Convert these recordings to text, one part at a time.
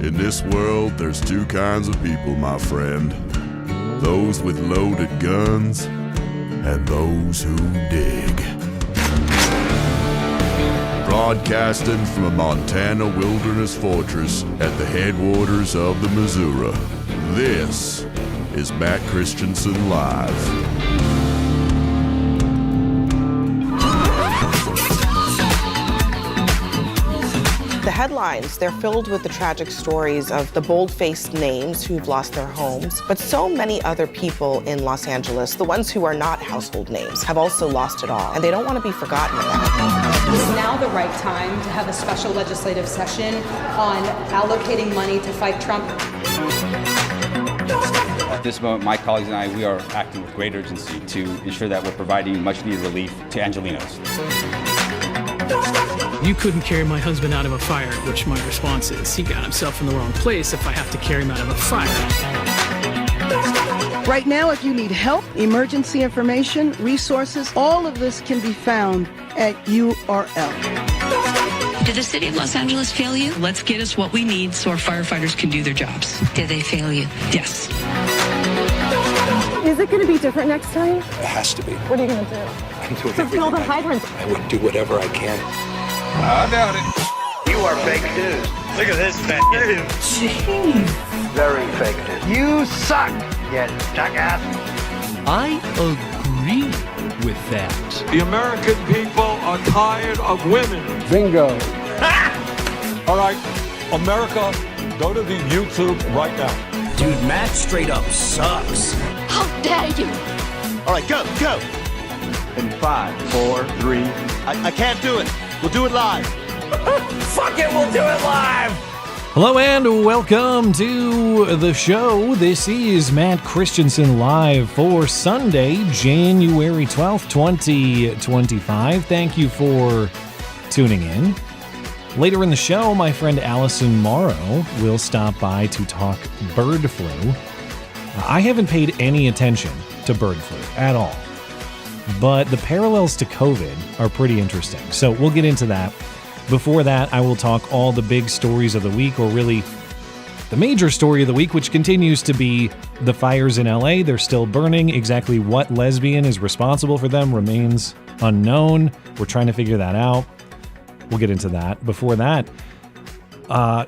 In this world, there's two kinds of people, my friend. Those with loaded guns and those who dig. Broadcasting from a Montana wilderness fortress at the headwaters of the Missouri, this is Matt Christensen Live. The headlines, they're filled with the tragic stories of the bold-faced names who've lost their homes, but so many other people in Los Angeles, the ones who are not household names, have also lost it all, and they don't want to be forgotten about. Is now the right time to have a special legislative session on allocating money to fight Trump? At this moment, my colleagues and I, we are acting with great urgency to ensure that we're providing much-needed relief to Angelenos. You couldn't carry my husband out of a fire, which my response is, he got himself in the wrong place if I have to carry him out of a fire. Right now, if you need help, emergency information, resources, all of this can be found at URL. Did the city of Los Angeles fail you? Let's get us what we need so our firefighters can do their jobs. Did they fail you? Yes. Is it going to be different next time? It has to be. What are you going to do? I'm doing to fill the hydrants. I would do whatever I can. I doubt it. You are fake news. Look at this fake news. Jeez. Very fake news. You suck, you jackass. I agree with that. The American people are tired of women. Bingo. All right, America, go to the YouTube right now. Dude, Matt straight up sucks. How dare you? All right, go. In 5, 4, 3. I can't do it. We'll do it live. Fuck it, we'll do it live. Hello and welcome to the show. This is Matt Christensen Live for Sunday, January 12th, 2025. Thank you for tuning in. Later in the show, my friend Alison Morrow will stop by to talk bird flu. I haven't paid any attention to bird flu at all, but the parallels to COVID are pretty interesting. So we'll get into that. Before that, I will talk all the big stories of the week, or really the major story of the week, which continues to be the fires in LA. They're still burning. Exactly what lesbian is responsible for them remains unknown. We're trying to figure that out. We'll get into that. Before that,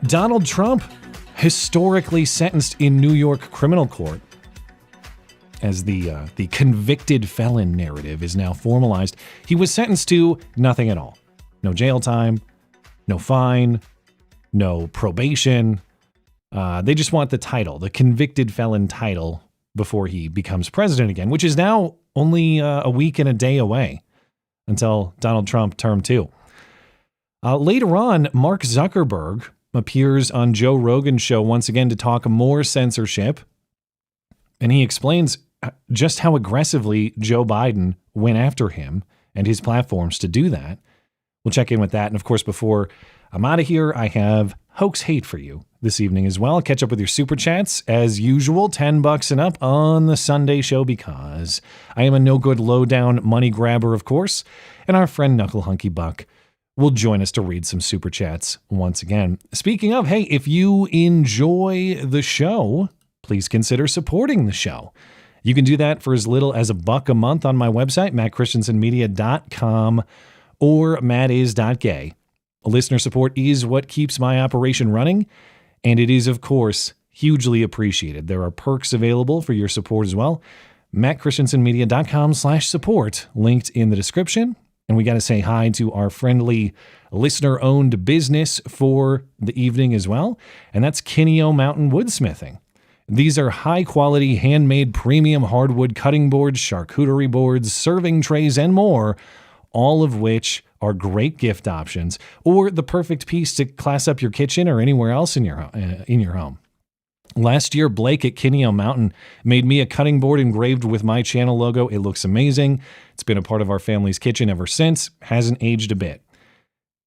Donald Trump historically sentenced in New York criminal court, as the convicted felon narrative is now formalized. He was sentenced to nothing at all. No jail time, no fine, no probation. They just want the title, the convicted felon title, before he becomes president again, which is now only a week and a day away until Donald Trump term 2. Later on, Mark Zuckerberg appears on Joe Rogan's show once again to talk more censorship, and he explains just how aggressively Joe Biden went after him and his platforms to do that. We'll check in with that. And of course, before I'm out of here, I have Hoax hate for you this evening as well. I'll catch up with your Superchats as usual, $10 and up on the Sunday show, because I am a no good lowdown money grabber, of course. And our friend Knuckle Hunky Buck will join us to read some Superchats once again. Speaking of, hey, if you enjoy the show, please consider supporting the show. You can do that for as little as $1 a month on my website, mattchristensenmedia.com or mattis.gay. Listener support is what keeps my operation running, and it is, of course, hugely appreciated. There are perks available for your support as well. mattchristensenmedia.com/support, linked in the description. And we got to say hi to our friendly listener-owned business for the evening as well, and that's Kineo Mountain Woodsmithing. These are high-quality, handmade, premium hardwood cutting boards, charcuterie boards, serving trays, and more, all of which are great gift options or the perfect piece to class up your kitchen or anywhere else in your home. Last year, Blake at Kineo Mountain made me a cutting board engraved with my channel logo. It looks amazing. It's been a part of our family's kitchen ever since. Hasn't aged a bit.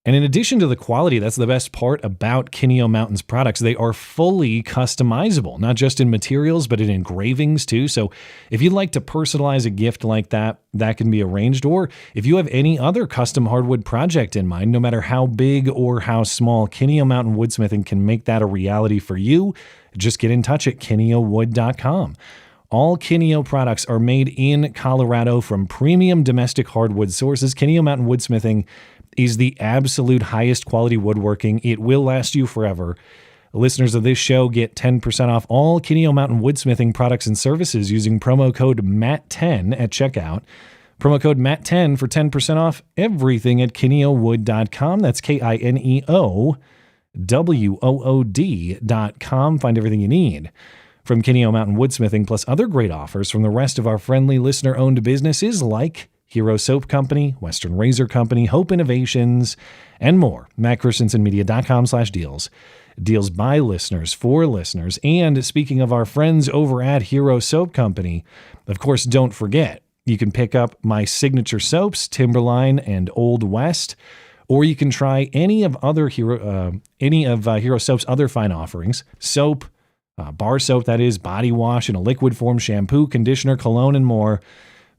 And in addition to the quality, that's the best part about Kineo Mountain's products. They are fully customizable, not just in materials, but in engravings too. So if you'd like to personalize a gift like that, that can be arranged. Or if you have any other custom hardwood project in mind, no matter how big or how small, Kineo Mountain Woodsmithing can make that a reality for you. Just get in touch at kineowood.com. All Kineo products are made in Colorado from premium domestic hardwood sources. Kineo Mountain Woodsmithing is the absolute highest quality woodworking. It will last you forever. Listeners of this show get 10% off all Kineo Mountain Woodsmithing products and services using promo code MATT10 at checkout. Promo code MATT10 for 10% off everything at kineowood.com. That's KINEOWOOD.com. Find everything you need from Kineo Mountain Woodsmithing, plus other great offers from the rest of our friendly listener-owned businesses like Hero Soap Company, Western Razor Company, Hope Innovations, and more. MattChristiansenmedia.com/deals. Deals by listeners, for listeners. And speaking of our friends over at Hero Soap Company, of course, don't forget, you can pick up my signature soaps, Timberline and Old West, or you can try any of Hero Soap's other fine offerings: soap, bar soap, that is, body wash in a liquid form, shampoo, conditioner, cologne, and more.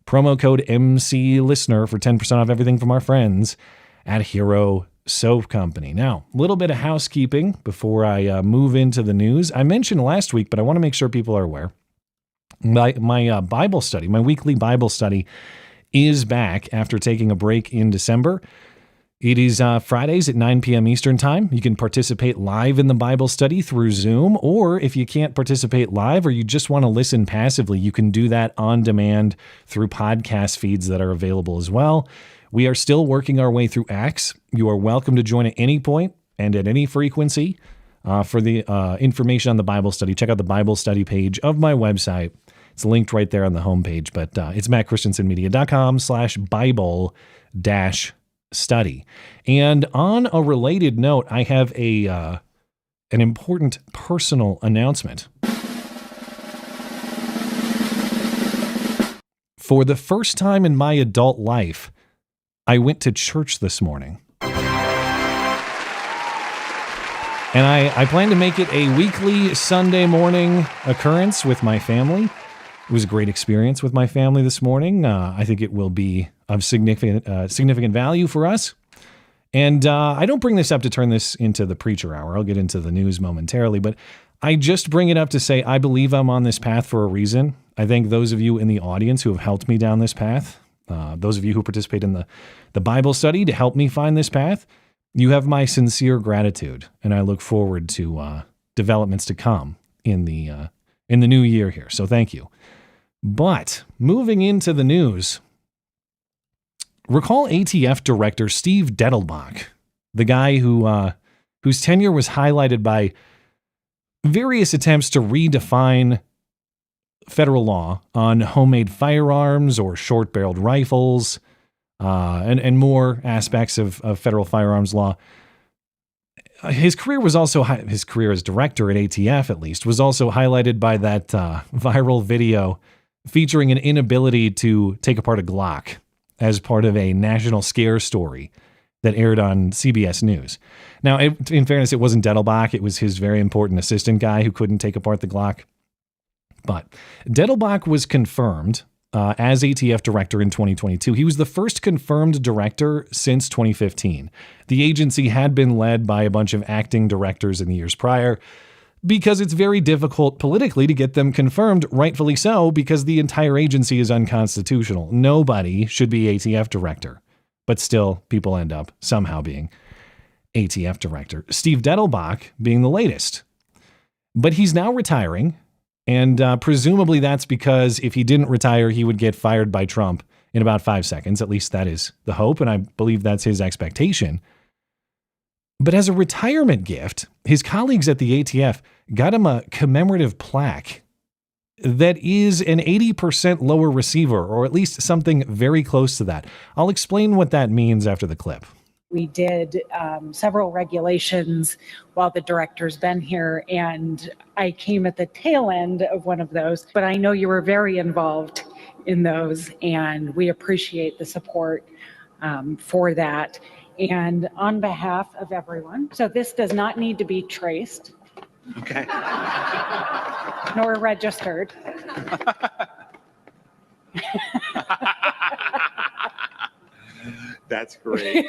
Promo code MCListener for 10% off everything from our friends at Hero Soap Company. Now, a little bit of housekeeping before I move into the news. I mentioned last week, but I want to make sure people are aware. My Bible study, my weekly Bible study, is back after taking a break in December. It is Fridays at 9 p.m. Eastern Time. You can participate live in the Bible study through Zoom, or if you can't participate live or you just want to listen passively, you can do that on demand through podcast feeds that are available as well. We are still working our way through Acts. You are welcome to join at any point and at any frequency. For the information on the Bible study, check out the Bible study page of my website. It's linked right there on the homepage, but it's mattchristiansenmedia.com/Bible-study. And on a related note, I have an important personal announcement. For the first time in my adult life, I went to church this morning. And I plan to make it a weekly Sunday morning occurrence with my family. It was a great experience with my family this morning. I think it will be of significant value for us. And I don't bring this up to turn this into the preacher hour. I'll get into the news momentarily, but I just bring it up to say I believe I'm on this path for a reason. I thank those of you in the audience who have helped me down this path. Those of you who participate in the Bible study to help me find this path. You have my sincere gratitude, and I look forward to developments to come in the new year here. So thank you. But moving into the news, recall ATF Director Steve Dettelbach, the guy whose tenure was highlighted by various attempts to redefine federal law on homemade firearms or short-barreled rifles, and more aspects of federal firearms law. His career as director at ATF, at least, was also highlighted by that viral video featuring an inability to take apart a Glock as part of a national scare story that aired on CBS News. Now, in fairness, it wasn't Dettelbach. It was his very important assistant guy who couldn't take apart the Glock. But Dettelbach was confirmed as ATF director in 2022. He was the first confirmed director since 2015. The agency had been led by a bunch of acting directors in the years prior because it's very difficult politically to get them confirmed, rightfully so, because the entire agency is unconstitutional. Nobody should be ATF director, but still people end up somehow being ATF director. Steve Dettelbach being the latest. But he's now retiring. And presumably that's because if he didn't retire, he would get fired by Trump in about 5 seconds. At least that is the hope, and I believe that's his expectation. But as a retirement gift, his colleagues at the ATF got him a commemorative plaque that is an 80% lower receiver, or at least something very close to that. I'll explain what that means after the clip. We did several regulations while the director's been here, and I came at the tail end of one of those, but I know you were very involved in those, and we appreciate the support for that. And on behalf of everyone, so this does not need to be traced. Okay. Nor registered. That's great.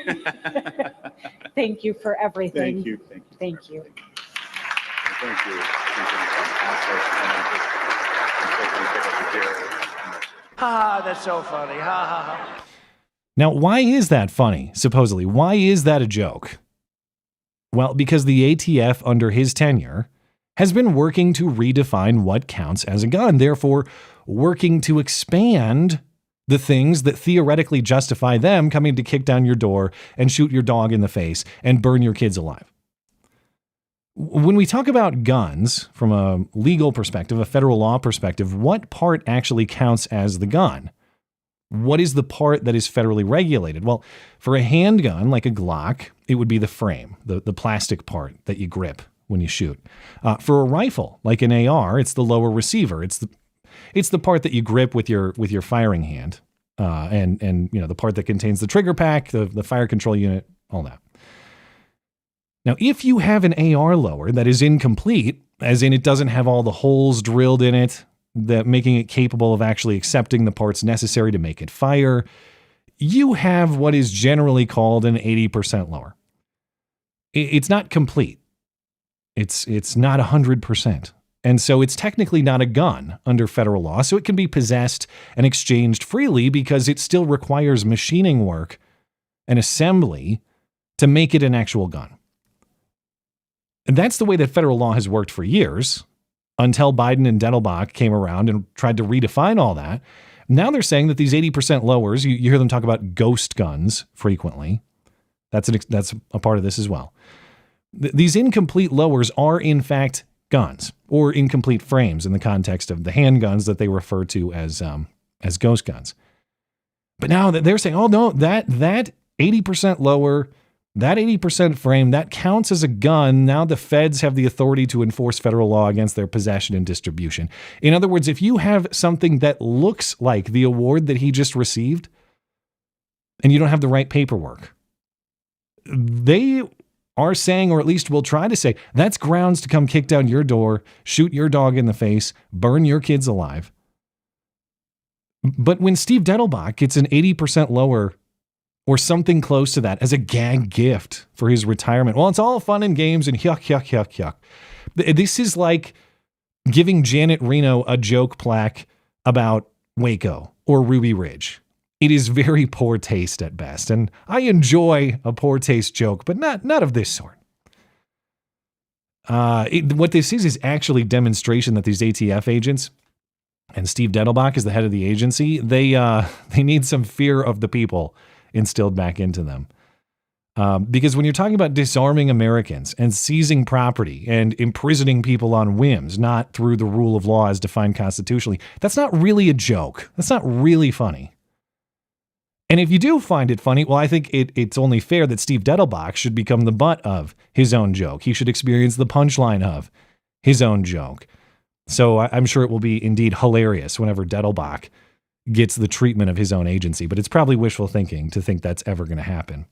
Thank you for everything. Thank you. Thank you. Thank you. Ah, that's so funny. Ha ha ha. Now, why is that funny, supposedly? Why is that a joke? Well, because the ATF under his tenure has been working to redefine what counts as a gun, therefore working to expand the things that theoretically justify them coming to kick down your door and shoot your dog in the face and burn your kids alive. When we talk about guns from a legal perspective, a federal law perspective, what part actually counts as the gun? What is the part that is federally regulated? Well, for a handgun like a Glock, it would be the frame, the plastic part that you grip when you shoot. For a rifle like an AR, it's the lower receiver. It's the part that you grip with your firing hand, and you know, the part that contains the trigger pack, the fire control unit, all that. Now, if you have an AR lower that is incomplete, as in it doesn't have all the holes drilled in it, that making it capable of actually accepting the parts necessary to make it fire, you have what is generally called an 80% lower. It's not complete. It's not 100%. And so it's technically not a gun under federal law, so it can be possessed and exchanged freely because it still requires machining work and assembly to make it an actual gun. And that's the way that federal law has worked for years, until Biden and Dettelbach came around and tried to redefine all that. Now they're saying that these 80% lowers, you hear them talk about ghost guns frequently. That's a part of this as well. These incomplete lowers are in fact guns, or incomplete frames in the context of the handguns that they refer to as ghost guns. But now that they're saying, oh no, that 80% lower, that 80% frame, that counts as a gun. Now the feds have the authority to enforce federal law against their possession and distribution. In other words, if you have something that looks like the award that he just received, and you don't have the right paperwork, they are saying, or at least will try to say, that's grounds to come kick down your door, shoot your dog in the face, burn your kids alive. But when Steve Dettelbach gets an 80% lower or something close to that as a gag gift for his retirement, well, it's all fun and games and yuck, yuck, yuck, yuck. This is like giving Janet Reno a joke plaque about Waco or Ruby Ridge. It is very poor taste at best, and I enjoy a poor taste joke, but not of this sort. What this is actually demonstration that these ATF agents, and Steve Dettelbach is the head of the agency, they need some fear of the people instilled back into them. Because when you're talking about disarming Americans and seizing property and imprisoning people on whims, not through the rule of law as defined constitutionally, that's not really a joke. That's not really funny. And if you do find it funny, well, I think it's only fair that Steve Dettelbach should become the butt of his own joke. He should experience the punchline of his own joke. So I'm sure it will be indeed hilarious whenever Dettelbach gets the treatment of his own agency, but it's probably wishful thinking to think that's ever going to happen.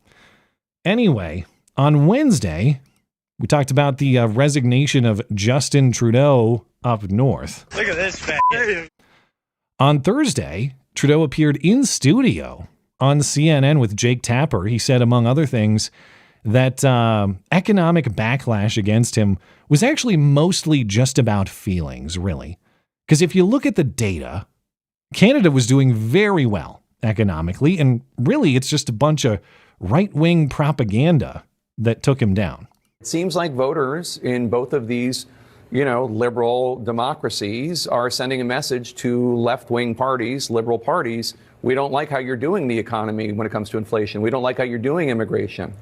Anyway, on Wednesday, we talked about the resignation of Justin Trudeau up north. Look at this fat. On Thursday, Trudeau appeared in studio on CNN with Jake Tapper. He said, among other things, that economic backlash against him was actually mostly just about feelings, really. Because if you look at the data, Canada was doing very well economically, and really it's just a bunch of right-wing propaganda that took him down. It seems like voters in both of these, liberal democracies are sending a message to left-wing parties, liberal parties. We don't like how you're doing the economy when it comes to inflation. We don't like how you're doing immigration.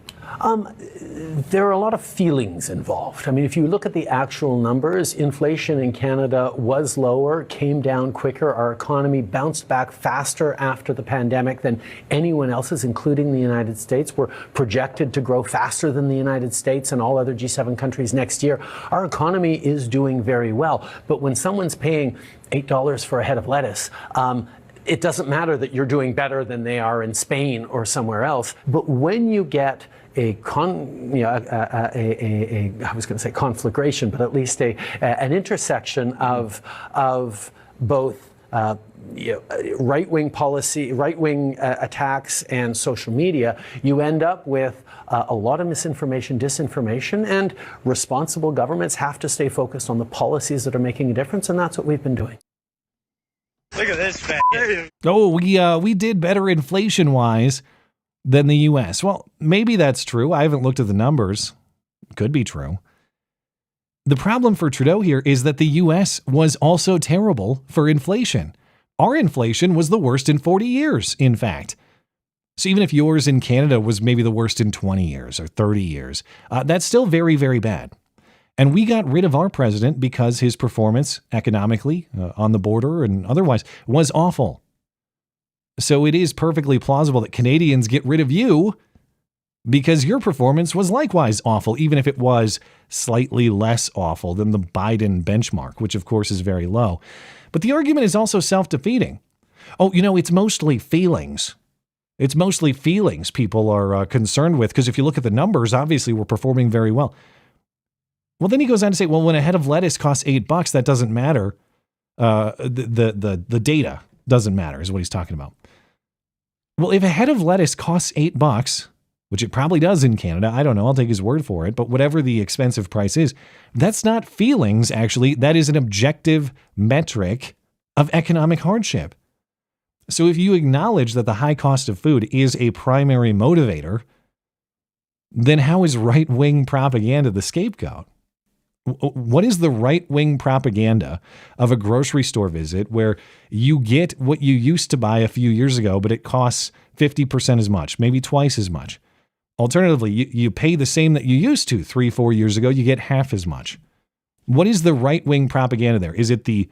There are a lot of feelings involved. I mean, if you look at the actual numbers, inflation in Canada was lower, came down quicker. Our economy bounced back faster after the pandemic than anyone else's, including the United States. We're projected to grow faster than the United States and all other G7 countries next year. Our economy is doing very well. But when someone's paying $8 for a head of lettuce, it doesn't matter that you're doing better than they are in Spain or somewhere else. But when you get I was going to say conflagration, but at least an intersection of both right-wing policy, right-wing attacks and social media, you end up with a lot of misinformation, disinformation, and responsible governments have to stay focused on the policies that are making a difference, and that's what we've been doing. Look at this fat. Oh, we did better inflation-wise than the U.S. Well, maybe that's true. I haven't looked at the numbers. Could be true. The problem for Trudeau here is that the U.S. was also terrible for inflation. Our inflation was the worst in 40 years, in fact. So even if yours in Canada was maybe the worst in 20 years or 30 years, that's still very, very bad. And we got rid of our president because his performance economically, on the border and otherwise, was awful. So it is perfectly plausible that Canadians get rid of you because your performance was likewise awful, even if it was slightly less awful than the Biden benchmark, which of course is very low. But the argument is also self-defeating. Oh, it's mostly feelings. It's mostly feelings people are concerned with, because if you look at the numbers, obviously we're performing very well. Well, then he goes on to say, well, when a head of lettuce costs $8, that doesn't matter. The data doesn't matter, is what he's talking about. Well, if a head of lettuce costs $8, which it probably does in Canada, I don't know, I'll take his word for it, but whatever the expensive price is, that's not feelings, actually. That is an objective metric of economic hardship. So if you acknowledge that the high cost of food is a primary motivator, then how is right-wing propaganda the scapegoat? What is the right-wing propaganda of a grocery store visit where you get what you used to buy a few years ago, but it costs 50% as much, maybe twice as much? Alternatively, you pay the same that you used to 3-4 years ago, you get half as much. What is the right-wing propaganda there? Is it the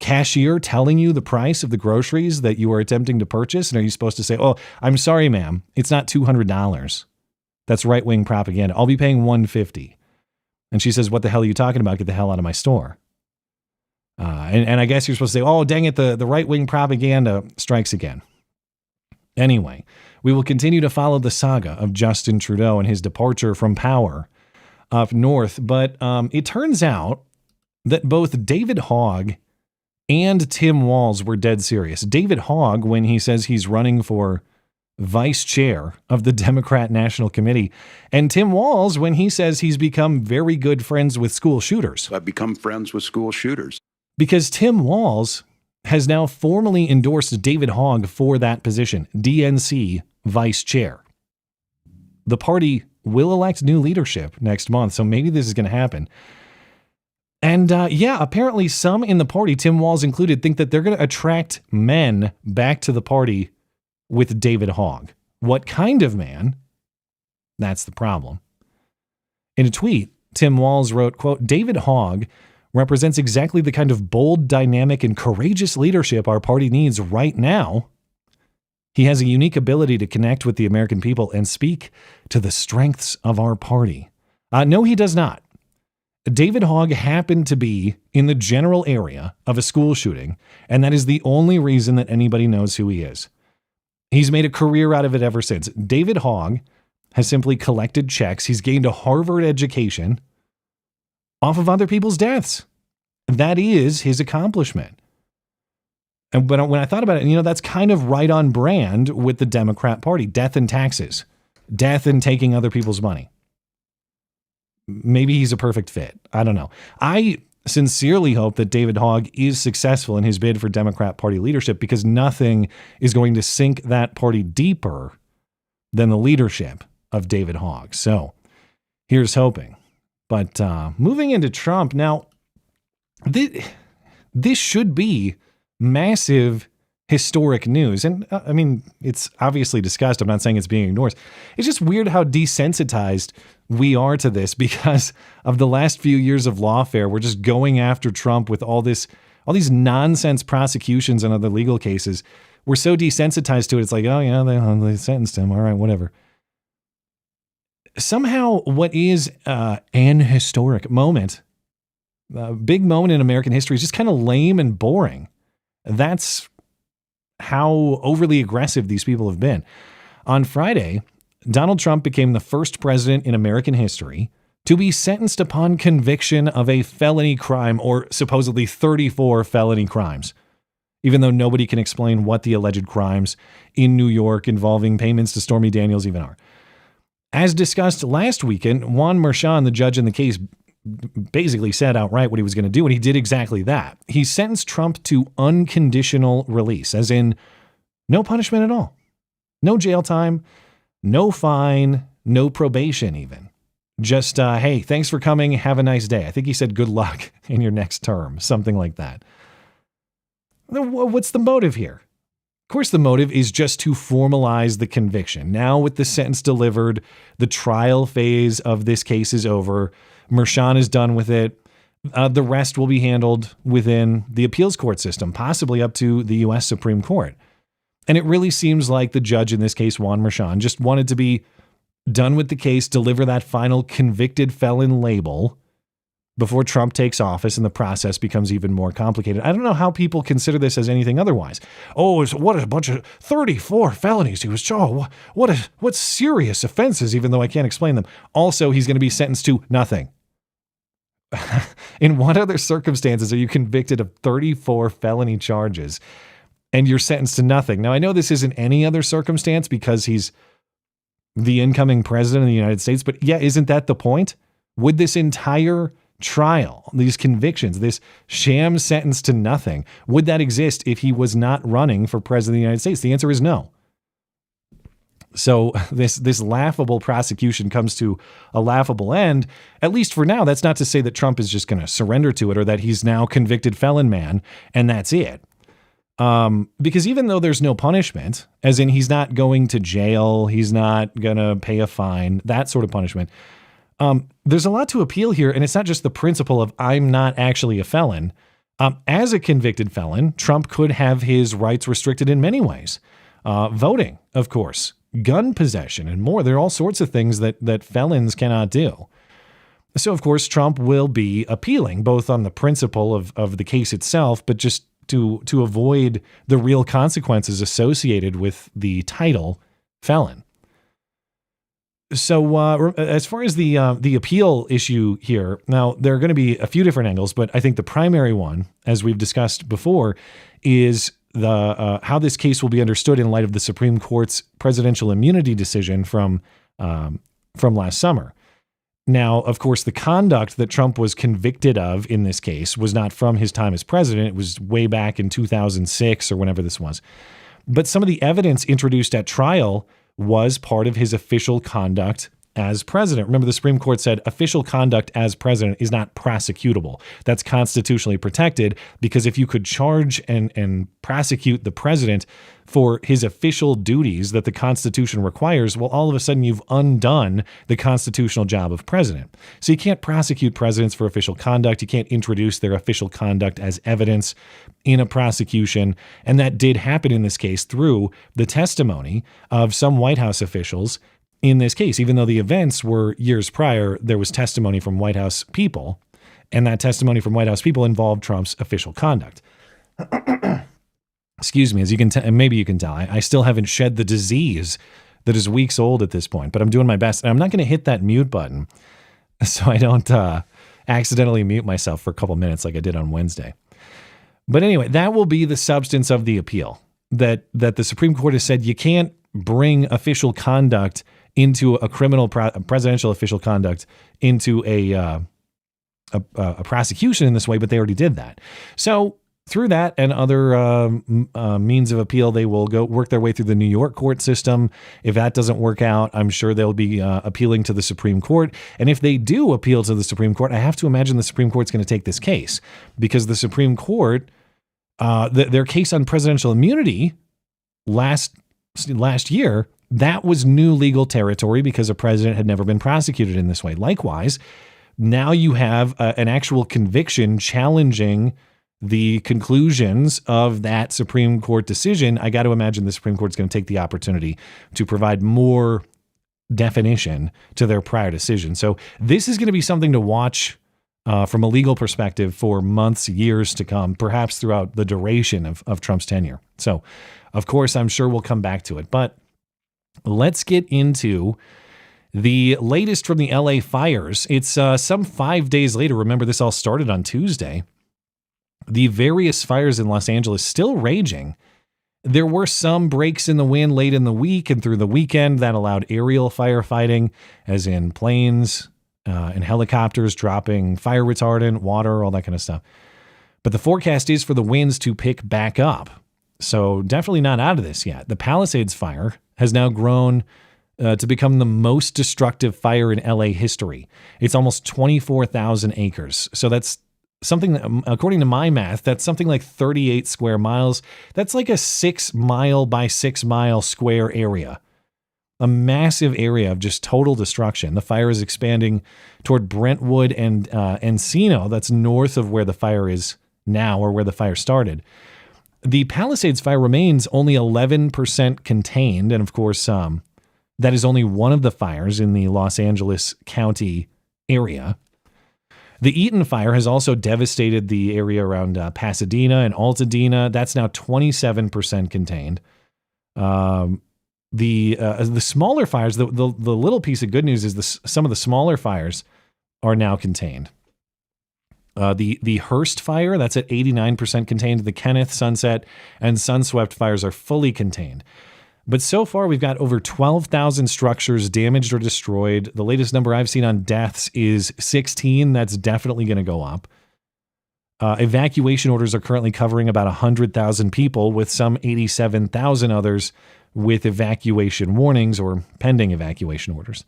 cashier telling you the price of the groceries that you are attempting to purchase? And are you supposed to say, oh, I'm sorry, ma'am, it's not $200. That's right-wing propaganda. I'll be paying $150. And she says, what the hell are you talking about? Get the hell out of my store. And I guess you're supposed to say, oh, dang it, the right-wing propaganda strikes again. Anyway, we will continue to follow the saga of Justin Trudeau and his departure from power up north. But it turns out that both David Hogg and Tim Walz were dead serious. David Hogg, when he says he's running for vice chair of the Democrat National Committee, and Tim Walz when he says he's become very good friends with school shooters. I've become friends with school shooters. Because Tim Walz has now formally endorsed David Hogg for that position, DNC vice chair. The party will elect new leadership next month, so maybe this is going to happen. And apparently some in the party, Tim Walz included, think that they're going to attract men back to the party with David Hogg. What kind of man? That's the problem. In a tweet, Tim Walz wrote, quote, David Hogg represents exactly the kind of bold, dynamic, and courageous leadership our party needs right now. He has a unique ability to connect with the American people and speak to the strengths of our party. No, he does not. David Hogg happened to be in the general area of a school shooting, and that is the only reason that anybody knows who he is. He's made a career out of it ever since. David Hogg has simply collected checks. He's gained a Harvard education off of other people's deaths. That is his accomplishment. And but when I thought about it, that's kind of right on brand with the Democrat Party. Death and taxes. Death and taking other people's money. Maybe he's a perfect fit. I don't know. I sincerely hope that David Hogg is successful in his bid for Democrat Party leadership, because nothing is going to sink that party deeper than the leadership of David Hogg. So here's hoping. But moving into Trump, now, this should be massive historic news. And I mean, it's obviously discussed. I'm not saying it's being ignored. It's just weird how desensitized we are to this because of the last few years of lawfare. We're just going after Trump with all these nonsense prosecutions and other legal cases. We're so desensitized to it. It's like, oh yeah, they sentenced him. All right, whatever. Somehow what is an historic moment, a big moment in American history, is just kind of lame and boring. That's how overly aggressive these people have been. On Friday, Donald Trump became the first president in American history to be sentenced upon conviction of a felony crime, or supposedly 34 felony crimes, even though nobody can explain what the alleged crimes in New York involving payments to Stormy Daniels even are. As discussed last weekend, Juan Merchan, the judge in the case, basically said outright what he was going to do, and he did exactly that. He sentenced Trump to unconditional release, as in no punishment at all. No jail time, no fine, no probation even. Just, hey, thanks for coming, have a nice day. I think he said good luck in your next term, something like that. What's the motive here? Of course, the motive is just to formalize the conviction. Now, with the sentence delivered, the trial phase of this case is over. Merchan is done with it. The rest will be handled within the appeals court system, possibly up to the U.S. Supreme Court. And it really seems like the judge in this case, Juan Merchan, just wanted to be done with the case, deliver that final convicted felon label before Trump takes office and the process becomes even more complicated. I don't know how people consider this as anything otherwise. Oh, what a bunch of 34 felonies. He was, what serious offenses, even though I can't explain them. Also, he's going to be sentenced to nothing. In what other circumstances are you convicted of 34 felony charges and you're sentenced to nothing? Now, I know this isn't any other circumstance because he's the incoming president of the United States, but yeah, isn't that the point? Would this entire trial, these convictions, this sham sentence to nothing, would that exist if he was not running for president of the United States? The answer is no. So this laughable prosecution comes to a laughable end, at least for now. That's not to say that Trump is just going to surrender to it or that he's now convicted felon man and that's it. Because even though there's no punishment, as in he's not going to jail, he's not going to pay a fine, that sort of punishment, there's a lot to appeal here. And it's not just the principle of I'm not actually a felon. As a convicted felon, Trump could have his rights restricted in many ways. Voting, of course, gun possession and more. There are all sorts of things that felons cannot do. So, of course, Trump will be appealing both on the principle of the case itself, but just to avoid the real consequences associated with the title felon. So as far as the appeal issue here, now there are going to be a few different angles, but I think the primary one, as we've discussed before, is the how this case will be understood in light of the Supreme Court's presidential immunity decision from last summer. Now, of course, the conduct that Trump was convicted of in this case was not from his time as president. It was way back in 2006 or whenever this was. But some of the evidence introduced at trial was part of his official conduct as president. Remember, the Supreme Court said official conduct as president is not prosecutable. That's constitutionally protected because if you could charge and prosecute the president for his official duties that the Constitution requires, well, all of a sudden you've undone the constitutional job of president. So you can't prosecute presidents for official conduct. You can't introduce their official conduct as evidence in a prosecution. And that did happen in this case through the testimony of some White House officials. In this case, even though the events were years prior, there was testimony from White House people, and that testimony from White House people involved Trump's official conduct. Excuse me, as you can tell, maybe you can tell, I still haven't shed the disease that is weeks old at this point, but I'm doing my best. And I'm not going to hit that mute button so I don't accidentally mute myself for a couple minutes like I did on Wednesday. But anyway, that will be the substance of the appeal, that the Supreme Court has said you can't bring official conduct into a criminal presidential official conduct into a prosecution in this way, but they already did that. So through that and other means of appeal, they will go work their way through the New York court system. If that doesn't work out, I'm sure they'll be appealing to the Supreme Court. And if they do appeal to the Supreme Court, I have to imagine the Supreme Court's going to take this case because the Supreme Court, their case on presidential immunity last year, that was new legal territory because a president had never been prosecuted in this way. Likewise, now you have an actual conviction challenging the conclusions of that Supreme Court decision. I got to imagine the Supreme Court's going to take the opportunity to provide more definition to their prior decision. So this is going to be something to watch from a legal perspective for months, years to come, perhaps throughout the duration of Trump's tenure. So, of course, I'm sure we'll come back to it. But let's get into the latest from the LA fires. It's some 5 days later. Remember, this all started on Tuesday. The various fires in Los Angeles still raging. There were some breaks in the wind late in the week and through the weekend that allowed aerial firefighting, as in planes and helicopters dropping fire retardant, water, all that kind of stuff. But the forecast is for the winds to pick back up. So definitely not out of this yet. The Palisades fire has now grown to become the most destructive fire in LA history. It's almost 24,000 acres. So that's something that, according to my math, that's something like 38 square miles. That's like a 6 mile by 6 mile square area. A massive area of just total destruction. The fire is expanding toward Brentwood and Encino. That's north of where the fire is now, or where the fire started. The Palisades fire remains only 11% contained. And of course, that is only one of the fires in the Los Angeles County area. The Eaton fire has also devastated the area around Pasadena and Altadena. That's now 27% contained. The smaller fires, the little piece of good news is some of the smaller fires are now contained. The Hearst fire, that's at 89% contained. The Kenneth, Sunset, and Sunswept fires are fully contained. But so far, we've got over 12,000 structures damaged or destroyed. The latest number I've seen on deaths is 16. That's definitely going to go up. Evacuation orders are currently covering about 100,000 people, with some 87,000 others with evacuation warnings or pending evacuation orders.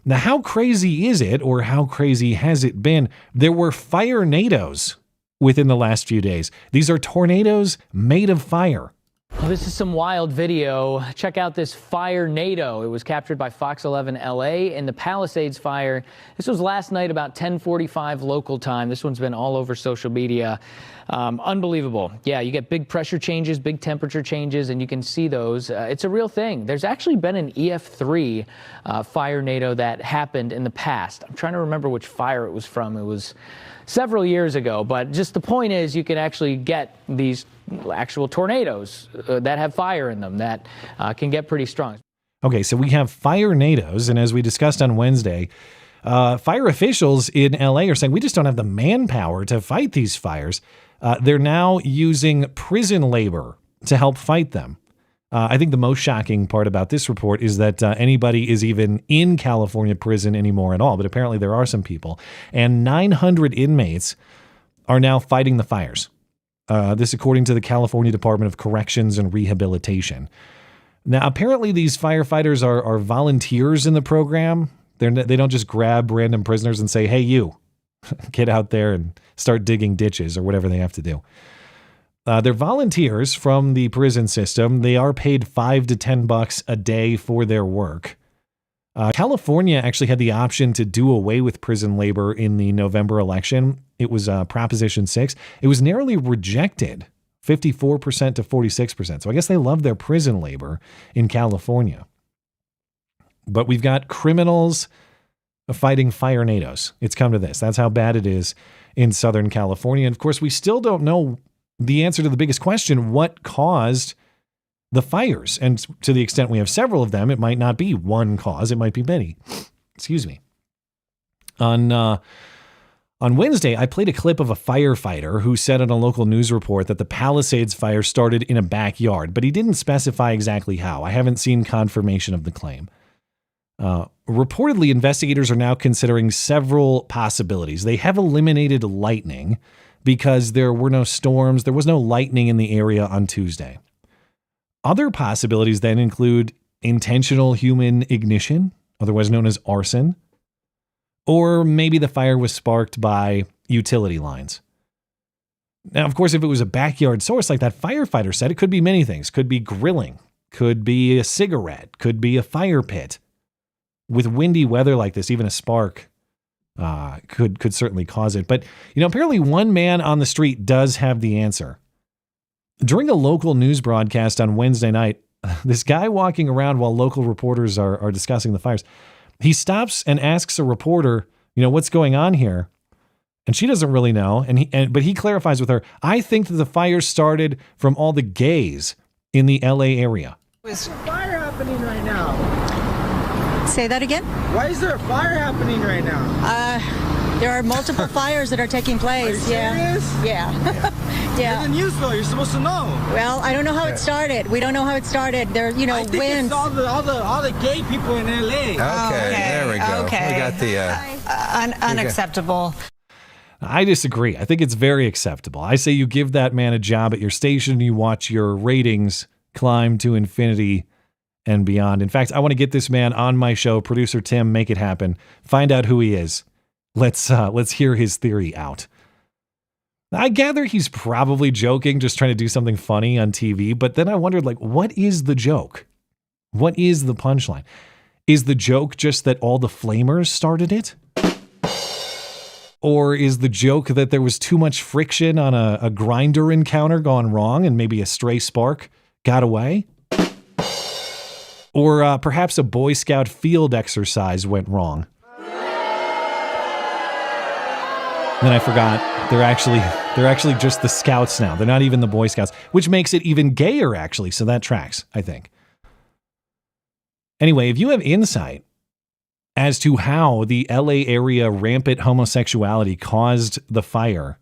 Now, how crazy is it, or how crazy has it been? There were fire-nados within the last few days. These are tornadoes made of fire. Well, this is some wild video. Check out this fire-nado. It was captured by Fox 11 LA in the Palisades fire. This was last night about 10:45 local time. This one's been all over social media. Unbelievable. Yeah, you get big pressure changes, big temperature changes, and you can see those. It's a real thing. There's actually been an EF3 fire-nado that happened in the past. I'm trying to remember which fire it was from. It was several years ago, but just the point is you can actually get these actual tornadoes that have fire in them that can get pretty strong. Okay, so we have fire-nados, and as we discussed on Wednesday, fire officials in LA are saying we just don't have the manpower to fight these fires. They're now using prison labor to help fight them. I think the most shocking part about this report is that anybody is even in California prison anymore at all, but apparently there are some people. And 900 inmates are now fighting the fires. This according to the California Department of Corrections and Rehabilitation. Now, apparently these firefighters are volunteers in the program. They don't just grab random prisoners and say, hey, you, get out there and start digging ditches or whatever they have to do. They're volunteers from the prison system. They are paid $5 to $10 a day for their work. California actually had the option to do away with prison labor in the November election. It was Proposition 6. It was narrowly rejected, 54% to 46%. So I guess they love their prison labor in California. But we've got criminals fighting fire-nados. It's come to this. That's how bad it is in Southern California. And of course, we still don't know the answer to the biggest question: what caused the fires? And to the extent we have several of them, it might not be one cause. It might be many. Excuse me. On Wednesday, I played a clip of a firefighter who said in a local news report that the Palisades fire started in a backyard, but he didn't specify exactly how. I haven't seen confirmation of the claim. Reportedly, investigators are now considering several possibilities. They have eliminated lightning because there were no storms. There was no lightning in the area on Tuesday. Other possibilities then include intentional human ignition, otherwise known as arson, or maybe the fire was sparked by utility lines. Now, of course, if it was a backyard source like that firefighter said, it could be many things. Could be grilling, could be a cigarette, could be a fire pit. With windy weather like this, even a spark could certainly cause it. But, apparently one man on the street does have the answer. During a local news broadcast on Wednesday night, this guy walking around while local reporters are discussing the fires, he stops and asks a reporter, what's going on here? And she doesn't really know. But he clarifies with her, I think that the fire started from all the gays in the LA area. Is there a fire happening right now? Say that again? Why is there a fire happening right now? There are multiple fires that are taking place. Are you serious? Yeah. Yeah. You're the news though. You're supposed to know. Well, I don't know how it started. We don't know how it started. There, I think winds. It's all the gay people in LA. Okay, there we go. Okay. We got the unacceptable. I disagree. I think it's very acceptable. I say you give that man a job at your station, you watch your ratings climb to infinity and beyond. In fact, I want to get this man on my show. Producer Tim, make it happen. Find out who he is. Let's hear his theory out. I gather he's probably joking, just trying to do something funny on TV. But then I wondered, what is the joke? What is the punchline? Is the joke just that all the flamers started it? Or is the joke that there was too much friction on a grinder encounter gone wrong and maybe a stray spark got away? Or perhaps a Boy Scout field exercise went wrong? Then I forgot. They're actually just the Scouts now. They're not even the Boy Scouts, which makes it even gayer, actually. So that tracks, I think. Anyway, if you have insight as to how the LA area rampant homosexuality caused the fire,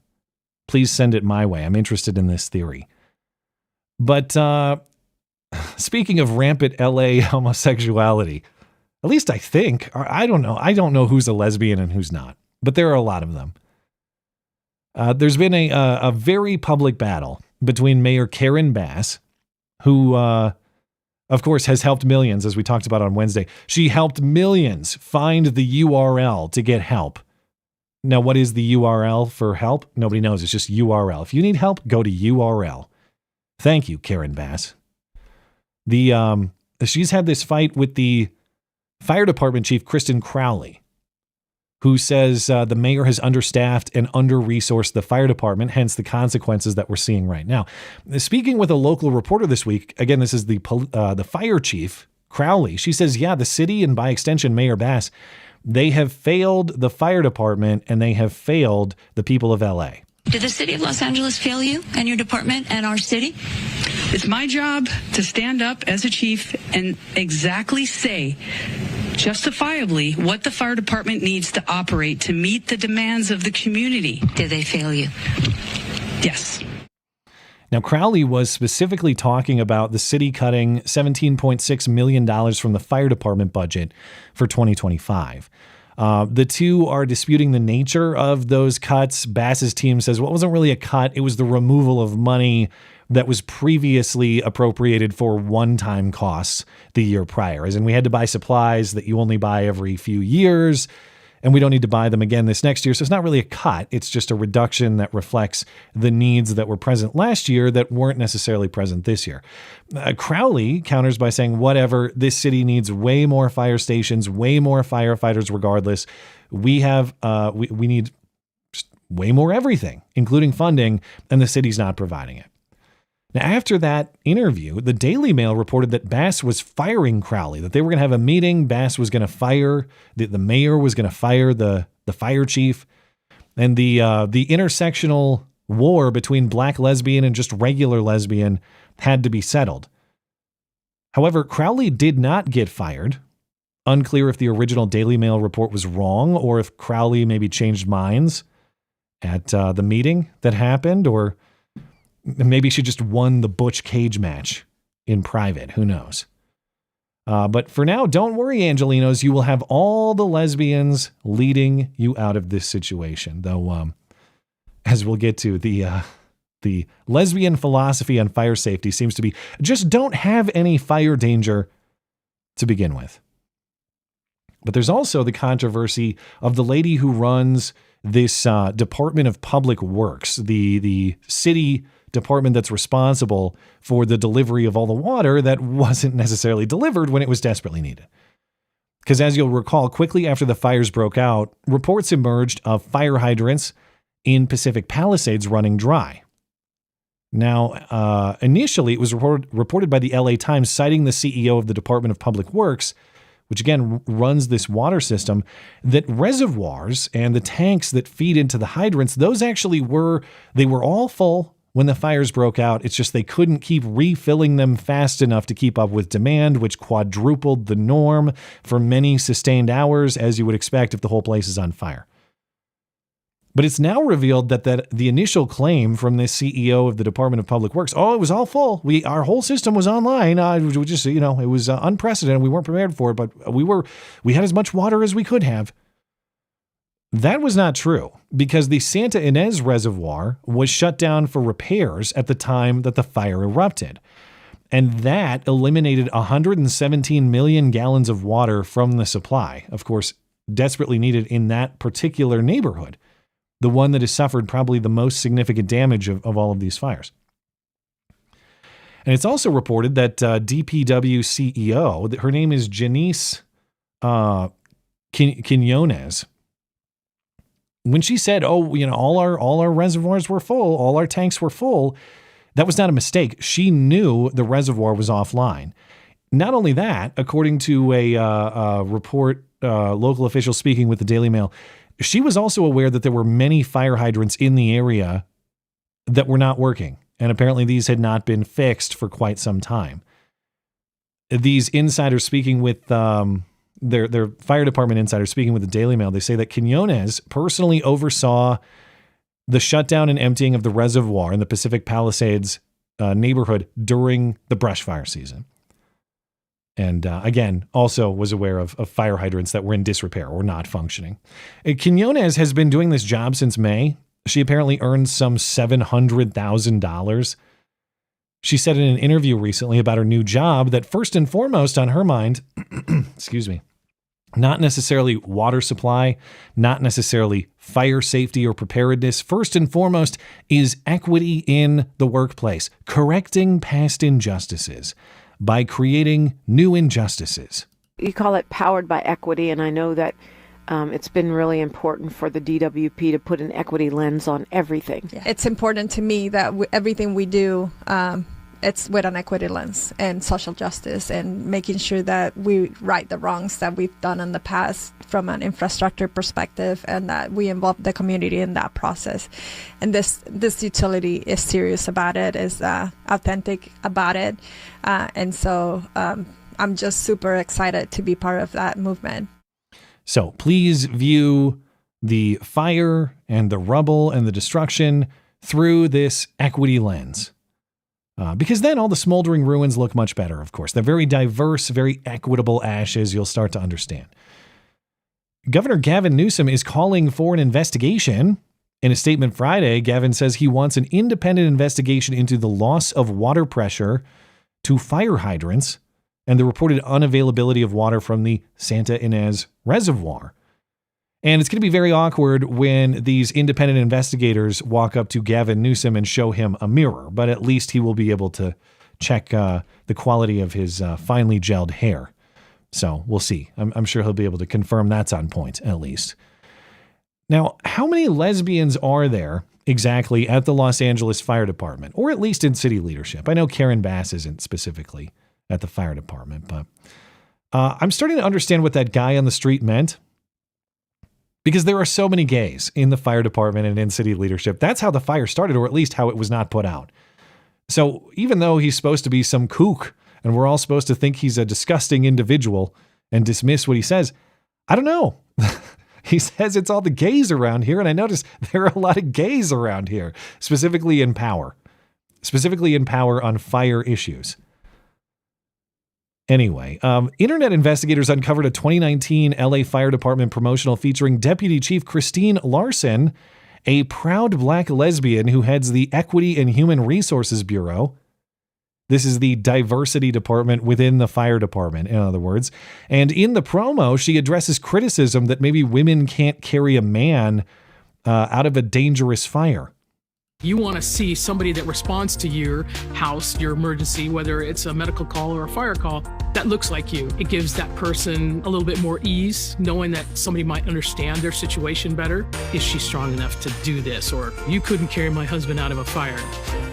please send it my way. I'm interested in this theory. But speaking of rampant LA homosexuality, at least I think, or I don't know who's a lesbian and who's not, but there are a lot of them. There's been a very public battle between Mayor Karen Bass, who, of course, has helped millions, as we talked about on Wednesday. She helped millions find the URL to get help. Now, what is the URL for help? Nobody knows. It's just URL. If you need help, go to URL. Thank you, Karen Bass. She's had this fight with the fire department chief, Kristen Crowley, who says the mayor has understaffed and under-resourced the fire department, hence the consequences that we're seeing right now. Speaking with a local reporter this week, again, this is the fire chief, Crowley. She says, yeah, the city and by extension, Mayor Bass, they have failed the fire department and they have failed the people of LA. Did the city of Los Angeles fail you and your department and our city? It's my job to stand up as a chief and exactly say justifiably what the fire department needs to operate to meet the demands of the community. Did they fail you? Yes. Now, Crowley was specifically talking about the city cutting $17.6 million from the fire department budget for 2025. The two are disputing the nature of those cuts. Bass's team says, well, it wasn't really a cut. It was the removal of money that was previously appropriated for one-time costs the year prior. As in, we had to buy supplies that you only buy every few years, and we don't need to buy them again this next year. So it's not really a cut. It's just a reduction that reflects the needs that were present last year that weren't necessarily present this year. Crowley counters by saying, whatever, this city needs way more fire stations, way more firefighters regardless. We have, we need way more everything, including funding, and the city's not providing it. Now, after that interview, the Daily Mail reported that Bass was firing Crowley, that they were going to have a meeting. Bass was going to fire, the mayor was going to fire the fire chief. And the intersectional war between black lesbian and just regular lesbian had to be settled. However, Crowley did not get fired. Unclear if the original Daily Mail report was wrong or if Crowley maybe changed minds at the meeting that happened, or maybe she just won the Butch cage match in private. Who knows? But for now, don't worry, Angelinos. You will have all the lesbians leading you out of this situation. Though, as we'll get to, the lesbian philosophy on fire safety seems to be just don't have any fire danger to begin with. But there's also the controversy of the lady who runs this Department of Public Works, the city department that's responsible for the delivery of all the water that wasn't necessarily delivered when it was desperately needed. Because as you'll recall, quickly after the fires broke out, reports emerged of fire hydrants in Pacific Palisades running dry. Now, initially it was reported by the LA Times, citing the CEO of the Department of Public Works, which again runs this water system, that reservoirs and the tanks that feed into the hydrants, those actually were all full when the fires broke out. It's just they couldn't keep refilling them fast enough to keep up with demand, which quadrupled the norm for many sustained hours, as you would expect if the whole place is on fire. But it's now revealed that the initial claim from this CEO of the Department of Public Works, it was all full. Our whole system was online. We just, it was unprecedented. We weren't prepared for it, but we had as much water as we could have. That was not true, because the Santa Ynez Reservoir was shut down for repairs at the time that the fire erupted. And that eliminated 117 million gallons of water from the supply, of course, desperately needed in that particular neighborhood, the one that has suffered probably the most significant damage of all of these fires. And it's also reported that DPW CEO, her name is Janice Quinones, when she said, all our reservoirs were full, all our tanks were full, that was not a mistake. She knew the reservoir was offline. Not only that, according to a report, local officials speaking with the Daily Mail, she was also aware that there were many fire hydrants in the area that were not working, and apparently these had not been fixed for quite some time. These insiders speaking with their fire department insiders speaking with the Daily Mail, they say that Quinones personally oversaw the shutdown and emptying of the reservoir in the Pacific Palisades neighborhood during the brush fire season. And again, also was aware of fire hydrants that were in disrepair or not functioning. Quinones has been doing this job since May. She apparently earned some $700,000. She said in an interview recently about her new job that first and foremost on her mind, excuse me, not necessarily water supply, not necessarily fire safety or preparedness. First and foremost is equity in the workplace, correcting past injustices by creating new injustices. You call it powered by equity, and I know that it's been really important for the DWP to put an equity lens on everything. Yeah. It's important to me that everything we do, it's with an equity lens and social justice and making sure that we right the wrongs that we've done in the past from an infrastructure perspective, and that we involve the community in that process. And this utility is serious about it, is authentic about it. And so I'm just super excited to be part of that movement. So please view the fire and the rubble and the destruction through this equity lens. Because then all the smoldering ruins look much better, of course. They're very diverse, very equitable ashes. You'll start to understand. Governor Gavin Newsom is calling for an investigation. In a statement Friday, Gavin says he wants an independent investigation into the loss of water pressure to fire hydrants and the reported unavailability of water from the Santa Ynez Reservoir. And it's going to be very awkward when these independent investigators walk up to Gavin Newsom and show him a mirror, but at least he will be able to check the quality of his finely gelled hair. So we'll see. I'm sure he'll be able to confirm that's on point, at least. Now, how many lesbians are there exactly at the Los Angeles Fire Department, or at least in city leadership? I know Karen Bass isn't specifically at the fire department, but I'm starting to understand what that guy on the street meant. Because there are so many gays in the fire department and in city leadership. That's how the fire started, or at least how it was not put out. So even though he's supposed to be some kook, and we're all supposed to think he's a disgusting individual and dismiss what he says, I don't know. He says it's all the gays around here, and I notice there are a lot of gays around here, specifically in power on fire issues. Anyway, internet investigators uncovered a 2019 LA Fire Department promotional featuring Deputy Chief Christine Larson, a proud black lesbian who heads the Equity and Human Resources Bureau. This is the diversity department within the fire department, in other words. And in the promo, she addresses criticism that maybe women can't carry a man out of a dangerous fire. You want to see somebody that responds to your house, your emergency, whether it's a medical call or a fire call, that looks like you. It gives that person a little bit more ease, knowing that somebody might understand their situation better. Is she strong enough to do this? Or you couldn't carry my husband out of a fire,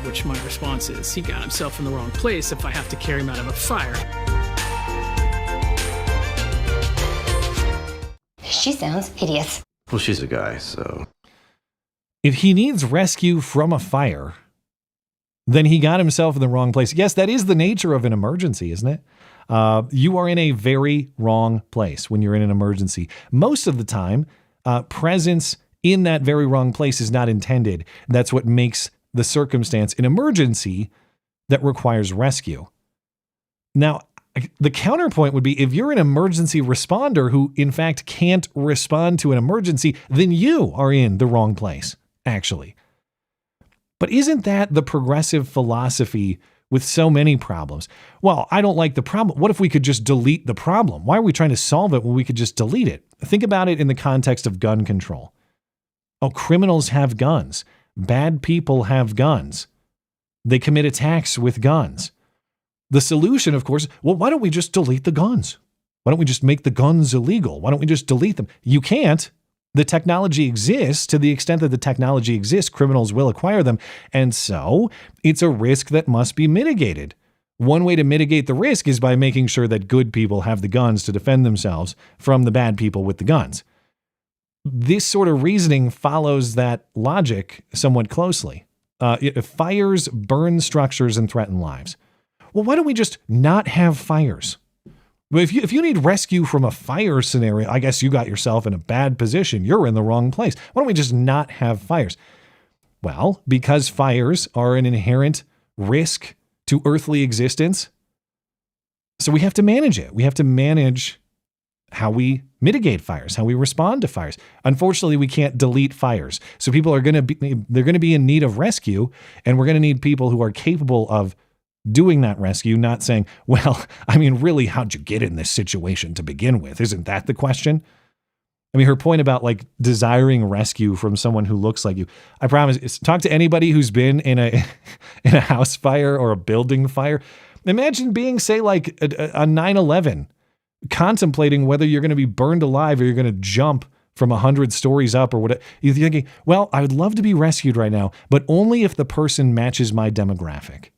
which my response is, he got himself in the wrong place if I have to carry him out of a fire. She sounds hideous. Well, she's a guy, so. If he needs rescue from a fire, then he got himself in the wrong place. Yes, that is the nature of an emergency, isn't it? You are in a very wrong place when you're in an emergency. Most of the time, presence in that very wrong place is not intended. That's what makes the circumstance an emergency that requires rescue. Now, the counterpoint would be if you're an emergency responder who, in fact, can't respond to an emergency, then you are in the wrong place, actually. But isn't that the progressive philosophy with so many problems? Well, I don't like the problem. What if we could just delete the problem? Why are we trying to solve it when we could just delete it? Think about it in the context of gun control. Oh, criminals have guns. Bad people have guns. They commit attacks with guns. The solution, of course, well, why don't we just delete the guns? Why don't we just make the guns illegal? Why don't we just delete them? You can't. The technology exists. To the extent that the technology exists, criminals will acquire them. And so it's a risk that must be mitigated. One way to mitigate the risk is by making sure that good people have the guns to defend themselves from the bad people with the guns. This sort of reasoning follows that logic somewhat closely. Fires burn structures and threaten lives. Well, why don't we just not have fires? If you need rescue from a fire scenario, I guess you got yourself in a bad position. You're in the wrong place. Why don't we just not have fires? Well, because fires are an inherent risk to earthly existence. So we have to manage it. We have to manage how we mitigate fires, how we respond to fires. Unfortunately, we can't delete fires. So people are going to be in need of rescue, and we're going to need people who are capable of doing that rescue, not saying, well, I mean, really, how'd you get in this situation to begin with? Isn't that the question? I mean, her point about like desiring rescue from someone who looks like you. I promise, talk to anybody who's been in a house fire or a building fire. Imagine being, say, like a 9/11, contemplating whether you're going to be burned alive or you're going to jump from 100 stories up or whatever. You're thinking, well, I would love to be rescued right now, but only if the person matches my demographic.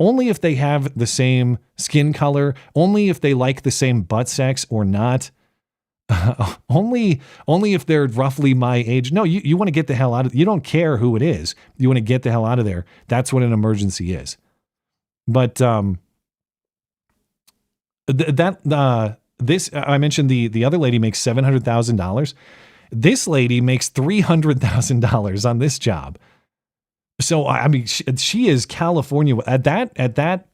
Only if they have the same skin color, only if they like the same butt sex or not, only if they're roughly my age. No, you want to get the hell out of, you don't care who it is. You want to get the hell out of there. That's what an emergency is. But this, I mentioned the other lady makes $700,000. This lady makes $300,000 on this job. So, I mean, she is California. At that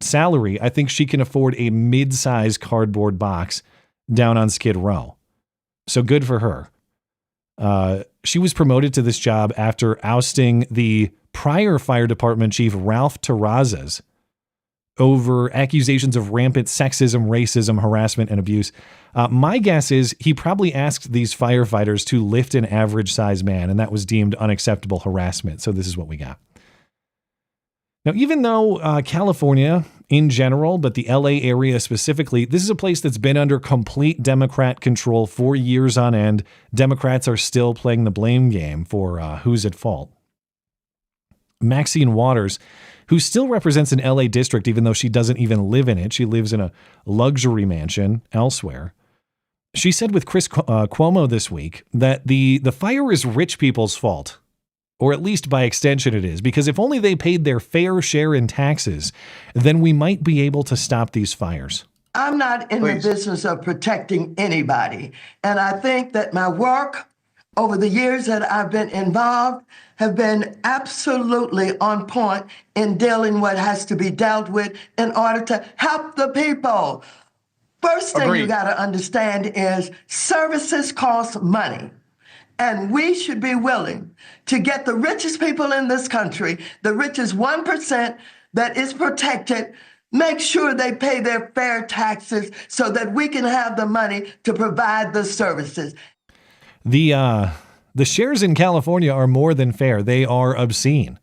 salary, I think she can afford a mid-size cardboard box down on Skid Row. So good for her. She was promoted to this job after ousting the prior fire department chief, Ralph Terrazas, over accusations of rampant sexism, racism, harassment, and abuse. My guess is he probably asked these firefighters to lift an average-sized man, and that was deemed unacceptable harassment. So this is what we got. Now, even though California in general, but the LA area specifically, this is a place that's been under complete Democrat control for years on end. Democrats are still playing the blame game for who's at fault. Maxine Waters, who still represents an LA district, even though she doesn't even live in it. She lives in a luxury mansion elsewhere. She said with Chris Cuomo this week that the fire is rich people's fault, or at least by extension it is, because if only they paid their fair share in taxes, then we might be able to stop these fires. I'm not in the business of protecting anybody. And I think that my work over the years that I've been involved have been absolutely on point in dealing what has to be dealt with in order to help the people. First thing you got to understand is services cost money. And we should be willing to get the richest people in this country, the richest 1% that is protected, make sure they pay their fair taxes so that we can have the money to provide the services. The shares in California are more than fair. They are obscene.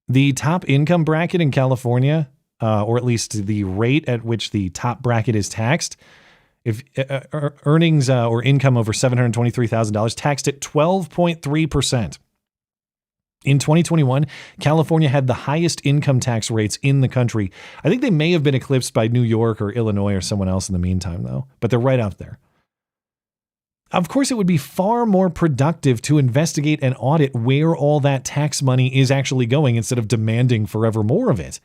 The top income bracket in California, or at least the rate at which the top bracket is taxed, if earnings or income over $723,000, taxed at 12.3%. In 2021, California had the highest income tax rates in the country. I think they may have been eclipsed by New York or Illinois or someone else in the meantime, though, but they're right out there. Of course, it would be far more productive to investigate and audit where all that tax money is actually going instead of demanding forever more of it.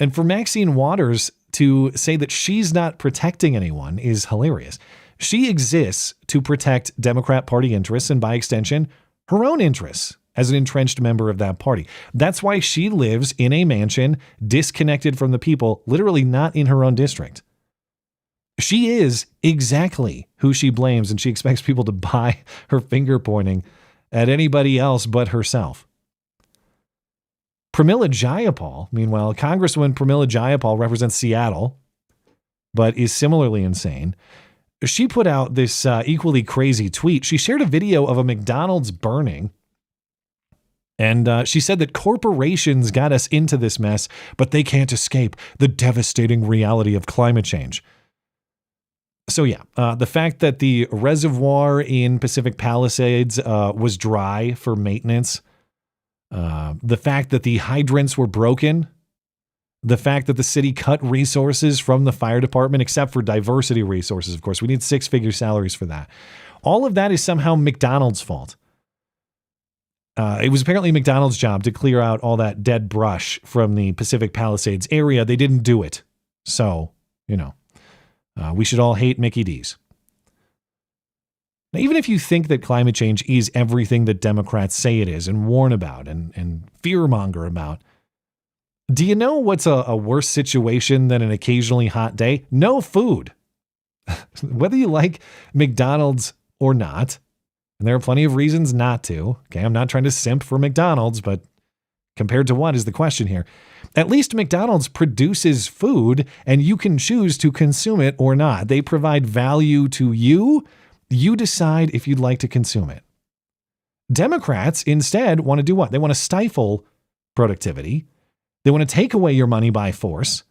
And for Maxine Waters to say that she's not protecting anyone is hilarious. She exists to protect Democrat Party interests and, by extension, her own interests as an entrenched member of that party. That's why she lives in a mansion disconnected from the people, literally not in her own district. She is exactly who she blames, and she expects people to buy her finger pointing at anybody else but herself. Pramila Jayapal, meanwhile, Congresswoman Pramila Jayapal represents Seattle, but is similarly insane. She put out this equally crazy tweet. She shared a video of a McDonald's burning, and she said that corporations got us into this mess, but they can't escape the devastating reality of climate change. So yeah, the fact that the reservoir in Pacific Palisades was dry for maintenance, the fact that the hydrants were broken, the fact that the city cut resources from the fire department, except for diversity resources, of course. We need 6-figure salaries for that. All of that is somehow McDonald's fault. It was apparently McDonald's job to clear out all that dead brush from the Pacific Palisades area. They didn't do it. So, we should all hate Mickey D's. Now, even if you think that climate change is everything that Democrats say it is and warn about and fearmonger about, do you know what's a worse situation than an occasionally hot day? No food. Whether you like McDonald's or not, and there are plenty of reasons not to. Okay, I'm not trying to simp for McDonald's, but compared to what is the question here? At least McDonald's produces food, and you can choose to consume it or not. They provide value to you. You decide if you'd like to consume it. Democrats instead want to do what? They want to stifle productivity. They want to take away your money by force.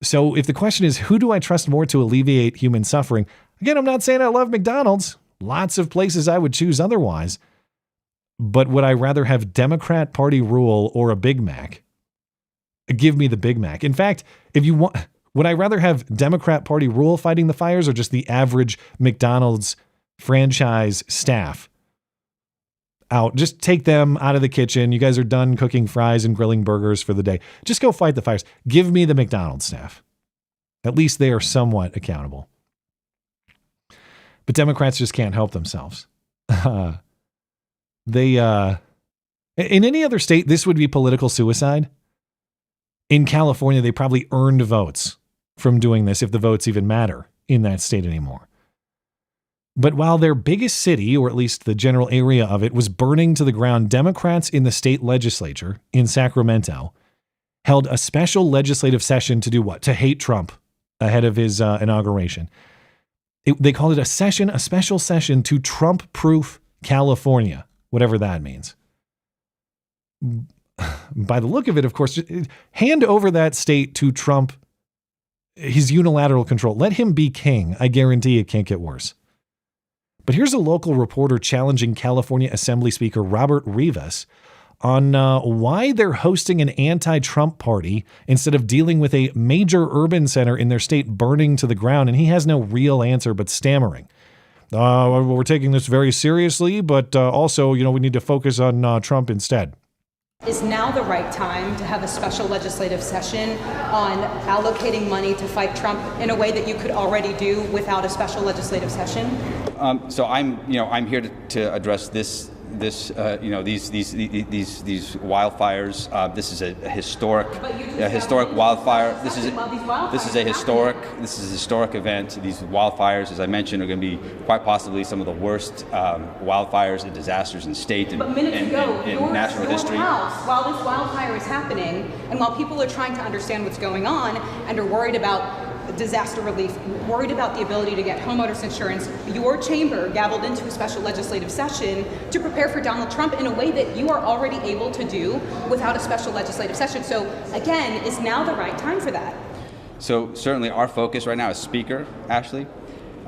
So if the question is, who do I trust more to alleviate human suffering? Again, I'm not saying I love McDonald's. Lots of places I would choose otherwise. But would I rather have Democrat Party rule or a Big Mac? Give me the Big Mac. In fact, if you want, would I rather have Democrat Party rule fighting the fires or just the average McDonald's franchise staff out? Just take them out of the kitchen. You guys are done cooking fries and grilling burgers for the day. Just go fight the fires. Give me the McDonald's staff. At least they are somewhat accountable. But Democrats just can't help themselves. In any other state, this would be political suicide. In California, they probably earned votes from doing this, if the votes even matter in that state anymore. But while their biggest city, or at least the general area of it, was burning to the ground, Democrats in the state legislature in Sacramento held a special legislative session to do what? To hate Trump ahead of his inauguration. They called it a special session to Trump-proof California, whatever that means. By the look of it, of course, hand over that state to Trump, his unilateral control. Let him be king. I guarantee it can't get worse. But here's a local reporter challenging California Assembly Speaker Robert Rivas on why they're hosting an anti-Trump party instead of dealing with a major urban center in their state burning to the ground. And he has no real answer but stammering. We're taking this very seriously, but also, we need to focus on Trump instead. Is now the right time to have a special legislative session on allocating money to fight Trump in a way that you could already do without a special legislative session? So I'm here to address these wildfires. This is a historic wildfire. This is a historic event. These wildfires, as I mentioned, are going to be quite possibly some of the worst wildfires and disasters in state and national history. While this wildfire is happening, and while people are trying to understand what's going on and are worried about disaster relief, worried about the ability to get homeowners insurance, your chamber gavelled into a special legislative session to prepare for Donald Trump in a way that you are already able to do without a special legislative session. So again, is now the right time for that? So certainly our focus right now is Speaker Ashley.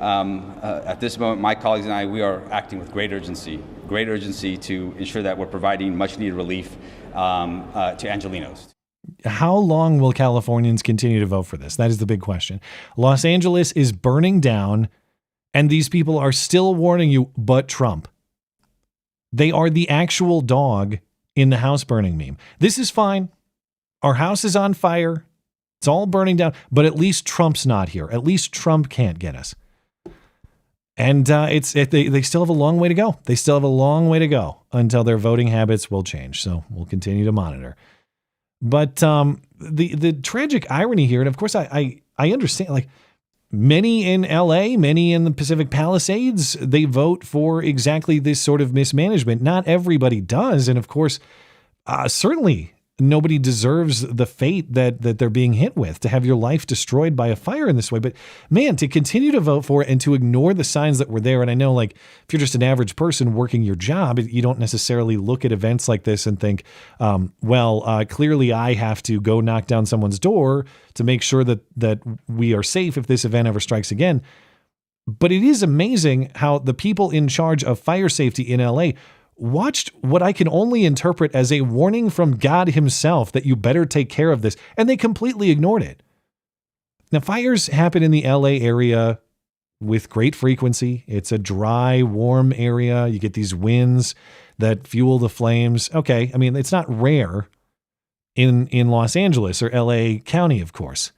At this moment, my colleagues and I, we are acting with great urgency to ensure that we're providing much needed relief to Angelenos. How long will Californians continue to vote for this? That is the big question. Los Angeles is burning down And these people are still warning you, but Trump. They are the actual dog in the house burning meme. This is fine. Our house is on fire. It's all burning down, but at least Trump's not here. At least Trump can't get us. And they still have a long way to go. They still have a long way to go until their voting habits will change. So we'll continue to monitor. But the tragic irony here, and of course I understand, like many in LA, many in the Pacific Palisades, they vote for exactly this sort of mismanagement. Not everybody does. And of course, certainly nobody deserves the fate that they're being hit with, to have your life destroyed by a fire in this way. But man, to continue to vote for it and to ignore the signs that were there. And I know, like, if you're just an average person working your job, you don't necessarily look at events like this and think, clearly I have to go knock down someone's door to make sure that we are safe if this event ever strikes again. But it is amazing how the people in charge of fire safety in LA watched what I can only interpret as a warning from God himself that you better take care of this, and they completely ignored it. Now, fires happen in the LA area with great frequency. It's a dry, warm area. You get these winds that fuel the flames. Okay, I mean, it's not rare in Los Angeles or LA County, of course.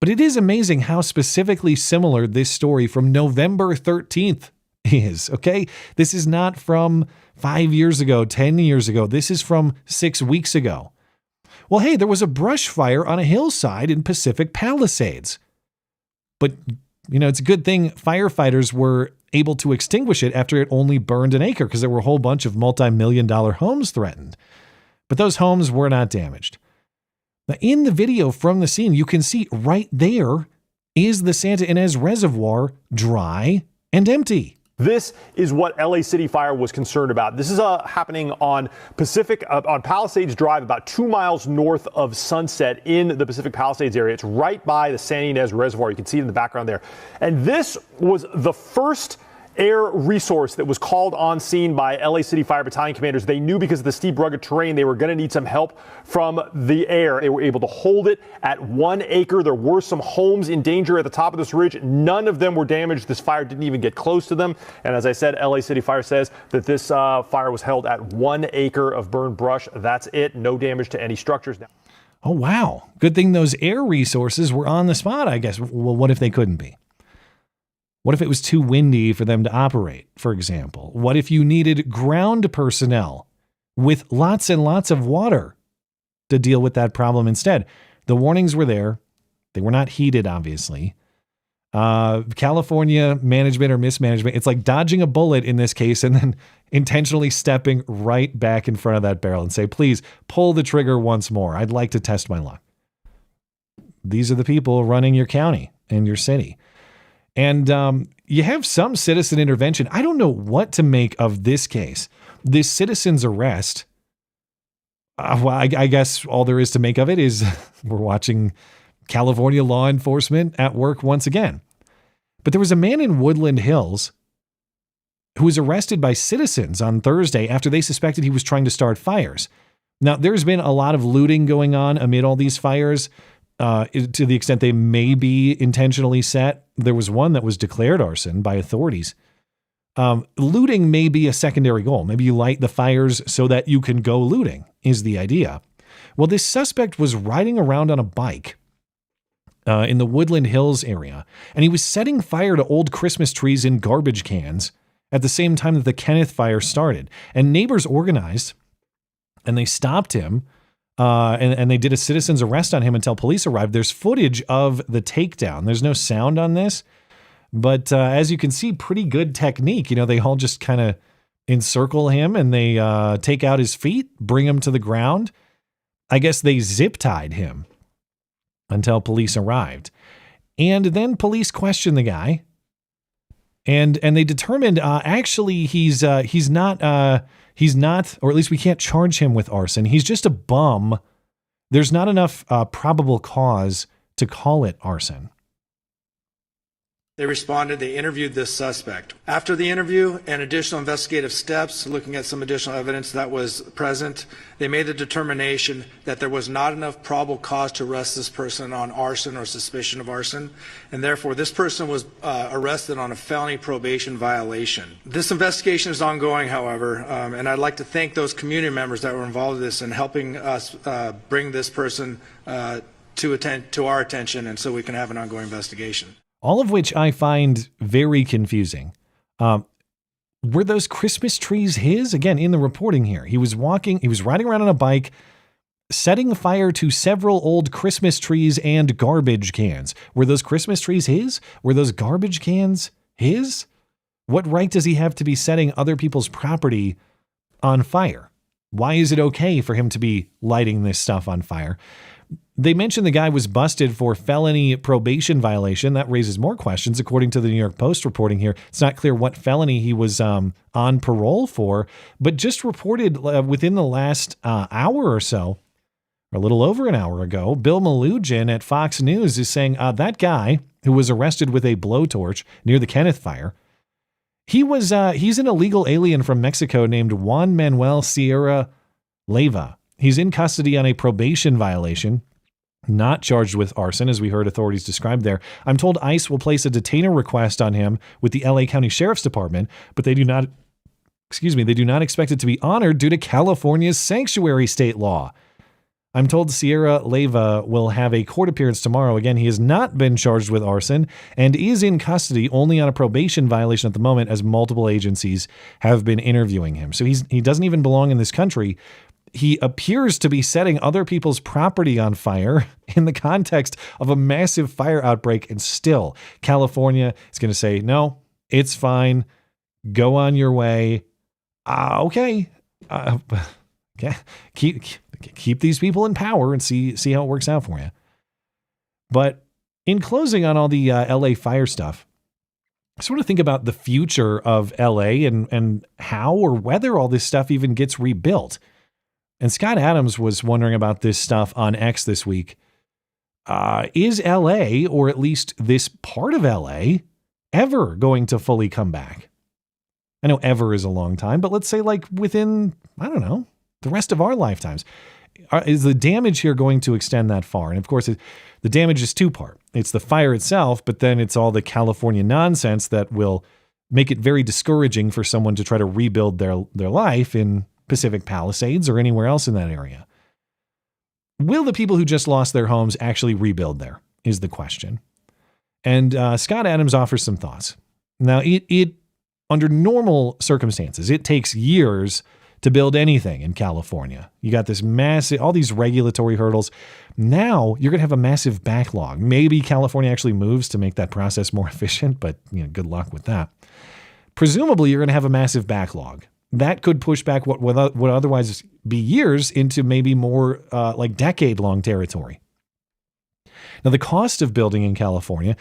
But it is amazing how specifically similar this story from November 13th is, okay? This is not from 5 years ago, 10 years ago. This is from 6 weeks ago. Well, hey, there was a brush fire on a hillside in Pacific Palisades. But, it's a good thing firefighters were able to extinguish it after it only burned an acre, because there were a whole bunch of multi-million-dollar homes threatened. But those homes were not damaged. Now, in the video from the scene, you can see right there is the Santa Ynez Reservoir dry and empty. This is what LA City Fire was concerned about. This is happening on Palisades Drive, about 2 miles north of Sunset in the Pacific Palisades area. It's right by the Santa Ynez Reservoir. You can see it in the background there. And this was the first air resource that was called on scene by LA City Fire Battalion commanders. They knew because of the steep, rugged terrain, they were going to need some help from the air. They were able to hold it at 1 acre. There were some homes in danger at the top of this ridge. None of them were damaged. This fire didn't even get close to them. And as I said, LA City Fire says that this fire was held at 1 acre of burned brush. That's it. No damage to any structures. Oh, wow. Good thing those air resources were on the spot, I guess. Well, what if they couldn't be? What if it was too windy for them to operate, for example? What if you needed ground personnel with lots and lots of water to deal with that problem instead? The warnings were there. They were not heeded, obviously. California management or mismanagement, it's like dodging a bullet in this case and then intentionally stepping right back in front of that barrel and say, please pull the trigger once more. I'd like to test my luck. These are the people running your county and your city. And you have some citizen intervention. I don't know what to make of this case. This citizen's arrest, I guess all there is to make of it is we're watching California law enforcement at work once again. But there was a man in Woodland Hills who was arrested by citizens on Thursday after they suspected he was trying to start fires. Now, there's been a lot of looting going on amid all these fires. To the extent they may be intentionally set. There was one that was declared arson by authorities. Looting may be a secondary goal. Maybe you light the fires so that you can go looting is the idea. Well, this suspect was riding around on a bike in the Woodland Hills area, and he was setting fire to old Christmas trees in garbage cans at the same time that the Kenneth fire started. And neighbors organized, and they stopped him. And they did a citizen's arrest on him until police arrived. There's footage of the takedown. There's no sound on this, but as you can see, pretty good technique. They all just kind of encircle him and they take out his feet, bring him to the ground. I guess they zip tied him until police arrived. And then police questioned the guy. And they determined actually he's not, or at least we can't charge him with arson. He's just a bum. There's not enough probable cause to call it arson. They responded, they interviewed this suspect. After the interview and additional investigative steps, looking at some additional evidence that was present, they made the determination that there was not enough probable cause to arrest this person on arson or suspicion of arson, and therefore this person was arrested on a felony probation violation. This investigation is ongoing, however, and I'd like to thank those community members that were involved in this and helping us bring this person to our attention, and so we can have an ongoing investigation. All of which I find very confusing. Were those Christmas trees his? Again, in the reporting here, he was riding around on a bike, setting fire to several old Christmas trees and garbage cans. Were those Christmas trees his? Were those garbage cans his? What right does he have to be setting other people's property on fire? Why is it okay for him to be lighting this stuff on fire? They mentioned the guy was busted for felony probation violation. That raises more questions, according to the New York Post reporting here. It's not clear what felony he was on parole for, but just reported within the last hour or so, or a little over an hour ago, Bill Malugin at Fox News is saying that guy who was arrested with a blowtorch near the Kenneth fire, he's an illegal alien from Mexico named Juan Manuel Sierra Leyva. He's in custody on a probation violation, not charged with arson, as we heard authorities describe there. I'm told ICE will place a detainer request on him with the LA County Sheriff's Department, but they do not expect it to be honored due to California's sanctuary state law. I'm told Sierra Leyva will have a court appearance tomorrow. Again, he has not been charged with arson and is in custody only on a probation violation at the moment, as multiple agencies have been interviewing him. So he doesn't even belong in this country. He appears to be setting other people's property on fire in the context of a massive fire outbreak. And still, California is going to say, no, it's fine. Go on your way. Okay. Keep these people in power and see how it works out for you. But in closing on all the LA fire stuff, I sort of think about the future of LA and how or whether all this stuff even gets rebuilt. And Scott Adams was wondering about this stuff on X this week. Is LA, or at least this part of LA, ever going to fully come back? I know ever is a long time, but let's say like within, I don't know, the rest of our lifetimes. Is the damage here going to extend that far? And of course, the damage is two-part. It's the fire itself, but then it's all the California nonsense that will make it very discouraging for someone to try to rebuild their life in Pacific Palisades or anywhere else in that area. Will the people who just lost their homes actually rebuild there, is the question. And Scott Adams offers some thoughts. Now, it under normal circumstances, it takes years to build anything in California. You got this massive, all these regulatory hurdles. Now you're going to have a massive backlog. Maybe California actually moves to make that process more efficient, but good luck with that. Presumably, you're going to have a massive backlog. That could push back what would otherwise be years into maybe more like decade-long territory. Now, the cost of building in California,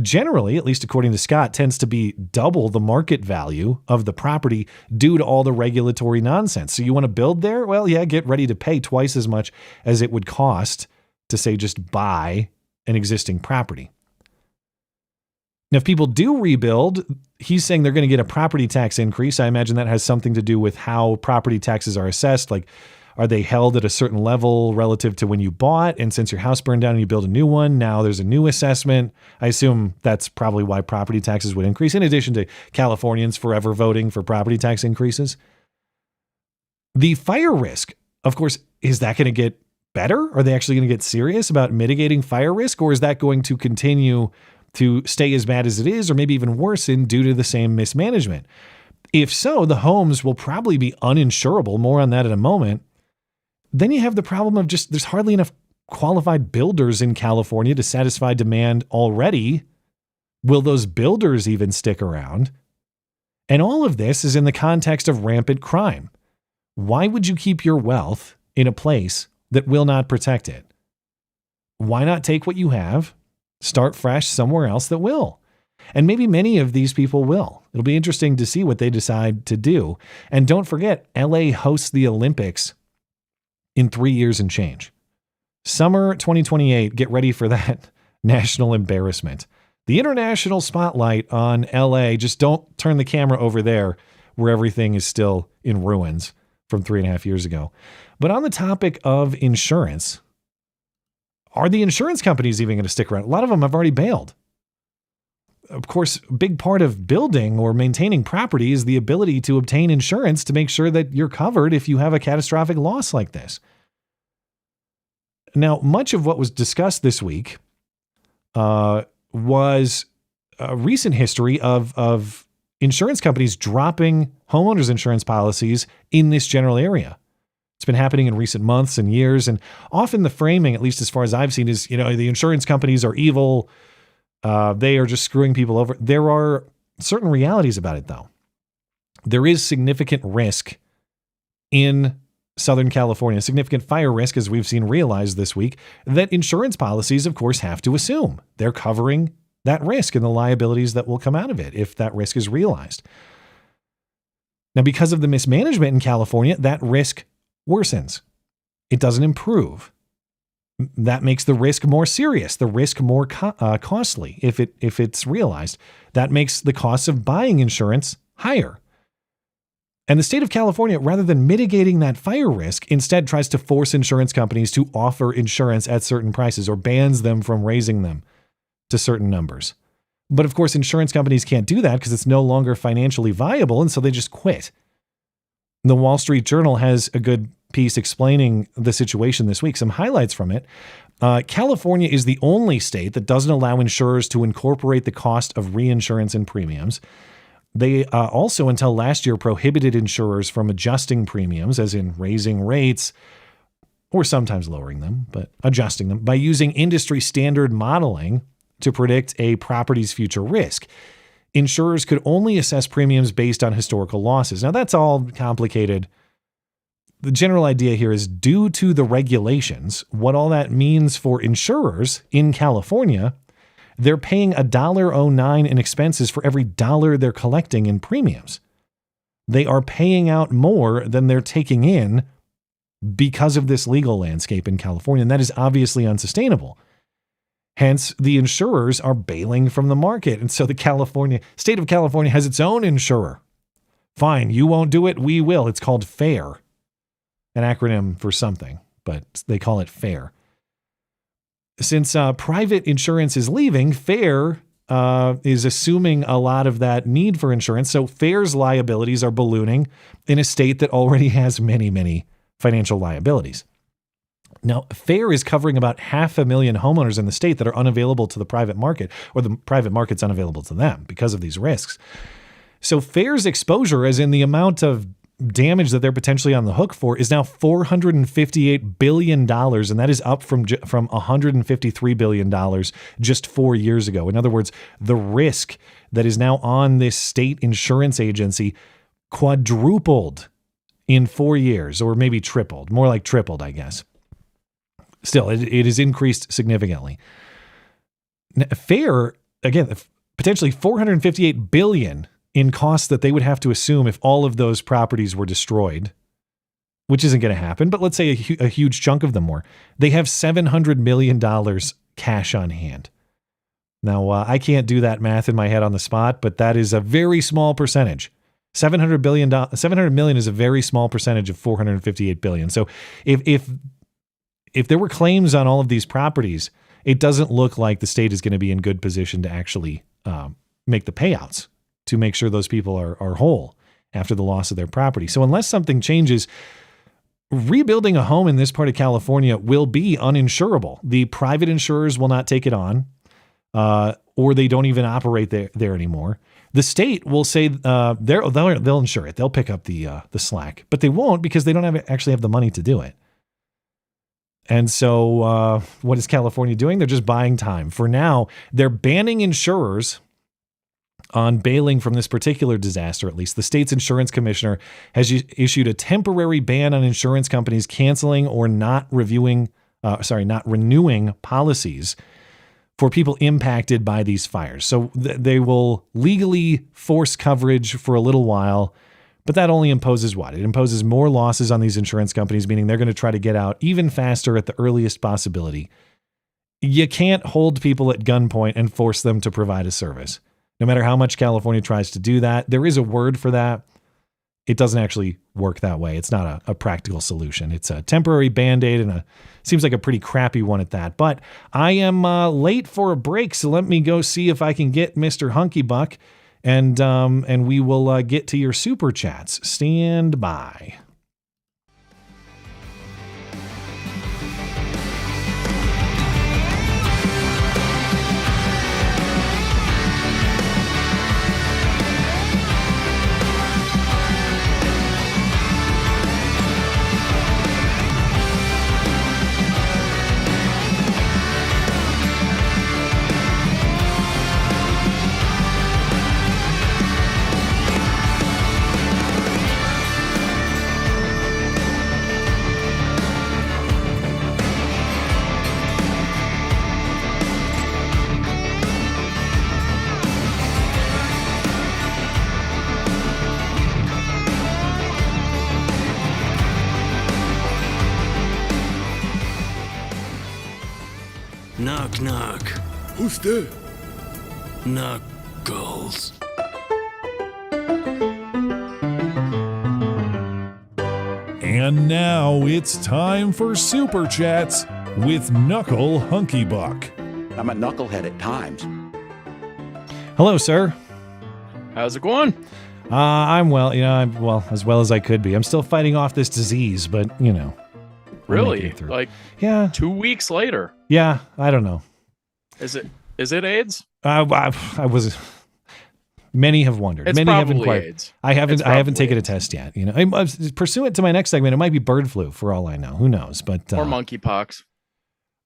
generally, at least according to Scott, tends to be double the market value of the property due to all the regulatory nonsense. So you want to build there? Well, yeah, get ready to pay twice as much as it would cost to, say, just buy an existing property. Now, if people do rebuild, he's saying they're going to get a property tax increase. I imagine that has something to do with how property taxes are assessed. Like, are they held at a certain level relative to when you bought? And since your house burned down and you build a new one, now there's a new assessment. I assume that's probably why property taxes would increase, in addition to Californians forever voting for property tax increases. The fire risk, of course, is that going to get better? Are they actually going to get serious about mitigating fire risk? Or is that going to continue to stay as bad as it is, or maybe even worsen due to the same mismanagement? If so, the homes will probably be uninsurable. More on that in a moment. Then you have the problem of just there's hardly enough qualified builders in California to satisfy demand already. Will those builders even stick around? And all of this is in the context of rampant crime. Why would you keep your wealth in a place that will not protect it? Why not take what you have, start fresh somewhere else that will? And maybe many of these people will. It'll be interesting to see what they decide to do. And don't forget, LA hosts the Olympics in 3 years and change. Summer 2028, get ready for that national embarrassment. the international spotlight on LA. Just don't turn the camera over there where everything is still in ruins from 3.5 years ago. But on the topic of insurance, are the insurance companies even going to stick around? A lot of them have already bailed. Of course, a big part of building or maintaining property is the ability to obtain insurance to make sure that you're covered if you have a catastrophic loss like this. Now, much of what was discussed this week was a recent history of insurance companies dropping homeowners insurance policies in this general area. It's been happening in recent months and years, and often the framing, at least as far as I've seen, is, the insurance companies are evil. They are just screwing people over. There are certain realities about it, though. There is significant risk in Southern California, significant fire risk, as we've seen realized this week, that insurance policies, of course, have to assume. They're covering that risk and the liabilities that will come out of it if that risk is realized. Now, because of the mismanagement in California, that risk worsens. It doesn't improve. That makes the risk more serious, the risk more costly if it's realized. That makes the costs of buying insurance higher. And the state of California, rather than mitigating that fire risk, instead tries to force insurance companies to offer insurance at certain prices or bans them from raising them to certain numbers. But of course, insurance companies can't do that because it's no longer financially viable, and so they just quit. The Wall Street Journal has a good piece explaining the situation this week, some highlights from it. California is the only state that doesn't allow insurers to incorporate the cost of reinsurance in premiums. They also, until last year, prohibited insurers from adjusting premiums, as in raising rates, or sometimes lowering them, but adjusting them, by using industry standard modeling to predict a property's future risk. Insurers could only assess premiums based on historical losses. Now, that's all complicated. The general idea here is, due to the regulations, what all that means for insurers in California, they're paying $1.09 in expenses for every dollar they're collecting in premiums. They are paying out more than they're taking in because of this legal landscape in California, and that is obviously unsustainable. Hence, the insurers are bailing from the market. And so the state of California has its own insurer. Fine, you won't do it, we will. It's called FAIR, an acronym for something, but they call it FAIR. Since private insurance is leaving, FAIR is assuming a lot of that need for insurance. So FAIR's liabilities are ballooning in a state that already has many, many financial liabilities. Now, FAIR is covering about 500,000 homeowners in the state that are unavailable to the private market, or the private market's unavailable to them because of these risks. So FAIR's exposure, as in the amount of damage that they're potentially on the hook for, is now $458 billion, and that is up from $153 billion just 4 years ago. In other words, the risk that is now on this state insurance agency quadrupled in 4 years, or maybe tripled, more like tripled, I guess. Still, it has increased significantly. FAIR, again, potentially $458 billion in costs that they would have to assume if all of those properties were destroyed, which isn't going to happen, but let's say a huge chunk of them were. They have $700 million cash on hand. Now, I can't do that math in my head on the spot, but that is a very small percentage. $700 million is a very small percentage of $458 billion. So if there were claims on all of these properties, it doesn't look like the state is going to be in good position to actually make the payouts to make sure those people are whole after the loss of their property. So unless something changes, rebuilding a home in this part of California will be uninsurable. The private insurers will not take it on, or they don't even operate there anymore. The state will say they'll insure it. They'll pick up the slack, but they won't because they don't actually have the money to do it. And so what is California doing? They're just buying time. For now, they're banning insurers on bailing from this particular disaster, at least. The state's insurance commissioner has issued a temporary ban on insurance companies canceling or not renewing policies for people impacted by these fires. So they will legally force coverage for a little while, but that only imposes what? It imposes more losses on these insurance companies, meaning they're going to try to get out even faster at the earliest possibility. You can't hold people at gunpoint and force them to provide a service. No matter how much California tries to do that, there is a word for that. It doesn't actually work that way. It's not a practical solution. It's a temporary Band-Aid, and seems like a pretty crappy one at that. But I am late for a break, so let me go see if I can get Mr. Hunky Buck, and we will get to your super chats. Stand by. Knock, knock. Who's there? Knuckles. And now it's time for Super Chats with Knuckle Hunky Buck. I'm a knucklehead at times. Hello, sir. How's it going? I'm well. I'm well, as well as I could be. I'm still fighting off this disease, but Really? Like, yeah, 2 weeks later. Yeah, I don't know. Is it AIDS? I was. Many have wondered. It's Many have probably inquired. AIDS. I haven't taken a test yet. Pursuant to my next segment, it might be bird flu for all I know. Who knows? But or monkeypox.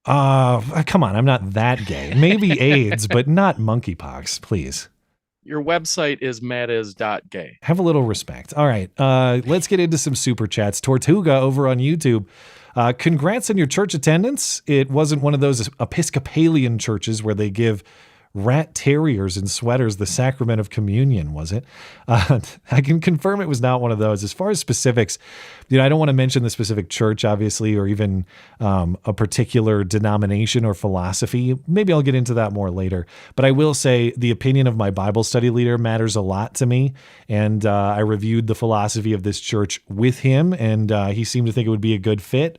Come on, I'm not that gay. Maybe AIDS, but not monkeypox, please. Your website is madiz.gay. Have a little respect. All right, let's get into some super chats. Tortuga over on YouTube. Congrats on your church attendance. It wasn't one of those Episcopalian churches where they give rat terriers in sweaters the sacrament of communion, was it? I can confirm it was not one of those. As far as specifics, I don't want to mention the specific church, obviously, or even a particular denomination or philosophy. Maybe I'll get into that more later. But I will say the opinion of my Bible study leader matters a lot to me. And I reviewed the philosophy of this church with him, and he seemed to think it would be a good fit.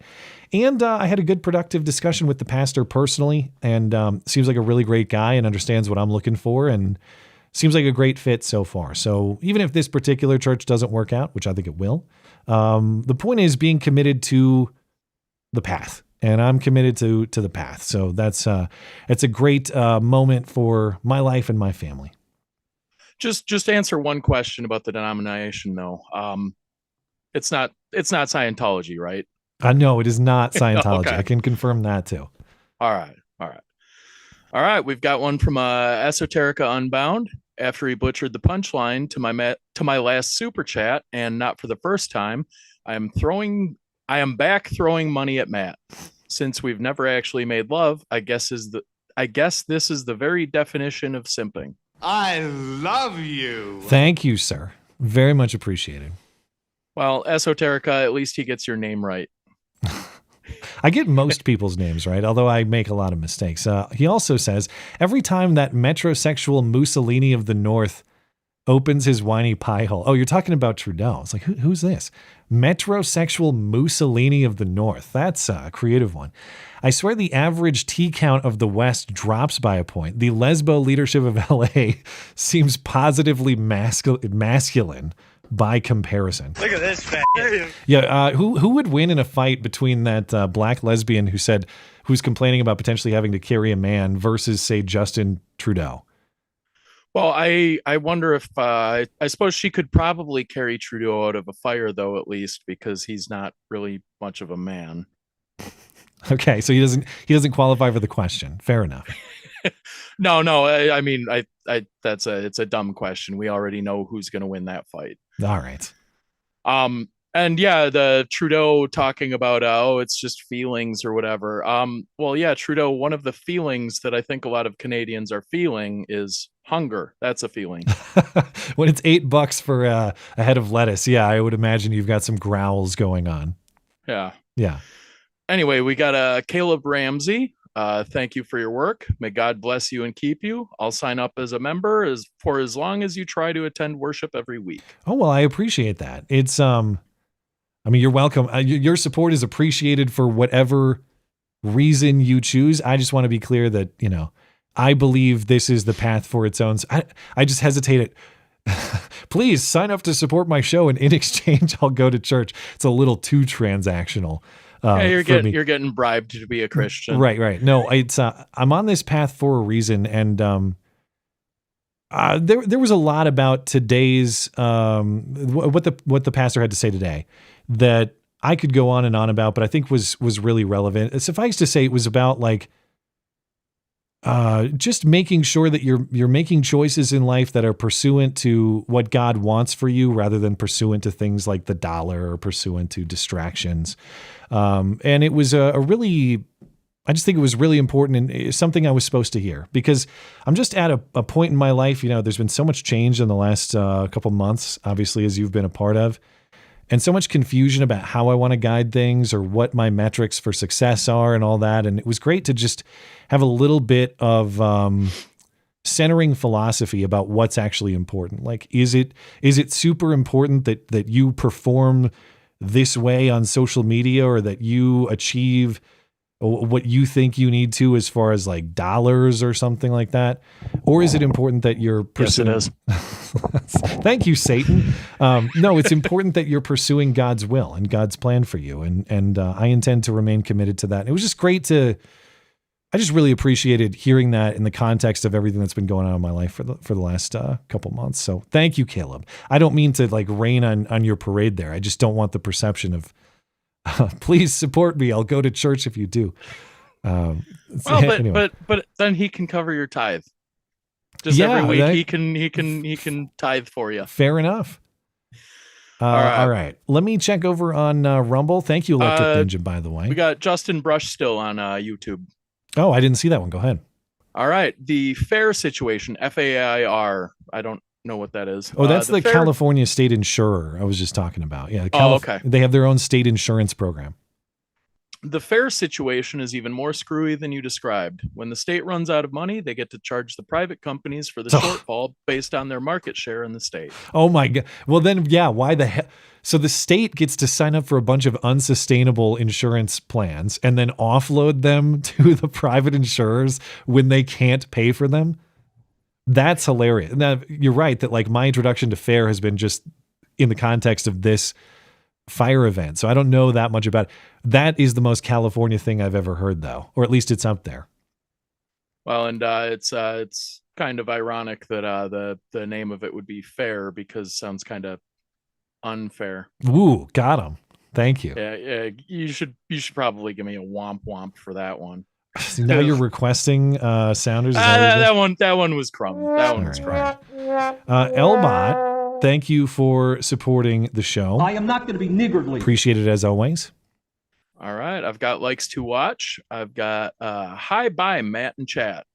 And I had a good productive discussion with the pastor personally, and seems like a really great guy and understands what I'm looking for, and seems like a great fit so far. So even if this particular church doesn't work out, which I think it will, the point is being committed to the path, and I'm committed to the path. So it's a great moment for my life and my family. Just answer one question about the denomination, though. It's not Scientology, right? No, it is not Scientology. Okay. I can confirm that too. All right. We've got one from Esoterica Unbound. After he butchered the punchline to my last super chat, and not for the first time, I am back throwing money at Matt. Since we've never actually made love, I guess this is the very definition of simping. I love you. Thank you, sir. Very much appreciated. Well, Esoterica, at least he gets your name right. I get most people's names right, although I make a lot of mistakes. He also says, every time that metrosexual Mussolini of the North opens his whiny pie hole. Oh, you're talking about Trudeau. It's like, who's this? Metrosexual Mussolini of the North. That's a creative one. I swear the average T count of the West drops by a point. The lesbo leadership of LA seems positively masculine by comparison. Look at this fan. Yeah, who would win in a fight between that black lesbian who's complaining about potentially having to carry a man versus, say, Justin Trudeau? Well, I wonder if I suppose she could probably carry Trudeau out of a fire, though, at least, because he's not really much of a man. Okay, so he doesn't qualify for the question. Fair enough. No, I mean, it's a dumb question. We already know who's going to win that fight. All right. And yeah, the Trudeau talking about, it's just feelings or whatever. Well, yeah, Trudeau, one of the feelings that I think a lot of Canadians are feeling is hunger. That's a feeling. When it's $8 for a head of lettuce, yeah, I would imagine you've got some growls going on. Yeah. Yeah. Anyway, we got Caleb Ramsey. Thank you for your work. May God bless you and keep you. I'll sign up as a member for as long as you try to attend worship every week. Oh, well, I appreciate that. It's, I mean, you're welcome. Your support is appreciated for whatever reason you choose. I just want to be clear that, you know, I believe this is the path for its own. I just hesitate at, please sign up to support my show and in exchange, I'll go to church. It's a little too transactional. Yeah, you're getting bribed to be a Christian. Right. No, it's, I'm on this path for a reason. And, there was a lot about today's, what the pastor had to say today that I could go on and on about, but I think was really relevant. Suffice to say, it was about like, just making sure that you're making choices in life that are pursuant to what God wants for you rather than pursuant to things like the dollar or pursuant to distractions. And it was I just think it was really important and something I was supposed to hear because I'm just at a point in my life, you know, there's been so much change in the last couple months, obviously, as you've been a part of, and so much confusion about how I want to guide things or what my metrics for success are and all that. And it was great to just have a little bit of centering philosophy about what's actually important. Like, is it super important that you perform this way on social media or that you achieve what you think you need to as far as like dollars or something like that? Or is it important that you're pursuing? Yes, it is. Thank you, Satan. No, it's important that you're pursuing God's will and God's plan for you. And I intend to remain committed to that. And it was just great I just really appreciated hearing that in the context of everything that's been going on in my life for the last couple months. So thank you, Caleb. I don't mean to like rain on your parade there. I just don't want the perception of, please support me. I'll go to church if you do. Well, anyway. but then he can cover your tithe. Just every week he can tithe for you. Fair enough. All right. Let me check over on Rumble. Thank you, Electric Ninja, by the way. We got Justin Brush still on YouTube. Oh, I didn't see that one. Go ahead. All right. The FAIR situation, FAIR. I don't know what that is. Oh, that's the California state insurer I was just talking about. Yeah. Okay. They have their own state insurance program. The FAIR situation is even more screwy than you described. When the state runs out of money, they get to charge the private companies for the shortfall based on their market share in the state. Oh my God. Well then, yeah, why the hell? So the state gets to sign up for a bunch of unsustainable insurance plans and then offload them to the private insurers when they can't pay for them. That's hilarious. Now, you're right that like my introduction to FAIR has been just in the context of this fire event. So I don't know that much about it. That is the most California thing I've ever heard, though, or at least it's up there. Well, and it's kind of ironic that the name of it would be FAIR because it sounds kind of unfair. Ooh, got him. Thank you. Yeah, you should probably give me a womp womp for that one. Now you're requesting sounders. That one was crumb. That one was crumb. Elbot, thank you for supporting the show. I am not going to be niggardly. Appreciate it as always. All right, I've got likes to watch. I've got hi, bye, Matt and chat.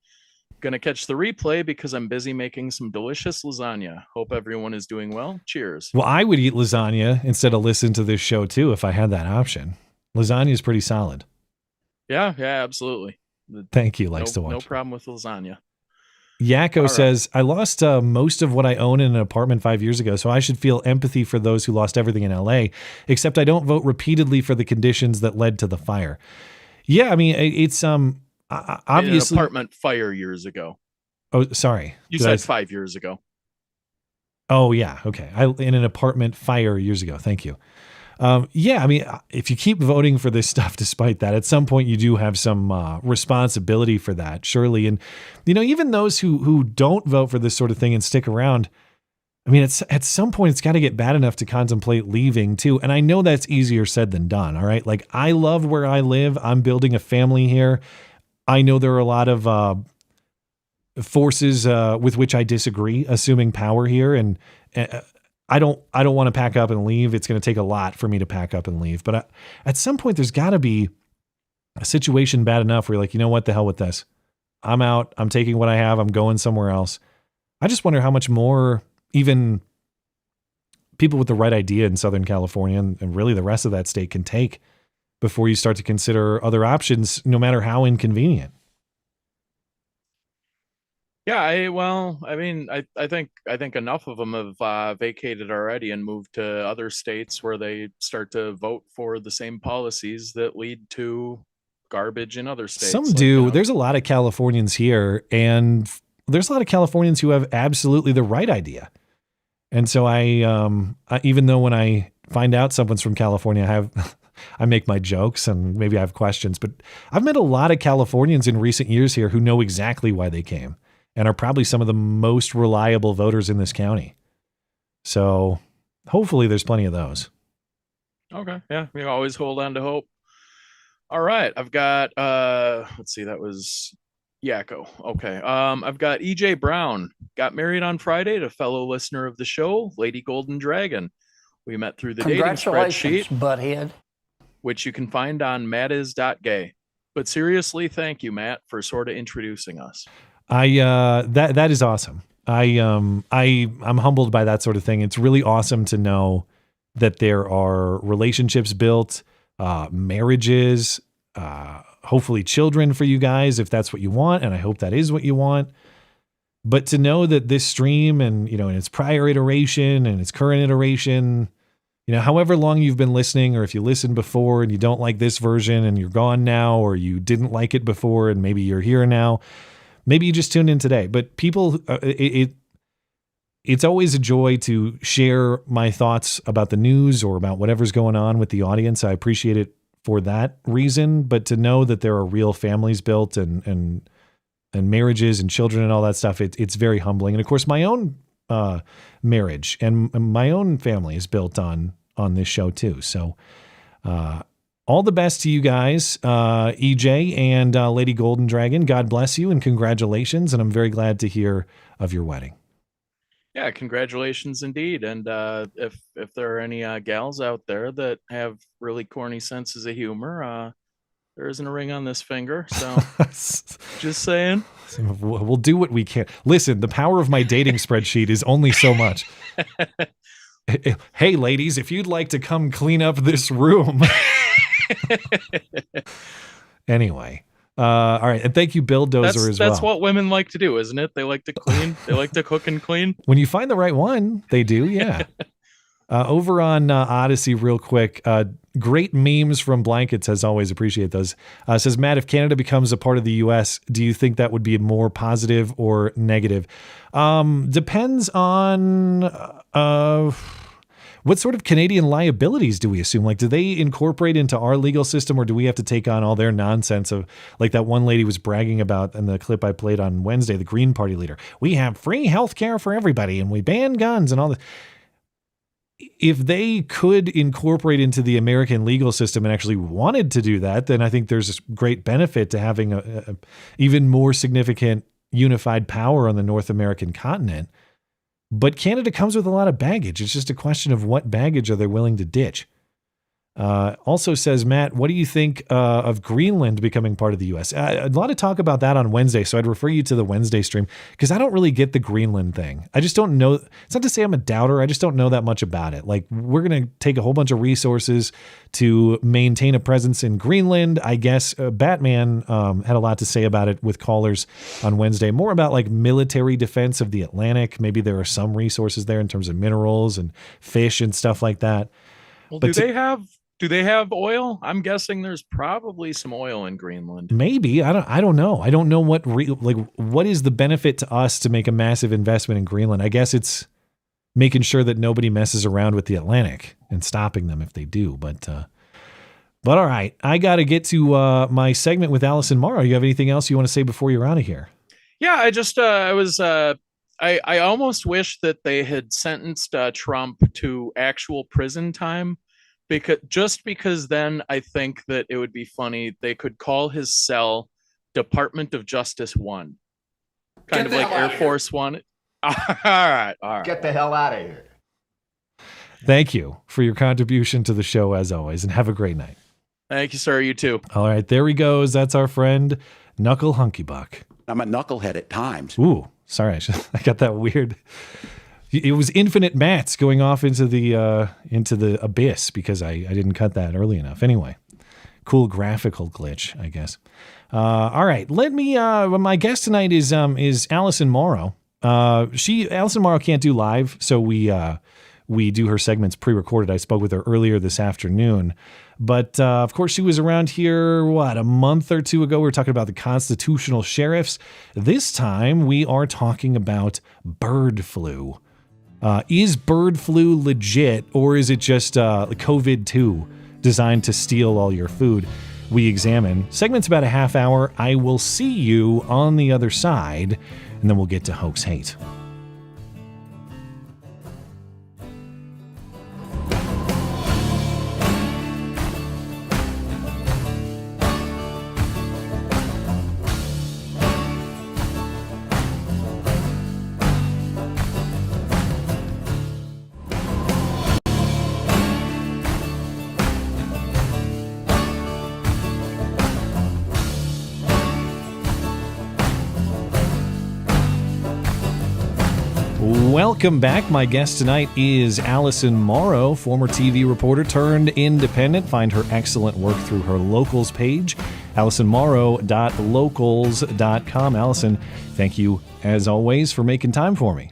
Gonna catch the replay because I'm busy making some delicious lasagna. Hope everyone is doing well. Cheers. Well, I would eat lasagna instead of listen to this show too if I had that option. Lasagna is pretty solid. Yeah, absolutely. Thank you, likes to watch. No problem with lasagna. Yakko says, I lost most of what I own in an apartment 5 years ago, so I should feel empathy for those who lost everything in LA, except I don't vote repeatedly for the conditions that led to the fire. Yeah, I mean, it's obviously... In an apartment fire years ago. Oh, sorry. You said 5 years ago. Oh, yeah. Okay. In an apartment fire years ago. Thank you. Yeah, I mean, if you keep voting for this stuff, despite that, at some point you do have some responsibility for that, surely. And, you know, even those who don't vote for this sort of thing and stick around, I mean, at some point it's got to get bad enough to contemplate leaving too. And I know that's easier said than done. All right. Like, I love where I live. I'm building a family here. I know there are a lot of forces with which I disagree, assuming power here. And I don't want to pack up and leave. It's going to take a lot for me to pack up and leave. But at some point, there's got to be a situation bad enough where you're like, you know what, the hell with this. I'm out. I'm taking what I have. I'm going somewhere else. I just wonder how much more even people with the right idea in Southern California and really the rest of that state can take before you start to consider other options, no matter how inconvenient. Yeah, I think enough of them have vacated already and moved to other states where they start to vote for the same policies that lead to garbage in other states. Some do. There's a lot of Californians here, and there's a lot of Californians who have absolutely the right idea. And so I even though when I find out someone's from California, I make my jokes and maybe I have questions, but I've met a lot of Californians in recent years here who know exactly why they came and are probably some of the most reliable voters in this county. So hopefully there's plenty of those. Okay. Yeah. We always hold on to hope. All right. I've got, let's see, that was Yakko. Okay. I've got EJ Brown, got married on Friday to fellow listener of the show, Lady Golden Dragon. We met through the dating spreadsheet, butthead, which you can find on mattis.gay. But seriously, thank you, Matt, for sort of introducing us. That is awesome. I'm humbled by that sort of thing. It's really awesome to know that there are relationships built, marriages, hopefully children for you guys, if that's what you want. And I hope that is what you want. But to know that this stream and, in its prior iteration and its current iteration, however long you've been listening, or if you listened before and you don't like this version and you're gone now, or you didn't like it before and maybe you're here now, maybe you just tuned in today. But people, it's always a joy to share my thoughts about the news or about whatever's going on with the audience. I appreciate it for that reason, but to know that there are real families built and marriages and children and all that stuff, it's very humbling. And of course, my own marriage and my own family is built on this show too. So all the best to you guys, EJ and Lady Golden Dragon. God bless you and congratulations. And I'm very glad to hear of your wedding. Yeah, congratulations indeed. And if there are any gals out there that have really corny senses of humor, there isn't a ring on this finger. So just saying. We'll do what we can. Listen, the power of my dating spreadsheet is only so much. Hey, ladies, if you'd like to come clean up this room. Anyway. All right. And thank you, Bill Dozer, as well. That's what women like to do, isn't it? They like to clean. They like to cook and clean. When you find the right one, they do. Yeah. Over on Odyssey real quick. Great memes from Blankets, as always. Appreciate those. Says, Matt, if Canada becomes a part of the U.S., do you think that would be more positive or negative? Depends on what sort of Canadian liabilities do we assume? Like, do they incorporate into our legal system, or do we have to take on all their nonsense of, like that one lady was bragging about in the clip I played on Wednesday, the Green Party leader? We have free health care for everybody and we ban guns and all this. If they could incorporate into the American legal system and actually wanted to do that, then I think there's a great benefit to having a even more significant unified power on the North American continent. But Canada comes with a lot of baggage. It's just a question of what baggage are they willing to ditch. Also says, Matt, what do you think of Greenland becoming part of the U.S.? A lot of talk about that on Wednesday, so I'd refer you to the Wednesday stream, because I don't really get the Greenland thing. I just don't know. It's not to say I'm a doubter. I just don't know that much about it. Like, we're going to take a whole bunch of resources to maintain a presence in Greenland. I guess Batman had a lot to say about it with callers on Wednesday, more about like military defense of the Atlantic. Maybe there are some resources there in terms of minerals and fish and stuff like that. Well, do they have oil? I'm guessing there's probably some oil in Greenland. Maybe. I don't know. I don't know what is the benefit to us to make a massive investment in Greenland. I guess it's making sure that nobody messes around with the Atlantic and stopping them if they do. But all right, I got to get to my segment with Alison Morrow. You have anything else you want to say before you're out of here? Yeah, I almost wish that they had sentenced Trump to actual prison time. Because then I think that it would be funny. They could call his cell Department of Justice 1. Kind of like Air Force 1. All right. Get the hell out of here. Thank you for your contribution to the show, as always, and have a great night. Thank you, sir. You too. All right. There he goes. That's our friend, Knuckle Hunkybuck. I'm a knucklehead at times. Ooh, sorry. I got that weird... It was Infinite Mats going off into the abyss because I didn't cut that early enough. Anyway, cool graphical glitch, I guess. All right, let me. My guest tonight is Alison Morrow. Alison Morrow can't do live, so we do her segments pre-recorded. I spoke with her earlier this afternoon, but of course she was around here a month or two ago. We were talking about the constitutional sheriffs. This time we are talking about bird flu. Is bird flu legit, or is it just COVID-2 designed to steal all your food? We examine. Segment's about a half hour. I will see you on the other side, and then we'll get to hoax hate. Welcome back. My guest tonight is Alison Morrow, former TV reporter turned independent. Find her excellent work through her Locals page, AlisonMorrow.locals.com. Alison, thank you, as always, for making time for me.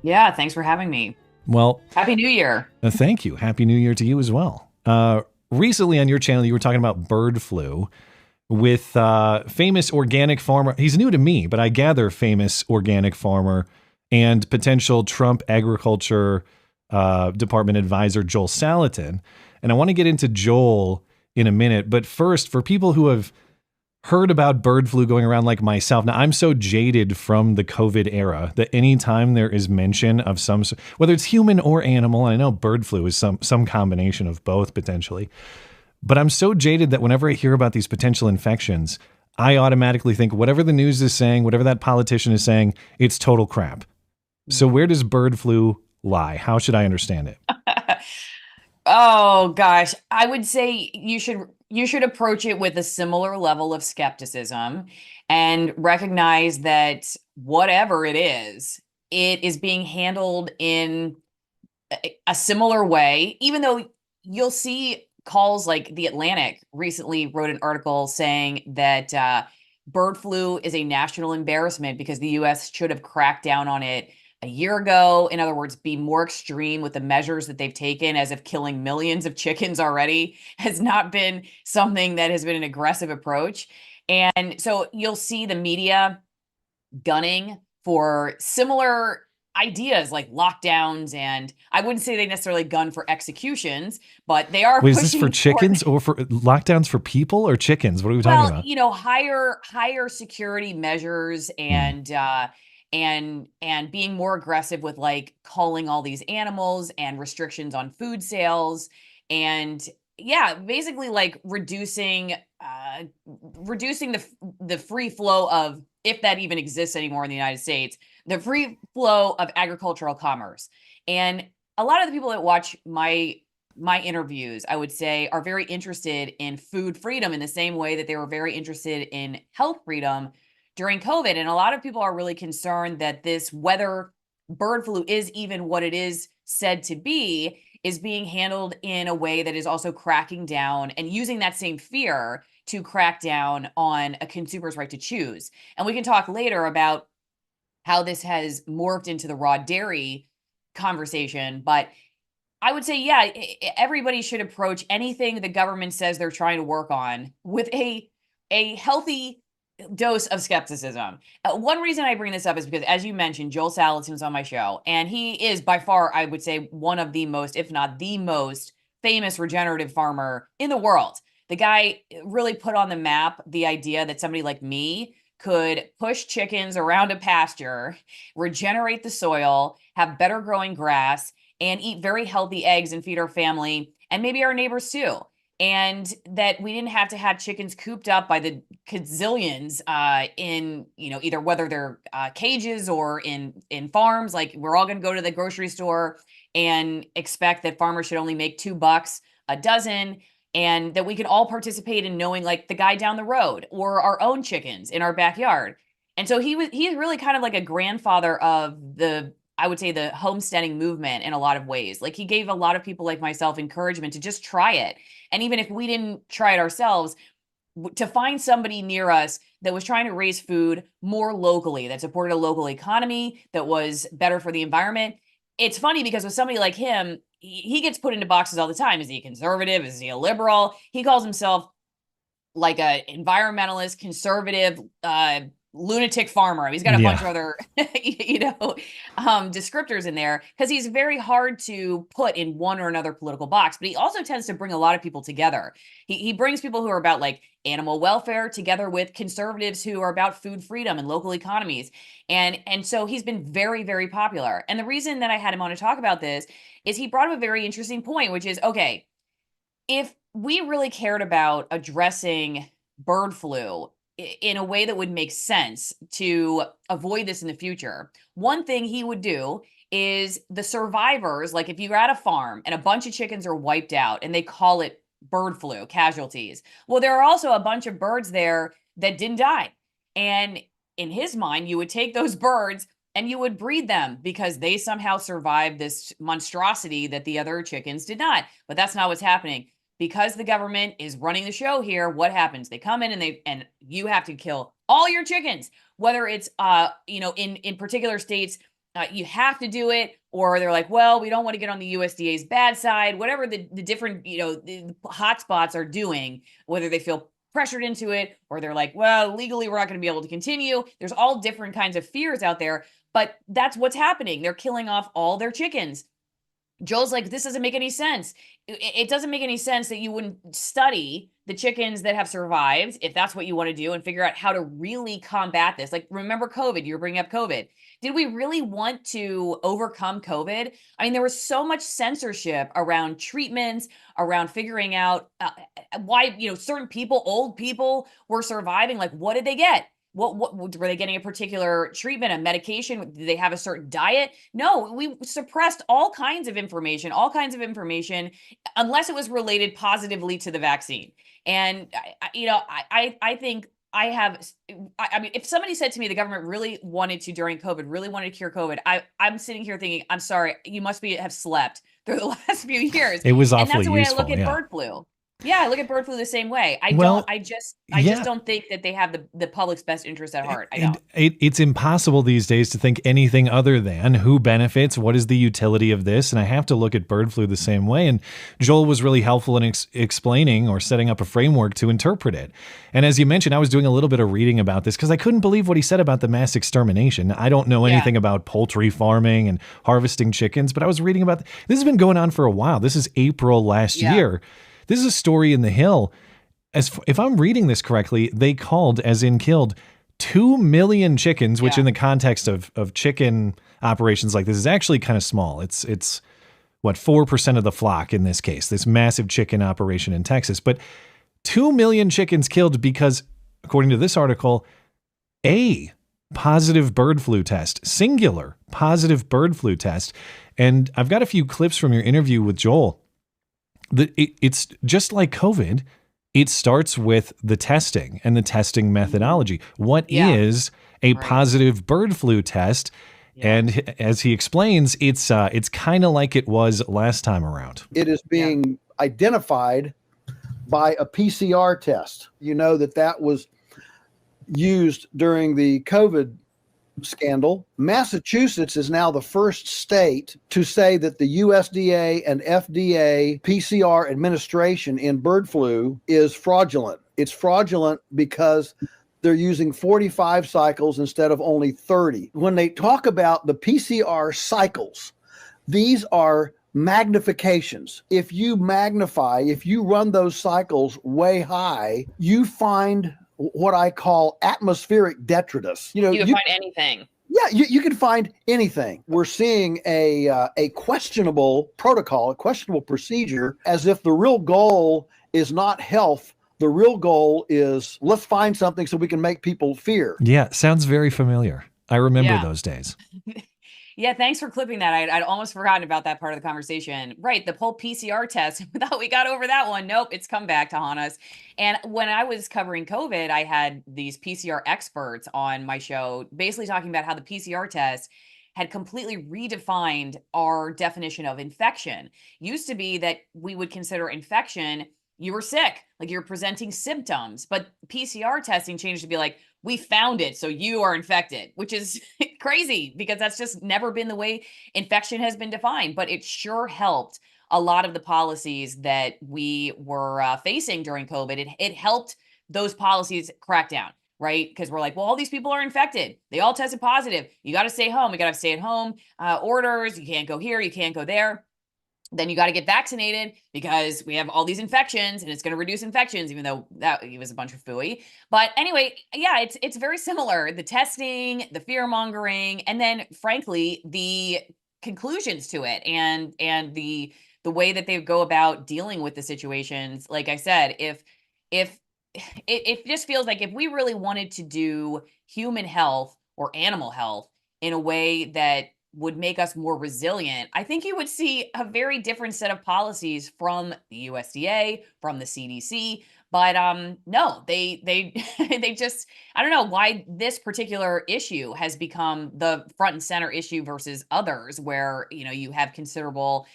Yeah, thanks for having me. Well, Happy New Year. Thank you. Happy New Year to you as well. Recently on your channel, you were talking about bird flu with famous organic farmer. He's new to me, but I gather famous organic farmer and potential Trump agriculture department advisor, Joel Salatin. And I want to get into Joel in a minute. But first, for people who have heard about bird flu going around like myself, now I'm so jaded from the COVID era that anytime there is mention of some, whether it's human or animal, and I know bird flu is some combination of both potentially, but I'm so jaded that whenever I hear about these potential infections, I automatically think whatever the news is saying, whatever that politician is saying, it's total crap. So where does bird flu lie? How should I understand it? Oh gosh, I would say you should approach it with a similar level of skepticism and recognize that whatever it is being handled in a similar way, even though you'll see calls like The Atlantic recently wrote an article saying that bird flu is a national embarrassment because the U.S. should have cracked down on it a year ago. In other words, be more extreme with the measures that they've taken, as if killing millions of chickens already has not been something that has been an aggressive approach. And so you'll see the media gunning for similar ideas like lockdowns, and I wouldn't say they necessarily gun for executions, but they are. Wait, is this for chickens or for lockdowns for people or chickens? What are we talking about? You know, higher security measures and being more aggressive with like culling all these animals and restrictions on food sales, and basically like reducing the free flow of, if that even exists anymore in the United States, the free flow of agricultural commerce. And a lot of the people that watch my interviews, I would say, are very interested in food freedom in the same way that they were very interested in health freedom during COVID. And a lot of people are really concerned that whether bird flu is even what it is said to be, is being handled in a way that is also cracking down and using that same fear to crack down on a consumer's right to choose. And we can talk later about how this has morphed into the raw dairy conversation. But I would say, everybody should approach anything the government says they're trying to work on with a healthy dose of skepticism. One reason I bring this up is because, as you mentioned, Joel Salatin was on my show, and he is by far, I would say, one of the most, if not the most, famous regenerative farmer in the world. The guy really put on the map the idea that somebody like me could push chickens around a pasture, regenerate the soil, have better growing grass, and eat very healthy eggs and feed our family and maybe our neighbors too. And that we didn't have to have chickens cooped up by the gazillions in, either whether they're cages or in farms. Like, we're all going to go to the grocery store and expect that farmers should only make $2 a dozen, and that we can all participate in knowing, like, the guy down the road or our own chickens in our backyard. And so he's really kind of like a grandfather of the I would say, the homesteading movement in a lot of ways. Like, he gave a lot of people like myself encouragement to just try it. And even if we didn't try it ourselves, to find somebody near us that was trying to raise food more locally, that supported a local economy, that was better for the environment. It's funny because with somebody like him, he gets put into boxes all the time. Is he a conservative? Is he a liberal? He calls himself like a environmentalist, conservative, lunatic farmer. He's got a bunch of other, descriptors in there because he's very hard to put in one or another political box. But he also tends to bring a lot of people together. He brings people who are about like animal welfare together with conservatives who are about food freedom and local economies. And so he's been very, very popular. And the reason that I had him on to talk about this is he brought up a very interesting point, which is, okay, if we really cared about addressing bird flu in a way that would make sense to avoid this in the future, one thing he would do is the survivors, like if you're at a farm and a bunch of chickens are wiped out and they call it bird flu casualties, well, there are also a bunch of birds there that didn't die. And in his mind, you would take those birds and you would breed them because they somehow survived this monstrosity that the other chickens did not. But that's not what's happening. Because the government is running the show here, what happens? They come in and you have to kill all your chickens, whether it's in particular states, you have to do it, or they're like, well, we don't want to get on the USDA's bad side, whatever the different, the hotspots are doing, whether they feel pressured into it, or they're like, well, legally, we're not going to be able to continue. There's all different kinds of fears out there, but that's what's happening. They're killing off all their chickens. Joel's like, this doesn't make any sense. It doesn't make any sense that you wouldn't study the chickens that have survived, if that's what you want to do, and figure out how to really combat this. Like, remember COVID, you were bringing up COVID. Did we really want to overcome COVID? I mean, there was so much censorship around treatments, around figuring out why, certain people, old people, were surviving. Like, what did they get? What were they getting? A particular treatment, a medication? Did they have a certain diet? No, we suppressed all kinds of information, unless it was related positively to the vaccine. And, I think I mean, if somebody said to me the government really wanted to, during COVID, really wanted to cure COVID, I'm sitting here thinking, I'm sorry, you must have slept through the last few years. It was awfully useful. And that's the way useful, I look at bird flu. Yeah, I look at bird flu the same way. I just don't think that they have the public's best interest at heart. I don't. It's impossible these days to think anything other than who benefits, what is the utility of this, and I have to look at bird flu the same way. And Joel was really helpful in explaining or setting up a framework to interpret it. And as you mentioned, I was doing a little bit of reading about this because I couldn't believe what he said about the mass extermination. I don't know anything about poultry farming and harvesting chickens, but I was reading about this has been going on for a while. This is April last year. This is a story in the Hill. If I'm reading this correctly, they killed 2 million chickens, which in the context of chicken operations like this is actually kind of small. It's what, 4% of the flock in this case, this massive chicken operation in Texas. But 2 million chickens killed because, according to this article, a positive bird flu test, singular positive bird flu test. And I've got a few clips from your interview with Joel. It's just like COVID. It starts with the testing and the testing methodology. What is a positive bird flu test? And as he explains, it's kind of like it was last time around. It is being identified by a PCR test. You know that was used during the COVID scandal. Massachusetts is now the first state to say that the USDA and FDA PCR administration in bird flu is fraudulent. It's fraudulent because they're using 45 cycles instead of only 30. When they talk about the PCR cycles, these are magnifications. If you run those cycles way high, you find what I call atmospheric detritus. You can find anything. Yeah, you can find anything. We're seeing a questionable protocol, a questionable procedure, as if the real goal is not health. The real goal is let's find something so we can make people fear. Yeah, sounds very familiar. I remember those days. Yeah, thanks for clipping that. I'd almost forgotten about that part of the conversation. Right, the whole PCR test. We thought we got over that one. Nope, it's come back to haunt us. And when I was covering COVID, I had these PCR experts on my show basically talking about how the PCR test had completely redefined our definition of infection. Used to be that we would consider infection, you were sick, like you're presenting symptoms, but PCR testing changed to be like, we found it, so you are infected, which is crazy because that's just never been the way infection has been defined. But it sure helped a lot of the policies that we were facing during COVID. It helped those policies crack down, right? Because we're like, well, all these people are infected. They all tested positive. You got to stay home. We got to stay at home orders. You can't go here. You can't go there. Then you got to get vaccinated because we have all these infections and it's going to reduce infections, even though that it was a bunch of phooey. But anyway, yeah, it's very similar. The testing, the fear mongering, and then frankly, the conclusions to it and the way that they go about dealing with the situations. Like I said, if it just feels like if we really wanted to do human health or animal health in a way that would make us more resilient, I think you would see a very different set of policies from the USDA, from the CDC. But no, they they just, I don't know why this particular issue has become the front and center issue versus others where, you know, you have considerable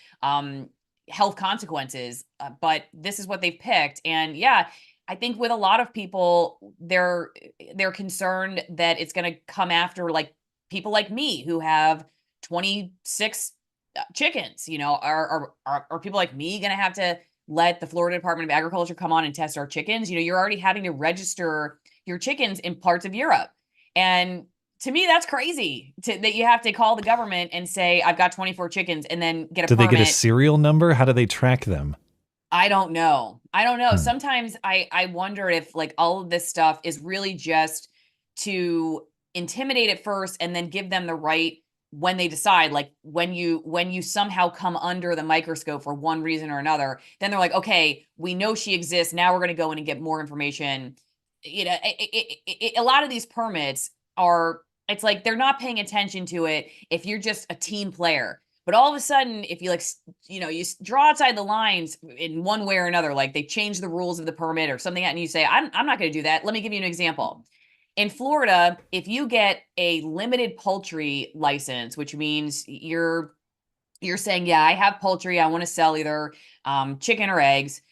health consequences. But this is what they've picked. And yeah, I think with a lot of people, they're concerned that it's going to come after like people like me who have 26 chickens. You know, are people like me going to have to let the Florida Department of Agriculture come on and test our chickens? You know, you're already having to register your chickens in parts of Europe. And to me, that's crazy that you have to call the government and say, I've got 24 chickens and then get a permit. Do they get a serial number? How do they track them? I don't know. Sometimes I wonder if like all of this stuff is really just to intimidate at first and then give them the right when they decide, like when you somehow come under the microscope for one reason or another, then they're like, okay, we know she exists. Now we're going to go in and get more information. You know, a lot of these permits it's like they're not paying attention to it if you're just a team player. But all of a sudden, if you like, you know, you draw outside the lines in one way or another, like they change the rules of the permit or something, and you say, I'm not going to do that. Let me give you an example. In Florida, if you get a limited poultry license, which means you're saying, yeah, I have poultry, I want to sell either chicken or eggs,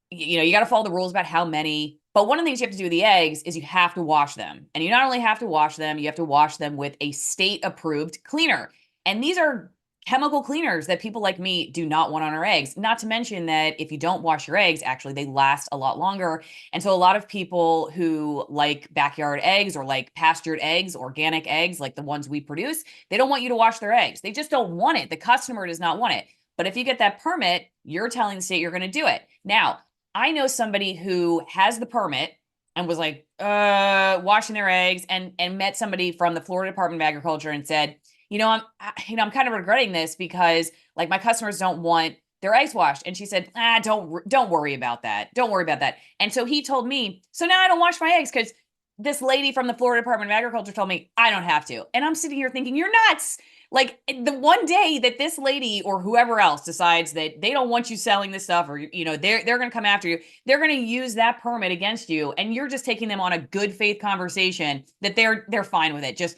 you know, you got to follow the rules about how many. But one of the things you have to do with the eggs is you have to wash them. And you not only have to wash them, you have to wash them with a state-approved cleaner. And these are chemical cleaners that people like me do not want on our eggs. Not to mention that if you don't wash your eggs, actually, they last a lot longer. And so a lot of people who like backyard eggs or like pastured eggs, organic eggs, like the ones we produce, they don't want you to wash their eggs. They just don't want it. The customer does not want it. But if you get that permit, you're telling the state you're going to do it. Now, I know somebody who has the permit and was like washing their eggs and met somebody from the Florida Department of Agriculture and said, I'm kind of regretting this because like my customers don't want their eggs washed. And she said, don't worry about that. Don't worry about that. And so he told me, so now I don't wash my eggs because this lady from the Florida Department of Agriculture told me I don't have to. And I'm sitting here thinking, you're nuts. Like the one day that this lady or whoever else decides that they don't want you selling this stuff or, they're going to come after you, they're going to use that permit against you. And you're just taking them on a good faith conversation that they're fine with it. Just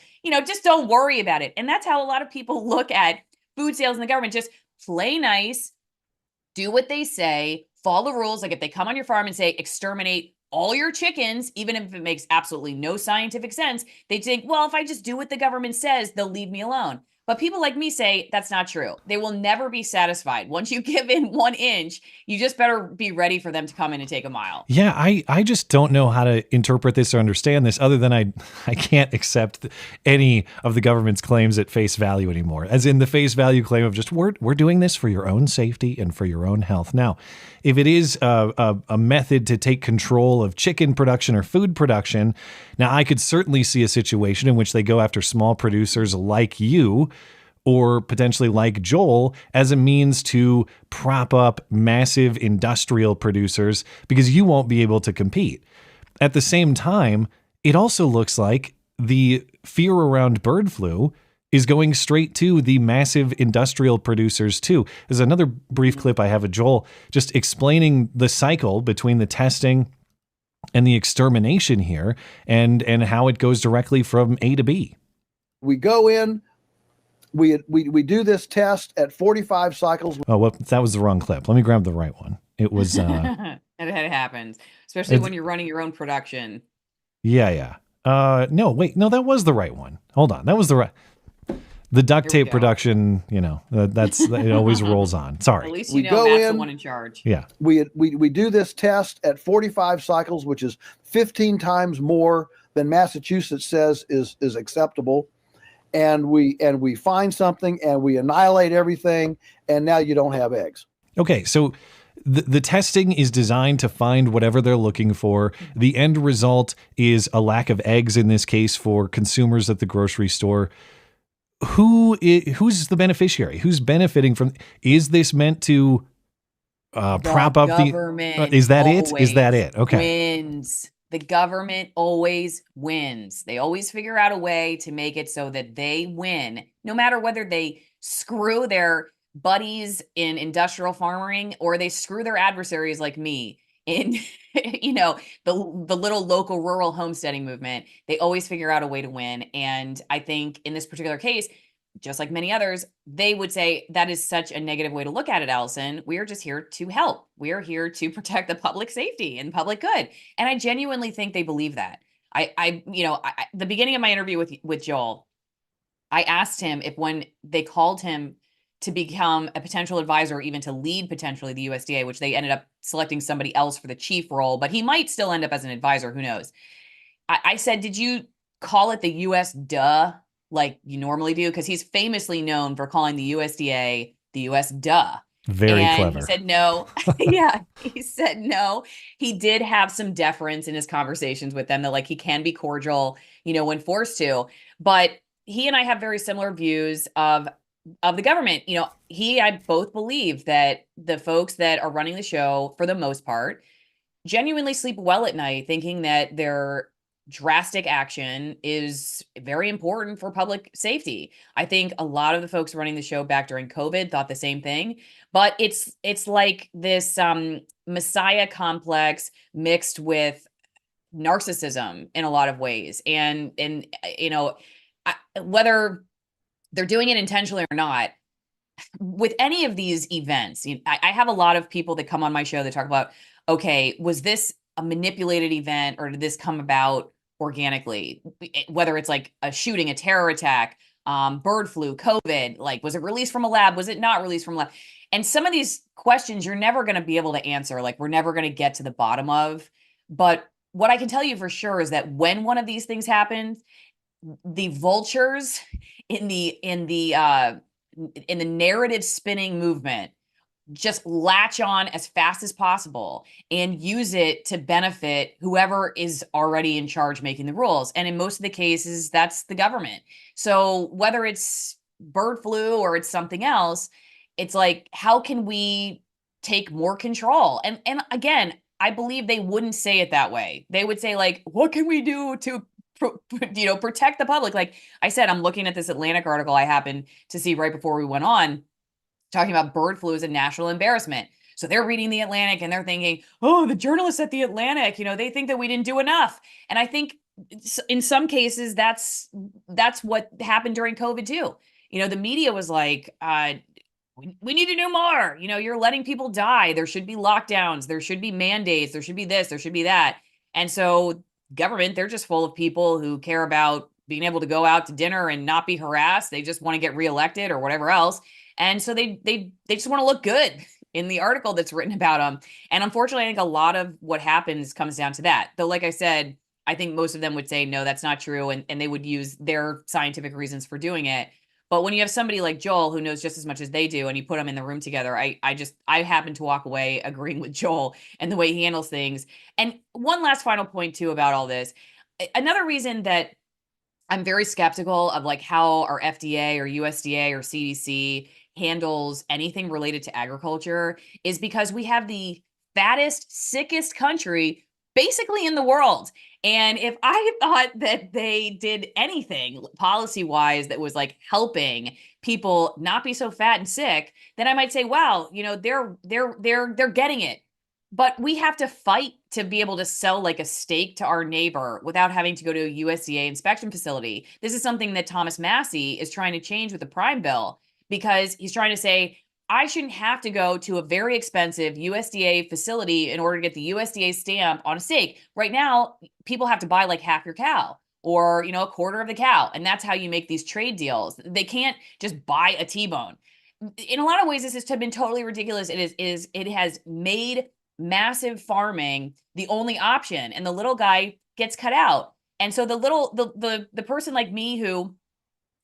don't worry about it. And that's how a lot of people look at food sales in the government. Just play nice, do what they say, follow the rules. Like if they come on your farm and say, exterminate all your chickens, even if it makes absolutely no scientific sense, they think, well, if I just do what the government says, they'll leave me alone. But people like me say that's not true. They will never be satisfied. Once you give in 1 inch, you just better be ready for them to come in and take a mile. Yeah, I just don't know how to interpret this or understand this other than I can't accept any of the government's claims at face value anymore. As in the face value claim of just we're doing this for your own safety and for your own health. Now, if it is a method to take control of chicken production or food production, now I could certainly see a situation in which they go after small producers like you or potentially like Joel as a means to prop up massive industrial producers because you won't be able to compete. At the same time, it also looks like the fear around bird flu is going straight to the massive industrial producers too. There's another brief clip I have of Joel just explaining the cycle between the testing and the extermination here and how it goes directly from A to B. We go in, We do this test at 45 cycles. Oh, well, that was the wrong clip. Let me grab the right one. It was. And it happens, especially when you're running your own production. Yeah. No, wait. No, that was the right one. Hold on. That was the right. The duct tape production, that's it always rolls on. Sorry. At least you know Matt's the one in charge. Yeah. We do this test at 45 cycles, which is 15 times more than Massachusetts says is acceptable. And we find something and we annihilate everything, and now you don't have eggs. Okay, so the testing is designed to find whatever they're looking for. The end result is a lack of eggs in this case for consumers at the grocery store. Who's the beneficiary? Who's benefiting from? Is this meant to prop up the government? Is that it? Is that it? Okay. Wins. The government always wins. They always figure out a way to make it so that they win, no matter whether they screw their buddies in industrial farming or they screw their adversaries like me in the little local rural homesteading movement. They always figure out a way to win. And I think in this particular case, just like many others, they would say that is such a negative way to look at it, Allison. We are just here to help. We are here to protect the public safety and public good. And I genuinely think they believe that. The beginning of my interview with Joel, I asked him if when they called him to become a potential advisor or even to lead potentially the USDA, which they ended up selecting somebody else for the chief role, but he might still end up as an advisor. Who knows? I said, did you call it the US duh like you normally do? Because he's famously known for calling the USDA the US duh. Very clever. He said no. Yeah, he said no. He did have some deference in his conversations with them that like he can be cordial, when forced to. But he and I have very similar views of the government. I both believe that the folks that are running the show, for the most part, genuinely sleep well at night, thinking that their drastic action is very important for public safety. I think a lot of the folks running the show back during COVID thought the same thing, but it's like this messiah complex mixed with narcissism in a lot of ways. And whether they're doing it intentionally or not, with any of these events, I have a lot of people that come on my show that talk about, okay, was this a manipulated event or did this come about organically? Whether it's like a shooting, a terror attack, bird flu, COVID, like was it released from a lab? Was it not released from a lab? And some of these questions you're never going to be able to answer, like we're never going to get to the bottom of. But what I can tell you for sure is that when one of these things happens, the vultures in the narrative spinning movement just latch on as fast as possible and use it to benefit whoever is already in charge making the rules. And in most of the cases, that's the government. So whether it's bird flu or it's something else, it's like, how can we take more control? And again, I believe they wouldn't say it that way. They would say like, what can we do to protect the public? Like I said, I'm looking at this Atlantic article I happened to see right before we went on, talking about bird flu as a national embarrassment. So they're reading the Atlantic and they're thinking, oh, the journalists at the Atlantic, they think that we didn't do enough. And I think in some cases, that's what happened during COVID too. The media was like, we need to do more. You're letting people die. There should be lockdowns. There should be mandates. There should be this. There should be that. And so government, they're just full of people who care about being able to go out to dinner and not be harassed. They just want to get reelected or whatever else. And so they just want to look good in the article that's written about them. And unfortunately, I think a lot of what happens comes down to that. Though, like I said, I think most of them would say, no, that's not true. And they would use their scientific reasons for doing it. But when you have somebody like Joel who knows just as much as they do, and you put them in the room together, I happen to walk away agreeing with Joel and the way he handles things. And one last final point too about all this. Another reason that I'm very skeptical of like how our FDA or USDA or CDC handles anything related to agriculture is because we have the fattest, sickest country basically in the world. And if I thought that they did anything policy-wise that was like helping people not be so fat and sick, then I might say, wow, they're getting it. But we have to fight to be able to sell like a steak to our neighbor without having to go to a USDA inspection facility. This is something that Thomas Massie is trying to change with the Prime bill, because he's trying to say, I shouldn't have to go to a very expensive USDA facility in order to get the USDA stamp on a steak. Right now, people have to buy like half your cow or, you know, a quarter of the cow. And that's how you make these trade deals. They can't just buy a T-bone. In a lot of ways, this has been totally ridiculous. It has made massive farming the only option, and the little guy gets cut out. And so the person like me who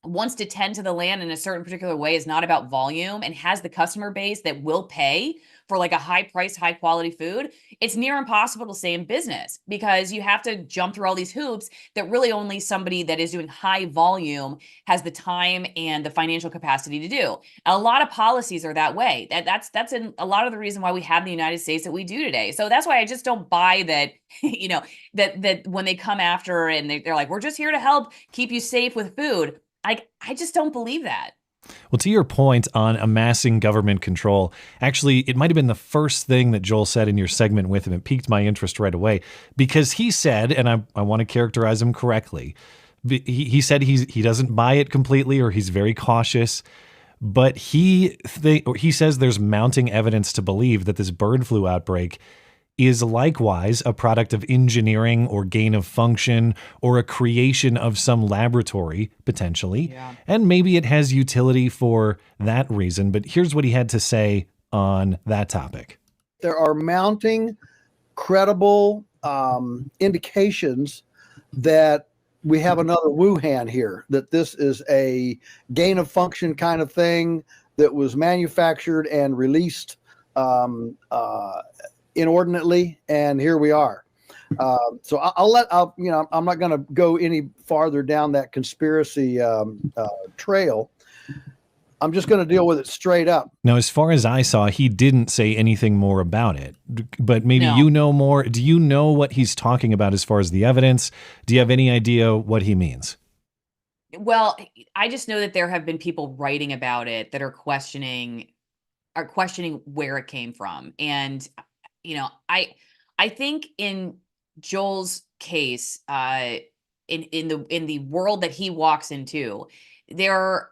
wants to tend to the land in a certain particular way is not about volume and has the customer base that will pay for like a high price, high quality food, it's near impossible to stay in business because you have to jump through all these hoops that really only somebody that is doing high volume has the time and the financial capacity to do. And a lot of policies are that way. That's in a lot of the reason why we have the United States that we do today. So that's why I just don't buy that, you know, that when they come after and they're like, we're just here to help keep you safe with food. I just don't believe that. Well, to your point on amassing government control, actually, it might have been the first thing that Joel said in your segment with him. It piqued my interest right away because he said, and I want to characterize him correctly, he said he doesn't buy it completely, or he's very cautious, but he says there's mounting evidence to believe that this bird flu outbreak is likewise a product of engineering or gain of function or a creation of some laboratory, potentially. Yeah. And maybe it has utility for that reason. But here's what he had to say on that topic. There are mounting credible indications that we have another Wuhan here, that this is a gain of function kind of thing that was manufactured and released inordinately, and here we are. So I'm not going to go any farther down that conspiracy trail. I'm just going to deal with it straight up. Now, as far as I saw, he didn't say anything more about it, but maybe you know more. Do you know what he's talking about as far as the evidence? Do you have any idea what he means? Well, I just know that there have been people writing about it that are questioning where it came from. And you know, I think in Joel's case, in the world that he walks into, there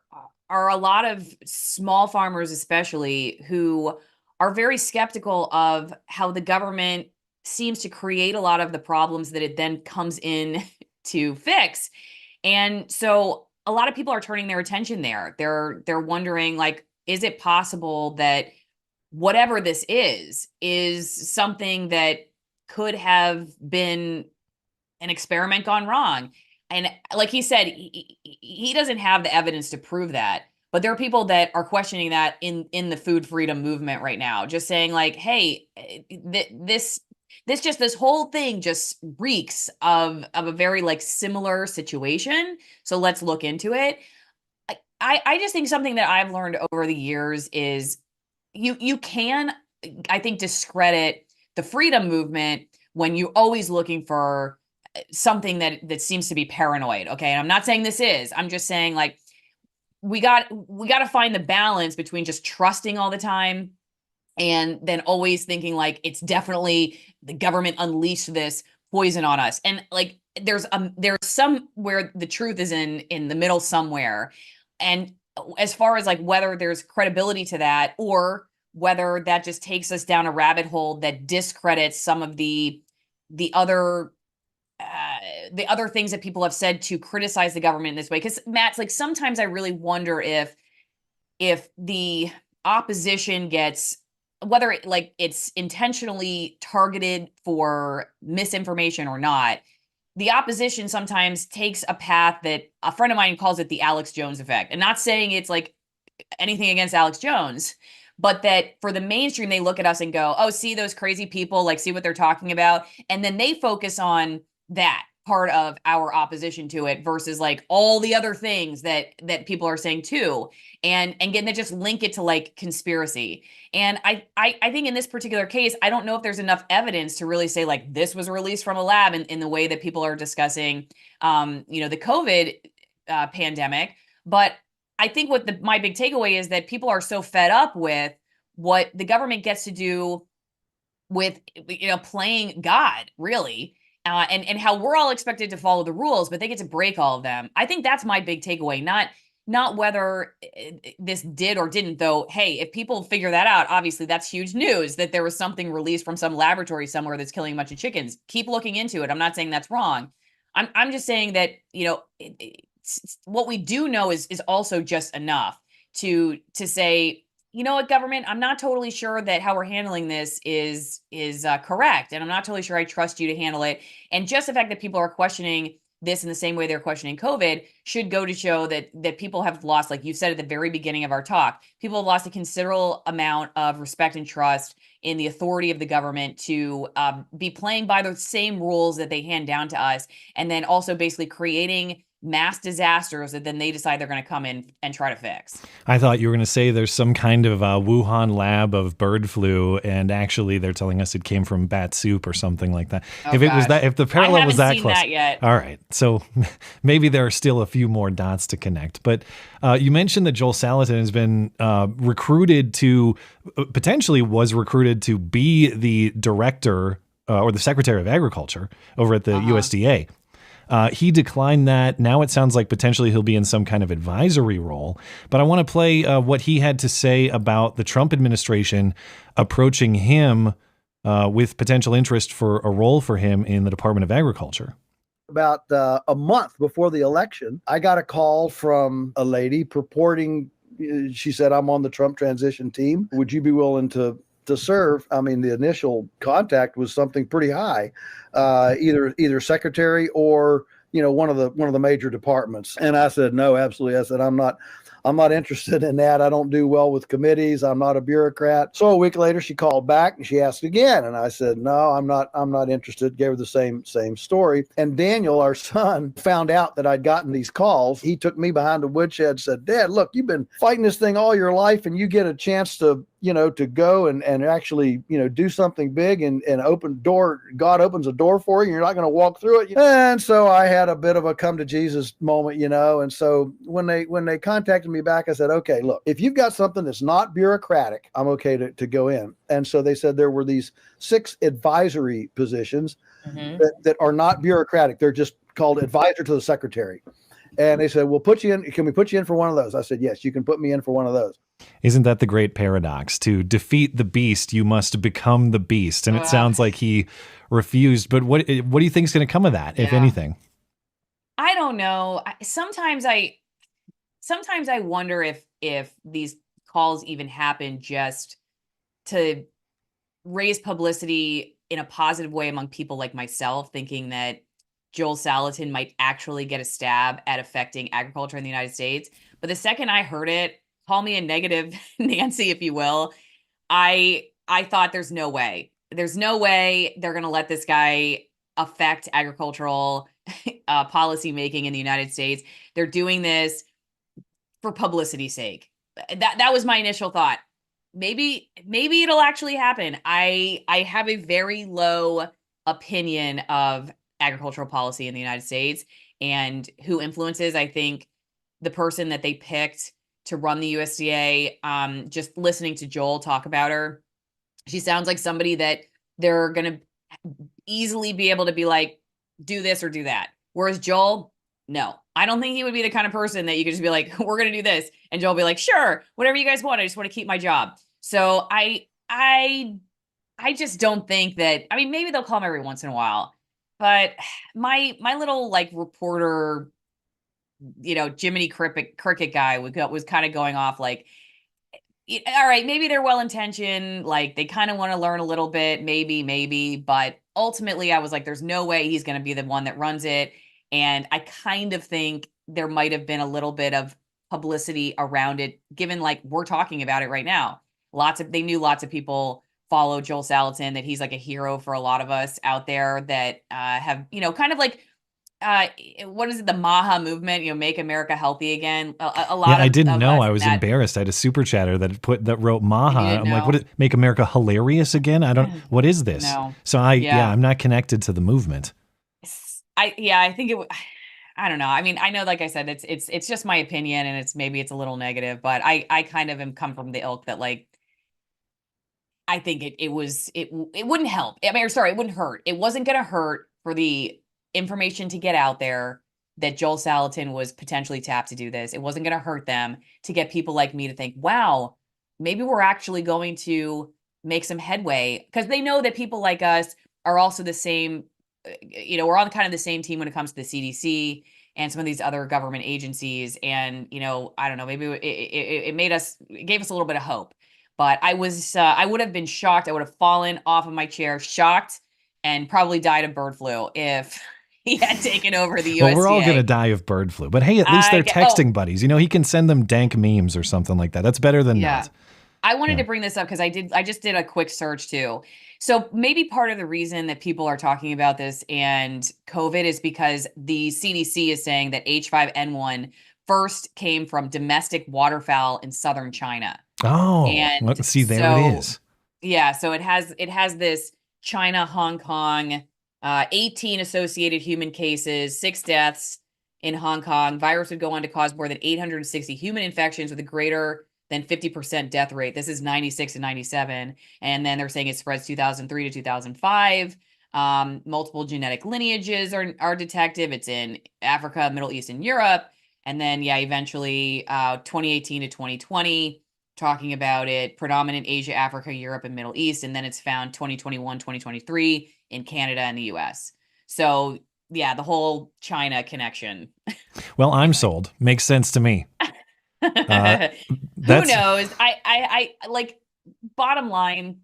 are a lot of small farmers, especially, who are very skeptical of how the government seems to create a lot of the problems that it then comes in to fix. And so a lot of people are turning their attention there. They're wondering, like, is it possible that whatever this is something that could have been an experiment gone wrong? And like he said, he doesn't have the evidence to prove that, but there are people that are questioning that in the food freedom movement right now, just saying like, hey, this whole thing just reeks of a very like similar situation. So let's look into it. I just think something that I've learned over the years is you can, I think, discredit the freedom movement when you're always looking for something that seems to be paranoid. Okay. And I'm not saying this is, I'm just saying like, we got to find the balance between just trusting all the time and then always thinking like, it's definitely the government unleashed this poison on us. And like, there's somewhere the truth is in the middle somewhere. And as far as like whether there's credibility to that or whether that just takes us down a rabbit hole that discredits some of the other things that people have said to criticize the government in this way. Because Matt's like, sometimes I really wonder if the opposition gets, whether it's intentionally targeted for misinformation or not, the opposition sometimes takes a path that a friend of mine calls it the Alex Jones effect. And not saying it's like anything against Alex Jones, but that for the mainstream, they look at us and go, oh, see those crazy people, like see what they're talking about. And then they focus on that part of our opposition to it versus like all the other things that people are saying too. And again, they just link it to like conspiracy. And I think in this particular case, I don't know if there's enough evidence to really say like this was released from a lab in the way that people are discussing, the COVID pandemic. But I think what my big takeaway is that people are so fed up with what the government gets to do with, playing God, really, and how we're all expected to follow the rules, but they get to break all of them. I think that's my big takeaway, not whether this did or didn't, though. Hey, if people figure that out, obviously that's huge news that there was something released from some laboratory somewhere that's killing a bunch of chickens. Keep looking into it. I'm not saying that's wrong. I'm just saying that, what we do know is also just enough to say, you know what, government, I'm not totally sure that how we're handling this is correct. And I'm not totally sure I trust you to handle it. And just the fact that people are questioning this in the same way they're questioning COVID should go to show that people have lost, like you said at the very beginning of our talk, people have lost a considerable amount of respect and trust in the authority of the government to be playing by the same rules that they hand down to us, and then also basically creating mass disasters that then they decide they're going to come in and try to fix. I thought you were going to say there's some kind of Wuhan lab of bird flu, and actually they're telling us it came from bat soup or something like that. Oh, if it was that, if the parallel was that close, that yet. all right. So maybe there are still a few more dots to connect. But you mentioned that Joel Salatin has been potentially was recruited to be the director or the Secretary of Agriculture over at the USDA. He declined that. Now it sounds like potentially he'll be in some kind of advisory role. But I want to play what he had to say about the Trump administration approaching him with potential interest for a role for him in the Department of Agriculture. About a month before the election, I got a call from a lady purporting, she said, I'm on the Trump transition team. Would you be willing to serve? I mean, the initial contact was something pretty high, either secretary or, one of the major departments. And I said, no, absolutely. I said, I'm not interested in that. I don't do well with committees. I'm not a bureaucrat. So a week later, she called back and she asked again. And I said, no, I'm not interested. Gave her the same story. And Daniel, our son, found out that I'd gotten these calls. He took me behind the woodshed and said, Dad, look, you've been fighting this thing all your life and you get a chance to go and actually, do something big and God opens a door for you and you're not going to walk through it. And so I had a bit of a come to Jesus moment, and so when they contacted me back, I said, okay, look, if you've got something that's not bureaucratic, I'm okay to go in. And so they said there were these 6 advisory positions that are not bureaucratic. They're just called advisor to the secretary. And they said, we'll put you in. Can we put you in for one of those? I said, yes, you can put me in for one of those. Isn't that the great paradox? To defeat the beast, you must become the beast. And it sounds like he refused. But what do you think is going to come of that, if anything? I don't know. Sometimes I wonder if these calls even happen just to raise publicity in a positive way among people like myself, thinking that Joel Salatin might actually get a stab at affecting agriculture in the United States. But the second I heard it, call me a negative Nancy, if you will, I thought there's no way they're going to let this guy affect agricultural policy making in the United States. They're doing this for publicity's sake. That was my initial thought. Maybe it'll actually happen. I have a very low opinion of agricultural policy in the United States and who influences. I think the person that they picked to run the USDA, just listening to Joel talk about her, she sounds like somebody that they're going to easily be able to be like, do this or do that. Whereas Joel, no, I don't think he would be the kind of person that you could just be like, we're going to do this. And Joel will be like, sure, whatever you guys want. I just want to keep my job. So I just don't think that, I mean, maybe they'll call him every once in a while, but my little like reporter, Jiminy Cricket guy was kind of going off like, all right, maybe they're well-intentioned. Like they kind of want to learn a little bit, maybe, but ultimately I was like, there's no way he's going to be the one that runs it. And I kind of think there might have been a little bit of publicity around it, given like we're talking about it right now. They knew lots of people follow Joel Salatin, that he's like a hero for a lot of us out there that have, kind of like, what is it? The MAHA movement, Make America Healthy Again. A lot of, I didn't know. I was embarrassed. I had a super chatter that wrote MAHA. I'm like, what? Make America hilarious again? What is this? No. So I'm not connected to the movement. I think I don't know. I mean, I know, like I said, it's just my opinion and maybe it's a little negative, but I kind of am come from the ilk that like, I think it wouldn't help. I mean, sorry, it wouldn't hurt. It wasn't going to hurt for the information to get out there that Joel Salatin was potentially tapped to do this. It wasn't going to hurt them to get people like me to think, wow, maybe we're actually going to make some headway, because they know that people like us are also the same, we're on kind of the same team when it comes to the CDC and some of these other government agencies. And, I don't know, maybe it gave us a little bit of hope. But I would have been shocked. I would have fallen off of my chair, shocked, and probably died of bird flu if he had taken over the USDA. Well, we're all going to die of bird flu. But hey, at least they're texting buddies. He can send them dank memes or something like that. That's better than not. I wanted to bring this up because I just did a quick search too. So maybe part of the reason that people are talking about this and COVID is because the CDC is saying that H5N1 first came from domestic waterfowl in southern China. Oh, let's see, there it is. Yeah, so it has this China, Hong Kong, 18 associated human cases, 6 deaths in Hong Kong. Virus would go on to cause more than 860 human infections with a greater than 50% death rate. This is 96 and 97. And then they're saying it spreads 2003 to 2005. Multiple genetic lineages are detected. It's in Africa, Middle East, and Europe. And then, eventually 2018 to 2020, talking about it, predominant Asia, Africa, Europe, and Middle East. And then it's found 2021, 2023 in Canada and the US. So the whole China connection. Well, I'm sold. Makes sense to me. Who knows? I like, bottom line.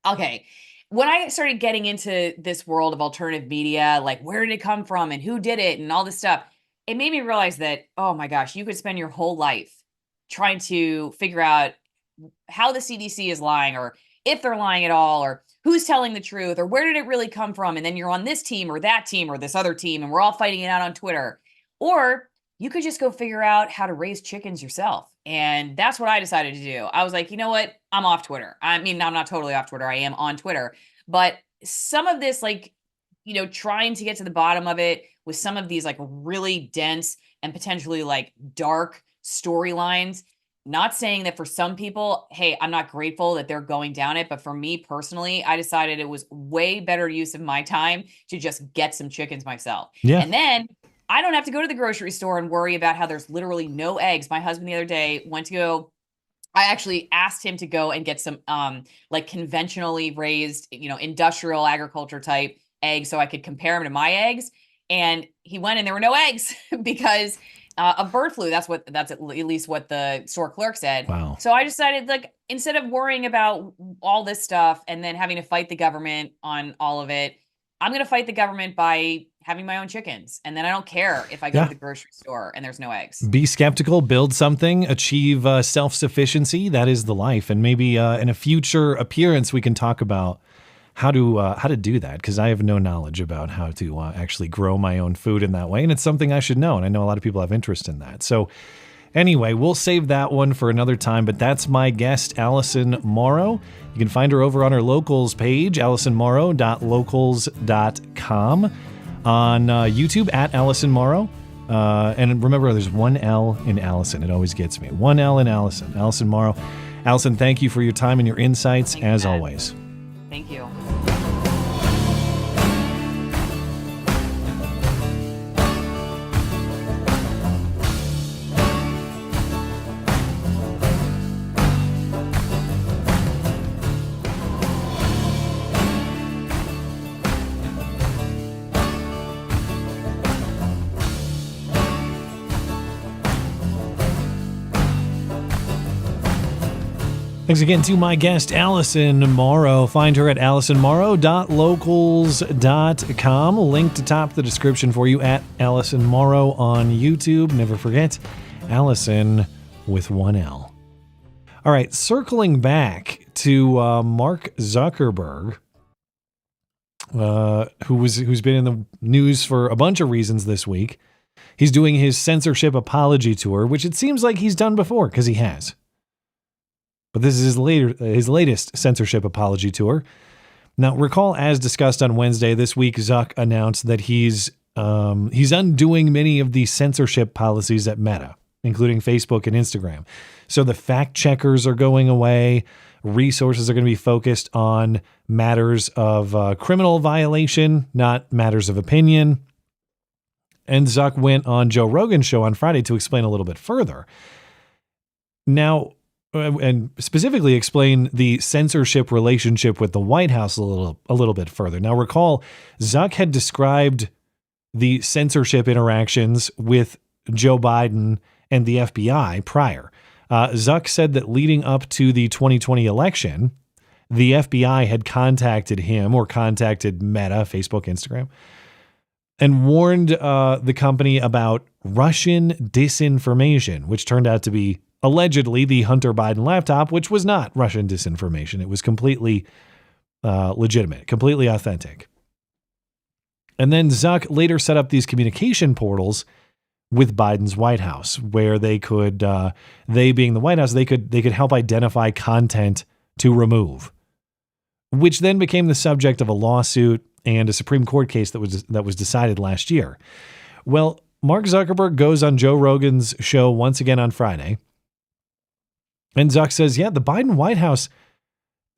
Okay. When I started getting into this world of alternative media, like where did it come from and who did it and all this stuff, it made me realize that, oh my gosh, you could spend your whole life trying to figure out how the CDC is lying, or if they're lying at all, or who's telling the truth, or where did it really come from? And then you're on this team or that team or this other team, and we're all fighting it out on Twitter. Or you could just go figure out how to raise chickens yourself. And that's what I decided to do. I was like, you know what? I'm off Twitter. I mean, I'm not totally off Twitter. I am on Twitter. But some of this, trying to get to the bottom of it with some of these really dense and potentially dark storylines, not saying that for some people, hey, I'm not grateful that they're going down it. But for me personally, I decided it was way better use of my time to just get some chickens myself. Yeah. And then I don't have to go to the grocery store and worry about how there's literally no eggs. My husband the other day I actually asked him to go and get some conventionally raised, industrial agriculture type eggs so I could compare them to my eggs. And he went and there were no eggs because of bird flu. That's at least what the store clerk said. Wow. So I decided, instead of worrying about all this stuff and then having to fight the government on all of it, I'm going to fight the government by having my own chickens. And then I don't care if I go to the grocery store and there's no eggs. Be skeptical, build something, achieve self-sufficiency. That is the life. And maybe in a future appearance, we can talk about how to do that, because I have no knowledge about how to actually grow my own food in that way. And it's something I should know. And I know a lot of people have interest in that. So anyway, we'll save that one for another time. But that's my guest, Alison Morrow. You can find her over on her locals page, alisonmorrow.locals.com, on YouTube at Alison Morrow. And remember, there's one L in Alison. It always gets me. One L in Alison. Alison Morrow. Alison, thank you for your time and your insights, as always. Thank you. Thanks again to my guest, Alison Morrow. Find her at alisonmorrow.locals.com. Linked atop the description for you at Alison Morrow on YouTube. Never forget, Alison with one L. All right, circling back to Mark Zuckerberg, who's been in the news for a bunch of reasons this week. He's doing his censorship apology tour, which it seems like he's done before, because he has. But this is his latest censorship apology tour. Now, recall, as discussed on Wednesday, this week, Zuck announced that he's undoing many of the censorship policies at Meta. including Facebook and Instagram. So the fact checkers are going away. Resources are going to be focused on matters of criminal violation, not matters of opinion. And Zuck went on Joe Rogan's show on Friday to explain a little bit further. Now, and specifically explain the censorship relationship with the White House a little bit further. Now, recall, Zuck had described the censorship interactions with Joe Biden and the FBI prior. Zuck said that leading up to the 2020 election, the FBI had contacted him or contacted Meta, Facebook, Instagram, and warned the company about Russian disinformation, which turned out to be allegedly the Hunter Biden laptop, which was not Russian disinformation. It was completely legitimate, completely authentic. And then Zuck later set up these communication portals with Biden's White House, where they could, they being the White House, they could help identify content to remove, which then became the subject of a lawsuit and a Supreme Court case that was decided last year. Well, Mark Zuckerberg goes on Joe Rogan's show once again on Friday, and Zuck says, yeah, the Biden White House,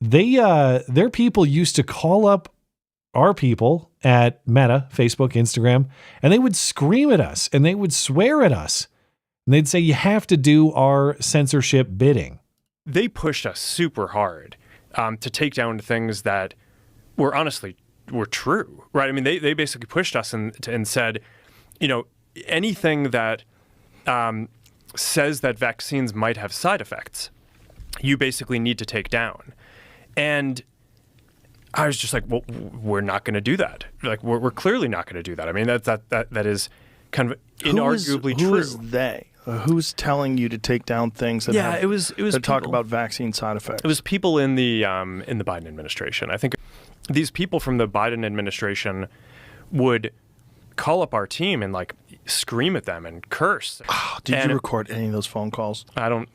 their people used to call up our people at Meta, Facebook, Instagram, and they would scream at us and they would swear at us. And they'd say, you have to do our censorship bidding. They pushed us super hard to take down things that were true, right? I mean, they basically pushed us and said, anything that says that vaccines might have side effects, you basically need to take down. And I was just like, well, we're not going to do that. Like, we're clearly not going to do that. I mean, that is kind of inarguably true. Who is they? Who's telling you to take down things that that talk about vaccine side effects? It was people in the Biden administration. I think these people from the Biden administration would call up our team and like scream at them and curse. Oh, did you record any of those phone calls? I don't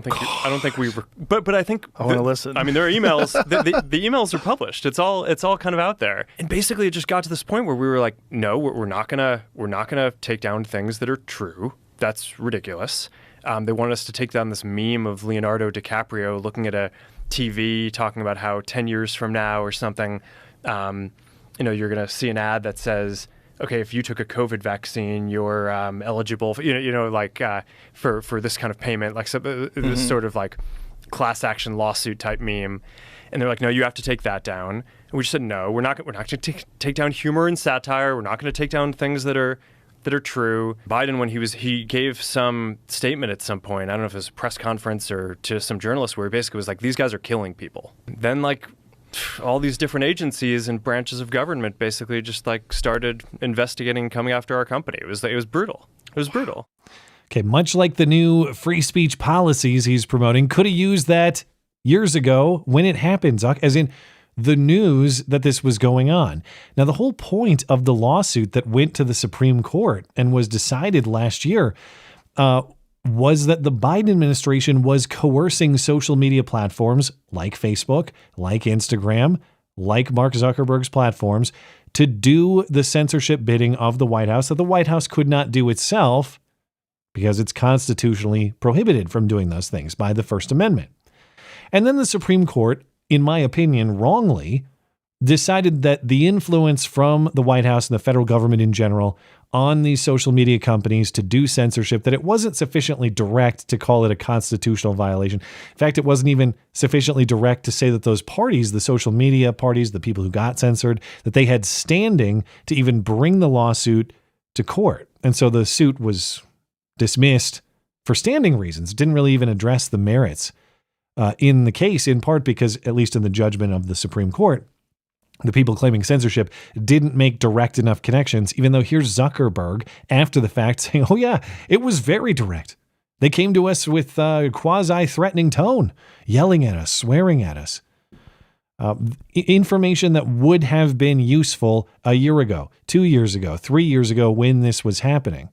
think we were, but I think I want to listen. I mean, there are emails. the emails are published. It's all kind of out there. And basically, it just got to this point where we were like, no, we're not gonna take down things that are true. That's ridiculous. They want us to take down this meme of Leonardo DiCaprio looking at a TV talking about how 10 years from now or something, you're gonna see an ad that says, okay, if you took a COVID vaccine, you're eligible for, for this kind of payment, like this sort of like class action lawsuit type meme. And they're like, no, you have to take that down. And we just said, no, we're not going to take down humor and satire. We're not going to take down things that are true. Biden, when he gave some statement at some point, I don't know if it was a press conference or to some journalists, where he basically was like, these guys are killing people. Then like all these different agencies and branches of government basically just like started investigating and coming after our company. It was brutal. It was brutal. Okay, much like the new free speech policies he's promoting, could have used that years ago when it happened, Zuck, as in the news that this was going on. Now, the whole point of the lawsuit that went to the Supreme Court and was decided last year was that the Biden administration was coercing social media platforms like Facebook, like Instagram, like Mark Zuckerberg's platforms to do the censorship bidding of the White House that the White House could not do itself because it's constitutionally prohibited from doing those things by the First Amendment. And then the Supreme Court, in my opinion, wrongly decided that the influence from the White House and the federal government in general on these social media companies to do censorship, that it wasn't sufficiently direct to call it a constitutional violation. In fact, it wasn't even sufficiently direct to say that those parties, the social media parties, the people who got censored, that they had standing to even bring the lawsuit to court. And so the suit was dismissed for standing reasons. It didn't really even address the merits in the case, in part because, at least in the judgment of the Supreme Court, the people claiming censorship didn't make direct enough connections, even though here's Zuckerberg after the fact saying, oh yeah, it was very direct. They came to us with a quasi-threatening tone, yelling at us, swearing at us. Information that would have been useful a year ago, 2 years ago, 3 years ago when this was happening.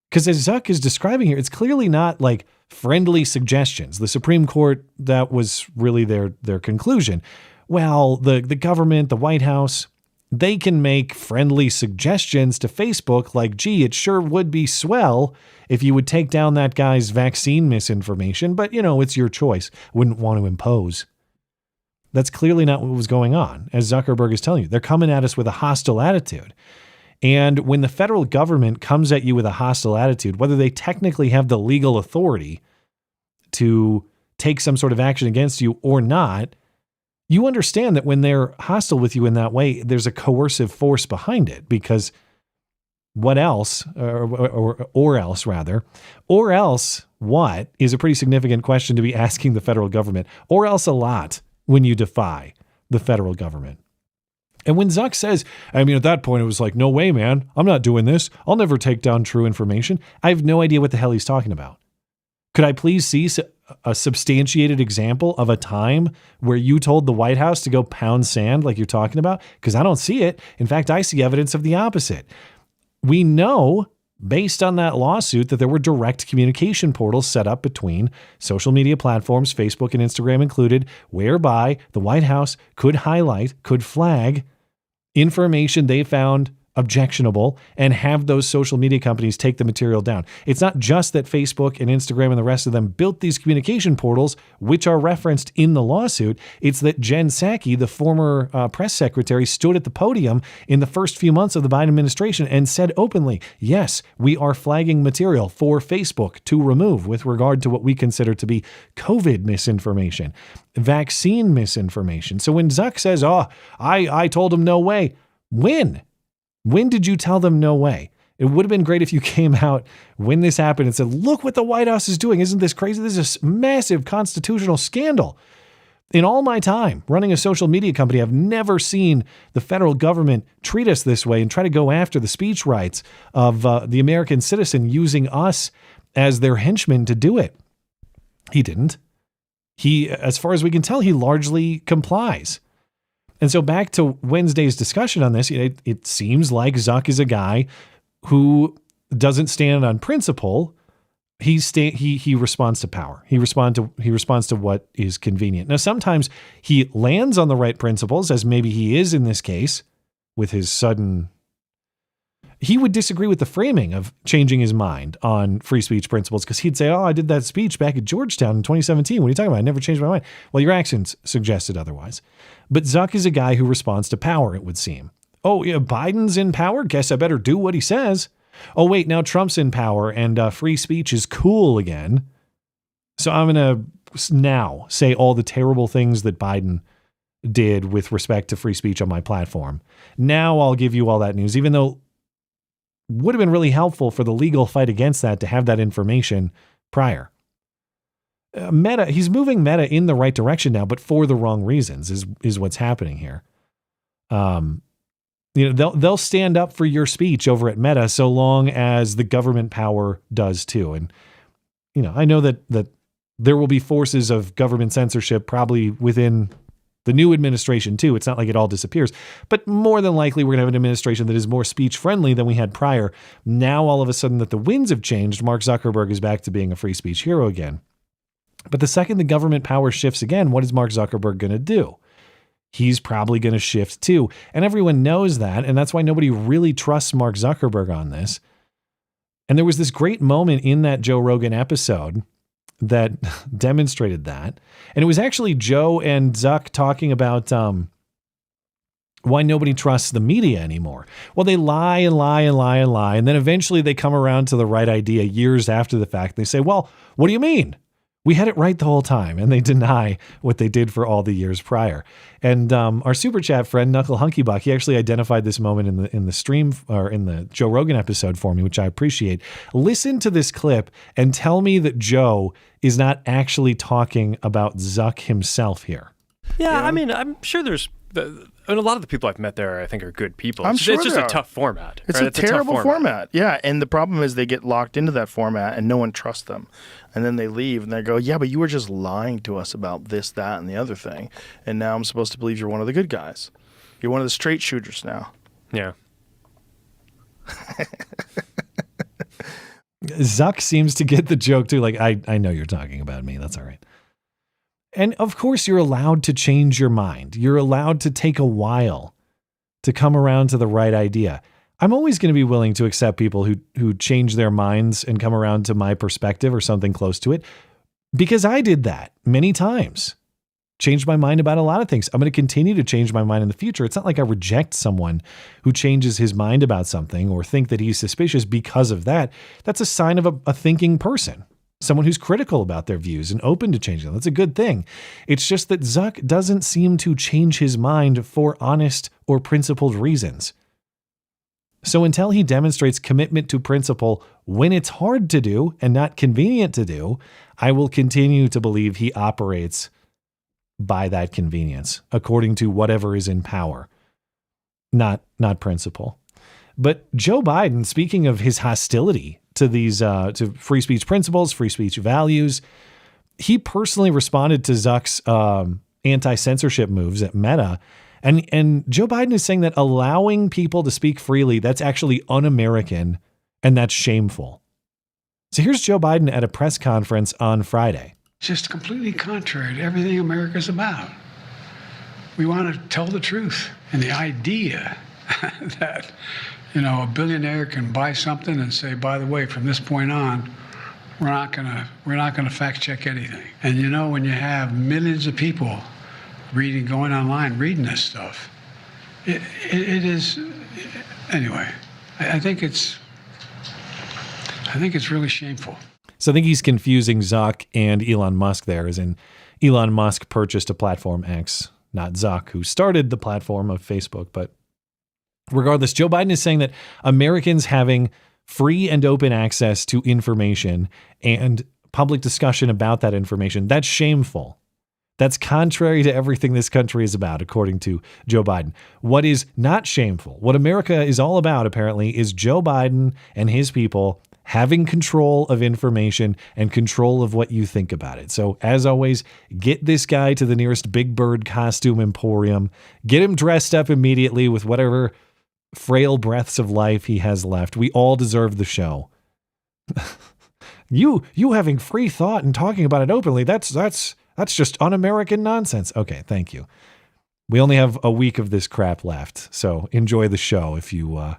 Because as Zuck is describing here, it's clearly not like friendly suggestions. The Supreme Court, that was really their conclusion. Well, the government, the White House, they can make friendly suggestions to Facebook like, gee, it sure would be swell if you would take down that guy's vaccine misinformation, but, it's your choice. Wouldn't want to impose. That's clearly not what was going on, as Zuckerberg is telling you. They're coming at us with a hostile attitude. And when the federal government comes at you with a hostile attitude, whether they technically have the legal authority to take some sort of action against you or not, you understand that when they're hostile with you in that way, there's a coercive force behind it, because what else, or else what is a pretty significant question to be asking the federal government, or else a lot when you defy the federal government. And when Zuck says, at that point, it was like, no way, man, I'm not doing this. I'll never take down true information. I have no idea what the hell he's talking about. Could I please see a substantiated example of a time where you told the White House to go pound sand like you're talking about? Because I don't see it. In fact, I see evidence of the opposite. We know, based on that lawsuit, that there were direct communication portals set up between social media platforms, Facebook and Instagram included, whereby the White House could flag information they found objectionable and have those social media companies take the material down. It's not just that Facebook and Instagram and the rest of them built these communication portals, which are referenced in the lawsuit. It's that Jen Psaki, the former press secretary, stood at the podium in the first few months of the Biden administration and said openly, yes, we are flagging material for Facebook to remove with regard to what we consider to be COVID misinformation, vaccine misinformation. So when Zuck says, I told him no way, when did you tell them no way? It would have been great if you came out when this happened and said, look what the White House is doing. Isn't this crazy? This is a massive constitutional scandal. In all my time running a social media company, I've never seen the federal government treat us this way and try to go after the speech rights of the American citizen using us as their henchmen to do it. He didn't. He, as far as we can tell, he largely complies. And so back to Wednesday's discussion on this, it seems like Zuck is a guy who doesn't stand on principle. He responds to power. He responds to what is convenient. Now, sometimes he lands on the right principles, as maybe he is in this case with his sudden. He would disagree with the framing of changing his mind on free speech principles, because he'd say, I did that speech back at Georgetown in 2017. What are you talking about? I never changed my mind. Well, your actions suggested otherwise. But Zuck is a guy who responds to power, it would seem. Oh, yeah, Biden's in power? Guess I better do what he says. Oh, wait, now Trump's in power and free speech is cool again. So I'm going to now say all the terrible things that Biden did with respect to free speech on my platform. Now I'll give you all that news, even though would have been really helpful for the legal fight against that to have that information prior. He's moving Meta in the right direction now, but for the wrong reasons is what's happening here. They'll stand up for your speech over at Meta so long as the government power does too. And, I know that there will be forces of government censorship probably within the new administration too. It's not like it all disappears, but more than likely we're going to have an administration that is more speech friendly than we had prior. Now, all of a sudden that the winds have changed, Mark Zuckerberg is back to being a free speech hero again. But the second the government power shifts again, what is Mark Zuckerberg going to do? He's probably going to shift too. And everyone knows that. And that's why nobody really trusts Mark Zuckerberg on this. And there was this great moment in that Joe Rogan episode that demonstrated that. And it was actually Joe and Zuck talking about why nobody trusts the media anymore. Well, they lie and lie and lie and lie. And then eventually they come around to the right idea years after the fact. They say, well, what do you mean? We had it right the whole time, and they deny what they did for all the years prior. And our super chat friend Knuckle Hunkybuck, he actually identified this moment in the stream or in the Joe Rogan episode for me, which I appreciate. Listen to this clip and tell me that Joe is not actually talking about Zuck himself here. Yeah, I mean, I'm sure there's. And a lot of the people I've met there, I think, are good people. I'm sure it's just a tough format. It's a terrible format. Yeah, and the problem is they get locked into that format and no one trusts them. And then they leave and they go, yeah, but you were just lying to us about this, that, and the other thing. And now I'm supposed to believe you're one of the good guys. You're one of the straight shooters now. Yeah. Zuck seems to get the joke too. Like, I know you're talking about me. That's all right. And of course, you're allowed to change your mind. You're allowed to take a while to come around to the right idea. I'm always going to be willing to accept people who change their minds and come around to my perspective or something close to it, because I did that many times. Changed my mind about a lot of things. I'm going to continue to change my mind in the future. It's not like I reject someone who changes his mind about something or think that he's suspicious because of that. That's a sign of a thinking person, someone who's critical about their views and open to changing them. That's a good thing. It's just that Zuck doesn't seem to change his mind for honest or principled reasons. So until he demonstrates commitment to principle when it's hard to do and not convenient to do, I will continue to believe he operates by that convenience, according to whatever is in power, not principle. But Joe Biden, speaking of his hostility to these to free speech principles, free speech values, he personally responded to Zuck's anti-censorship moves at Meta. And Joe Biden is saying that allowing people to speak freely, that's actually un-American and that's shameful. So here's Joe Biden at a press conference on Friday. It's just completely contrary to everything America's about. We want to tell the truth. And the idea that, a billionaire can buy something and say, by the way, from this point on, we're not gonna fact check anything. And when you have millions of people going online, reading this stuff, it is, anyway, I think it's really shameful. So I think he's confusing Zuck and Elon Musk there, as in Elon Musk purchased a platform X, not Zuck, who started the platform of Facebook. But regardless, Joe Biden is saying that Americans having free and open access to information and public discussion about that information, that's shameful. That's contrary to everything this country is about, according to Joe Biden. What is not shameful, what America is all about, apparently, is Joe Biden and his people having control of information and control of what you think about it. So as always, get this guy to the nearest Big Bird costume emporium, get him dressed up immediately with whatever frail breaths of life he has left. We all deserve the show. You having free thought and talking about it openly, that's just un-American nonsense. Okay, thank you. We only have a week of this crap left, so enjoy the show if you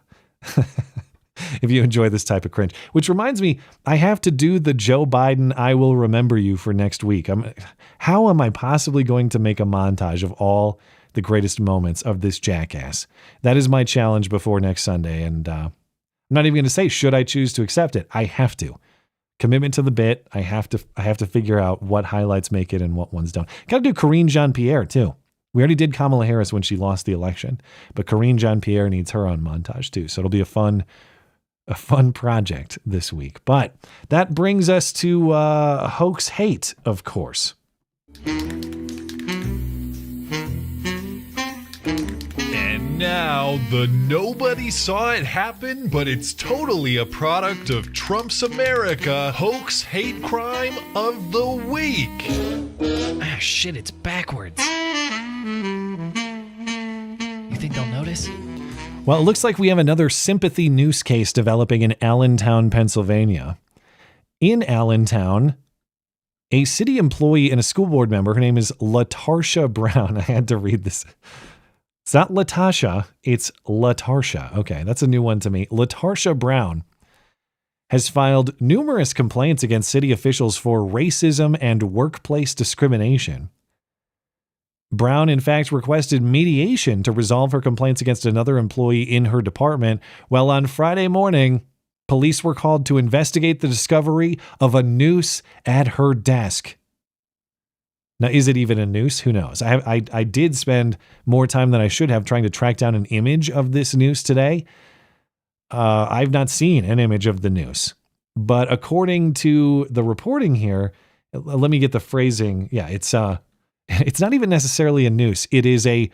if you enjoy this type of cringe. Which reminds me, I have to do the Joe Biden I Will Remember You for next week. How am I possibly going to make a montage of all the greatest moments of this jackass? That is my challenge before next Sunday, and I'm not even going to say, should I choose to accept it? I have to. Commitment to the bit. I have to figure out what highlights make it and what ones don't. Got to do Karine Jean-Pierre too. We already did Kamala Harris when she lost the election, but Karine Jean-Pierre needs her own montage too. So it'll be a fun project this week. But that brings us to hoax hate, of course. And now the nobody saw it happen, but it's totally a product of Trump's America hoax hate crime of the week. Ah, shit, it's backwards. You think they'll notice? Well, it looks like we have another sympathy noose case developing in Allentown, Pennsylvania. In Allentown, a city employee and a school board member, her name is Latarsha Brown. I had to read this. It's not Latasha, it's Latarsha. Okay, that's a new one to me. Latarsha Brown has filed numerous complaints against city officials for racism and workplace discrimination. Brown, in fact, requested mediation to resolve her complaints against another employee in her department. Well, on Friday morning, police were called to investigate the discovery of a noose at her desk. Now, is it even a noose? Who knows? I did spend more time than I should have trying to track down an image of this noose today. I've not seen an image of the noose. But according to the reporting here, let me get the phrasing. Yeah, it's not even necessarily a noose. It is a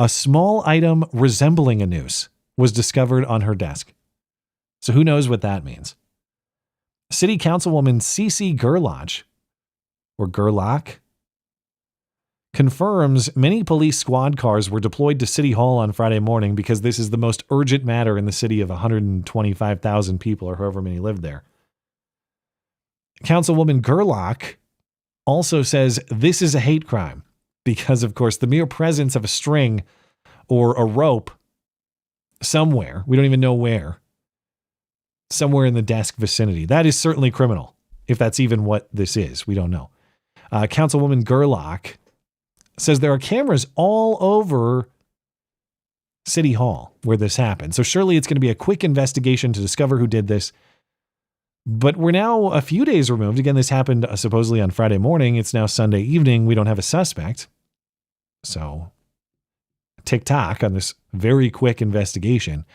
small item resembling a noose was discovered on her desk. So who knows what that means? City Councilwoman Cece Gerlach, or Gerlach, confirms many police squad cars were deployed to City Hall on Friday morning because this is the most urgent matter in the city of 125,000 people or however many live there. Councilwoman Gerlach also says this is a hate crime because, of course, the mere presence of a string or a rope somewhere. We don't even know where. Somewhere in the desk vicinity. That is certainly criminal. If that's even what this is, we don't know. Councilwoman Gerlach says there are cameras all over City Hall where this happened. So surely it's going to be a quick investigation to discover who did this. But we're now a few days removed. Again, this happened supposedly on Friday morning. It's now Sunday evening. We don't have a suspect. So tick-tock on this very quick investigation.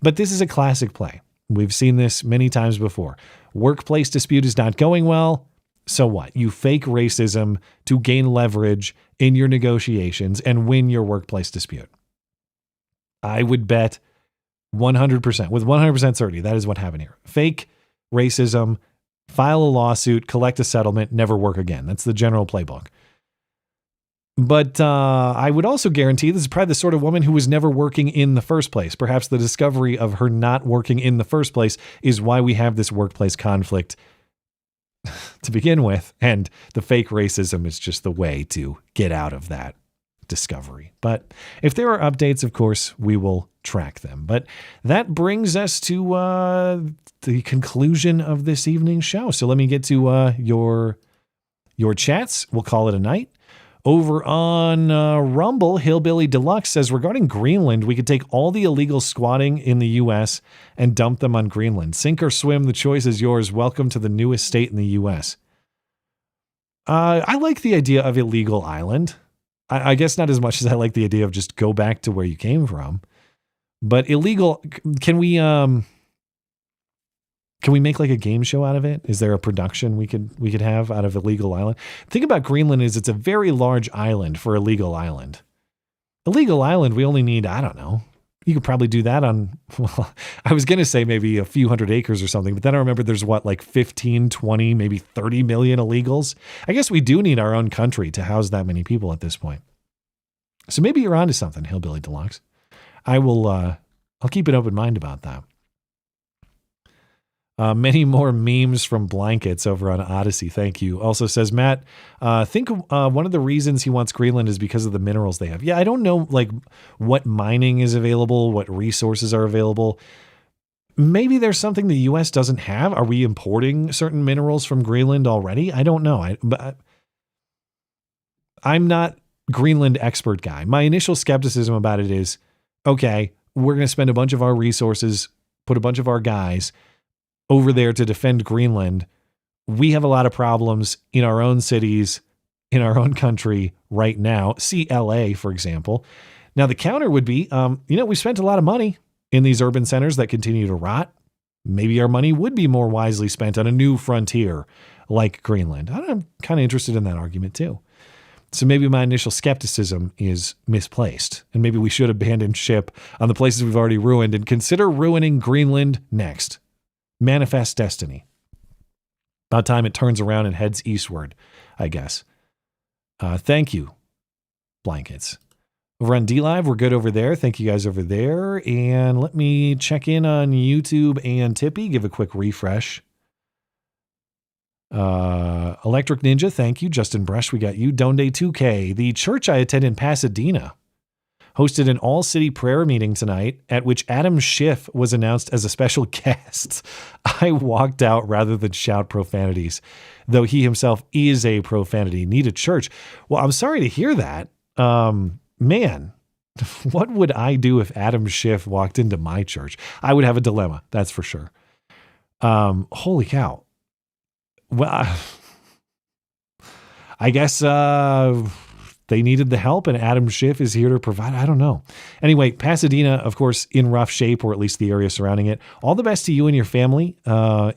But this is a classic play. We've seen this many times before. Workplace dispute is not going well. So what? You fake racism to gain leverage in your negotiations and win your workplace dispute. I would bet 100%, with 100% certainty, that is what happened here. Fake racism, file a lawsuit, collect a settlement, never work again. That's the general playbook. But I would also guarantee this is probably the sort of woman who was never working in the first place. Perhaps the discovery of her not working in the first place is why we have this workplace conflict to begin with. And the fake racism is just the way to get out of that discovery. But if there are updates, of course, we will track them. But that brings us to the conclusion of this evening's show. So let me get to your chats. We'll call it a night. Over on Rumble, Hillbilly Deluxe says, regarding Greenland, we could take all the illegal squatting in the U.S. and dump them on Greenland. Sink or swim, the choice is yours. Welcome to the newest state in the U.S. I like the idea of illegal island. I guess not as much as I like the idea of just go back to where you came from. But illegal, can we make like a game show out of it? Is there a production we could have out of illegal island? The thing about Greenland is it's a very large island for illegal island. Illegal island, we only need, I don't know. You could probably do that on, well, I was going to say maybe a few hundred acres or something, but then I remember there's what, like 15, 20, maybe 30 million illegals. I guess we do need our own country to house that many people at this point. So maybe you're onto something, Hillbilly Deluxe. I'll keep an open mind about that. Many more memes from Blankets over on Odyssey. Thank you. Also says, Matt, think one of the reasons he wants Greenland is because of the minerals they have. Yeah, I don't know like what mining is available, what resources are available. Maybe there's something the U.S. doesn't have. Are we importing certain minerals from Greenland already? I don't know. But I'm not Greenland expert guy. My initial skepticism about it is, okay, we're going to spend a bunch of our resources, put a bunch of our guys over there to defend Greenland. We have a lot of problems in our own cities, in our own country right now. See LA, for example. Now, the counter would be, we spent a lot of money in these urban centers that continue to rot. Maybe our money would be more wisely spent on a new frontier like Greenland. I'm kind of interested in that argument too. So maybe my initial skepticism is misplaced, and maybe we should abandon ship on the places we've already ruined and consider ruining Greenland next. Manifest destiny. About time it turns around and heads eastward, I guess. Thank you, Blankets. Over on DLive, we're good over there. Thank you guys over there. And let me check in on YouTube and Tippy. Give a quick refresh. Electric Ninja, thank you. Justin Brush, we got you. Donde 2K. The church I attend in Pasadena hosted an all-city prayer meeting tonight at which Adam Schiff was announced as a special guest. I walked out rather than shout profanities, though he himself is a profanity. Need a church. Well, I'm sorry to hear that. Man, what would I do if Adam Schiff walked into my church? I would have a dilemma, that's for sure. Holy cow. Well, I guess they needed the help, and Adam Schiff is here to provide. I don't know. Anyway, Pasadena, of course, in rough shape, or at least the area surrounding it. All the best to you and your family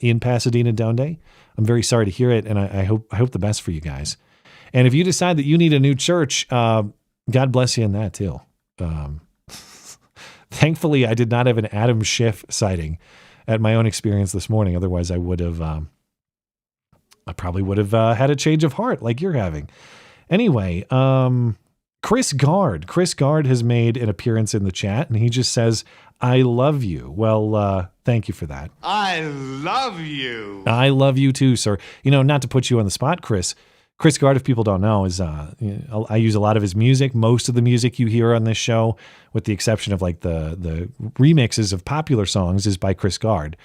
in Pasadena, Donde. I'm very sorry to hear it, and I hope the best for you guys. And if you decide that you need a new church, God bless you in that too. Thankfully, I did not have an Adam Schiff sighting at my own experience this morning. Otherwise, I probably would have had a change of heart like you're having. Anyway, Chris Gard has made an appearance in the chat, and he just says, I love you. Well, thank you for that. I love you. I love you too, sir. Not to put you on the spot, Chris Chris Gard, if people don't know, is I use a lot of his music. Most of the music you hear on this show, with the exception of like the remixes of popular songs, is by Chris Gard.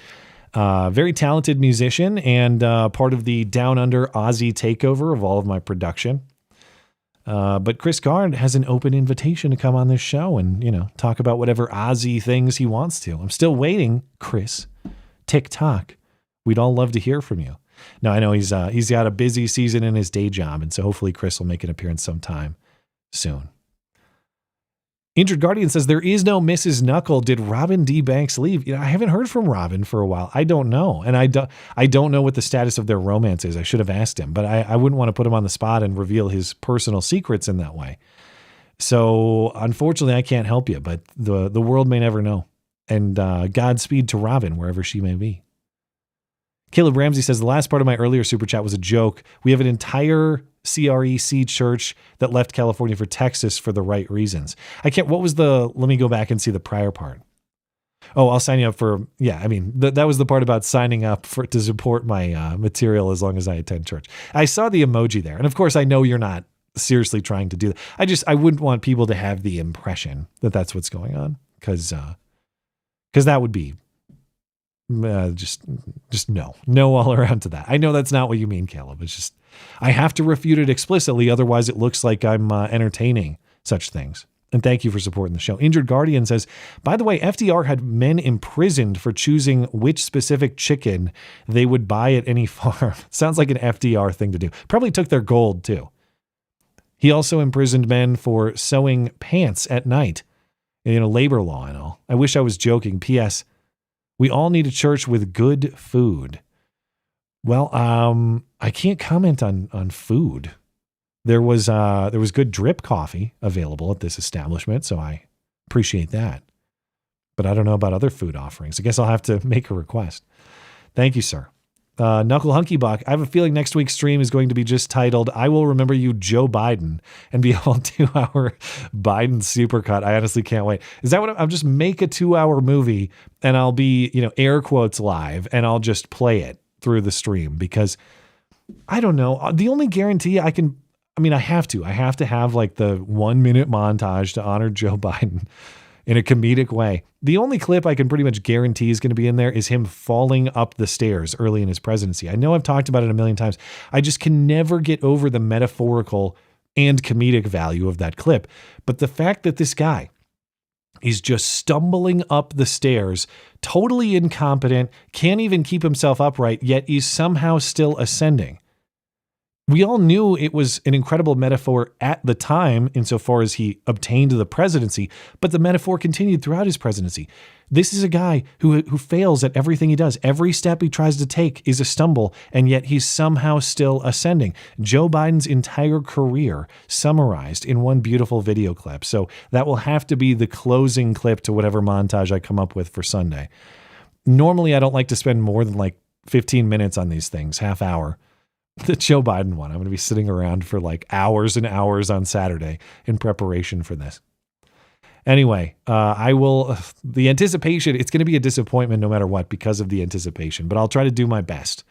Very talented musician and part of the Down Under Aussie takeover of all of my production. But Chris Gard has an open invitation to come on this show and, talk about whatever Aussie things he wants to. I'm still waiting, Chris. TikTok. We'd all love to hear from you. Now, I know he's got a busy season in his day job, and so hopefully Chris will make an appearance sometime soon. Injured Guardian says, there is no Mrs. Knuckle. Did Robin D. Banks leave? I haven't heard from Robin for a while. I don't know. And I don't know what the status of their romance is. I should have asked him, but I wouldn't want to put him on the spot and reveal his personal secrets in that way. So unfortunately, I can't help you, but the world may never know. And Godspeed to Robin, wherever she may be. Caleb Ramsey says, the last part of my earlier super chat was a joke. We have an entire CREC church that left California for Texas for the right reasons. Let me go back and see the prior part. Oh, I'll sign you up for, that was the part about signing up to support my material as long as I attend church. I saw the emoji there. And of course, I know you're not seriously trying to do that. I wouldn't want people to have the impression that that's what's going on. Because that would be just no all around to that. I know that's not what you mean, Caleb. It's just, I have to refute it explicitly. Otherwise it looks like I'm entertaining such things. And thank you for supporting the show. Injured Guardian says, by the way, FDR had men imprisoned for choosing which specific chicken they would buy at any farm. Sounds like an FDR thing to do. Probably took their gold too. He also imprisoned men for sewing pants at night. Labor law and all. I wish I was joking. P.S. We all need a church with good food. Well, I can't comment on food. There was good drip coffee available at this establishment, so I appreciate that. But I don't know about other food offerings. I guess I'll have to make a request. Thank you, sir. Knuckle Hunky Buck, I have a feeling next week's stream is going to be just titled, I Will Remember You, Joe Biden, and be a whole 2-hour Biden supercut. I honestly can't wait. Is that what I'll just make a 2-hour movie and I'll be, air quotes live, and I'll just play it through the stream, because I don't know. The only guarantee I have to have like the 1-minute montage to honor Joe Biden in a comedic way. The only clip I can pretty much guarantee is going to be in there is him falling up the stairs early in his presidency. I know I've talked about it a million times. I just can never get over the metaphorical and comedic value of that clip. But the fact that this guy is just stumbling up the stairs, totally incompetent, can't even keep himself upright, yet he's somehow still ascending. We all knew it was an incredible metaphor at the time, insofar as he obtained the presidency, but the metaphor continued throughout his presidency. This is a guy who fails at everything he does. Every step he tries to take is a stumble, and yet he's somehow still ascending. Joe Biden's entire career summarized in one beautiful video clip. So that will have to be the closing clip to whatever montage I come up with for Sunday. Normally, I don't like to spend more than like 15 minutes on these things, half hour. The Joe Biden one, I'm going to be sitting around for like hours and hours on Saturday in preparation for this. Anyway, the anticipation, it's going to be a disappointment no matter what because of the anticipation, but I'll try to do my best.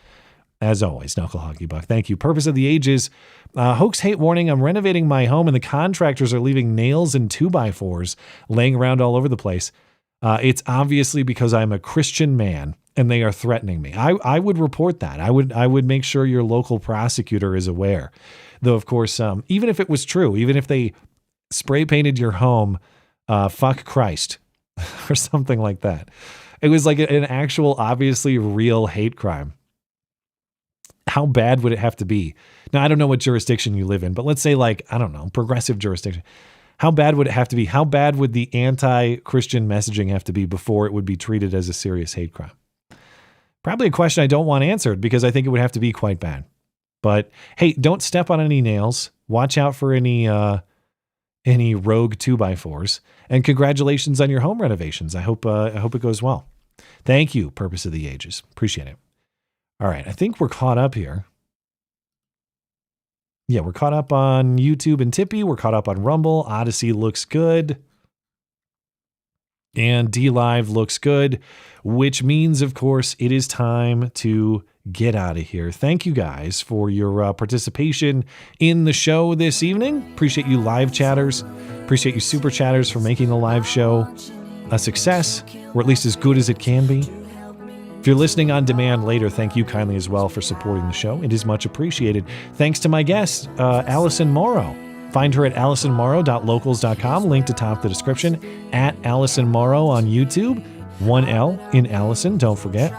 As always, Knuckle Hockey Buck. Thank you. Purpose of the Ages. Hoax hate warning. I'm renovating my home and the contractors are leaving nails and 2x4s laying around all over the place. It's obviously because I'm a Christian man and they are threatening me. I would report that. I would make sure your local prosecutor is aware. Though, of course, even if it was true, even if they spray painted your home, fuck Christ or something like that. It was like an actual, obviously real hate crime. How bad would it have to be? Now, I don't know what jurisdiction you live in, but let's say like, I don't know, progressive jurisdiction. How bad would it have to be? How bad would the anti-Christian messaging have to be before it would be treated as a serious hate crime? Probably a question I don't want answered because I think it would have to be quite bad. But hey, don't step on any nails. Watch out for any rogue 2x4s. And congratulations on your home renovations. I hope it goes well. Thank you, Purpose of the Ages. Appreciate it. All right, I think we're caught up here. Yeah, we're caught up on YouTube and Tippy. We're caught up on Rumble. Odyssey looks good. And D Live looks good, which means, of course, it is time to get out of here. Thank you guys for your participation in the show this evening. Appreciate you live chatters. Appreciate you super chatters for making the live show a success, or at least as good as it can be. If you're listening on demand later, thank you kindly as well for supporting the show. It is much appreciated. Thanks to my guest, Alison Morrow. Find her at alisonmorrow.locals.com, linked atop the description, at Alison Morrow on YouTube. 1 L in Allison, don't forget.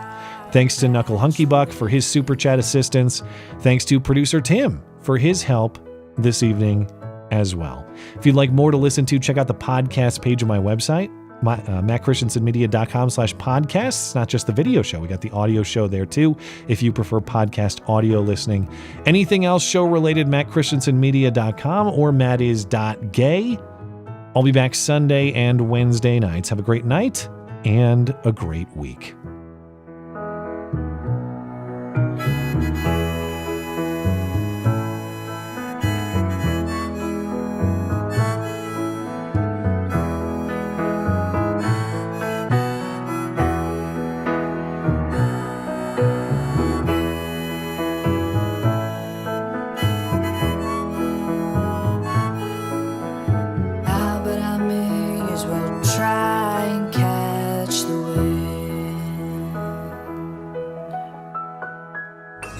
Thanks to Knuckle Hunky Buck for his super chat assistance. Thanks to producer Tim for his help this evening as well. If you'd like more to listen to, check out the podcast page of my website, mattchristiansenmedia.com/podcasts. It's not just the video show. We got the audio show there too, if you prefer podcast audio listening. Anything else show related, mattchristiansenmedia.com or mattis.gay. I'll be back Sunday and Wednesday nights. Have a great night and a great week.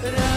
But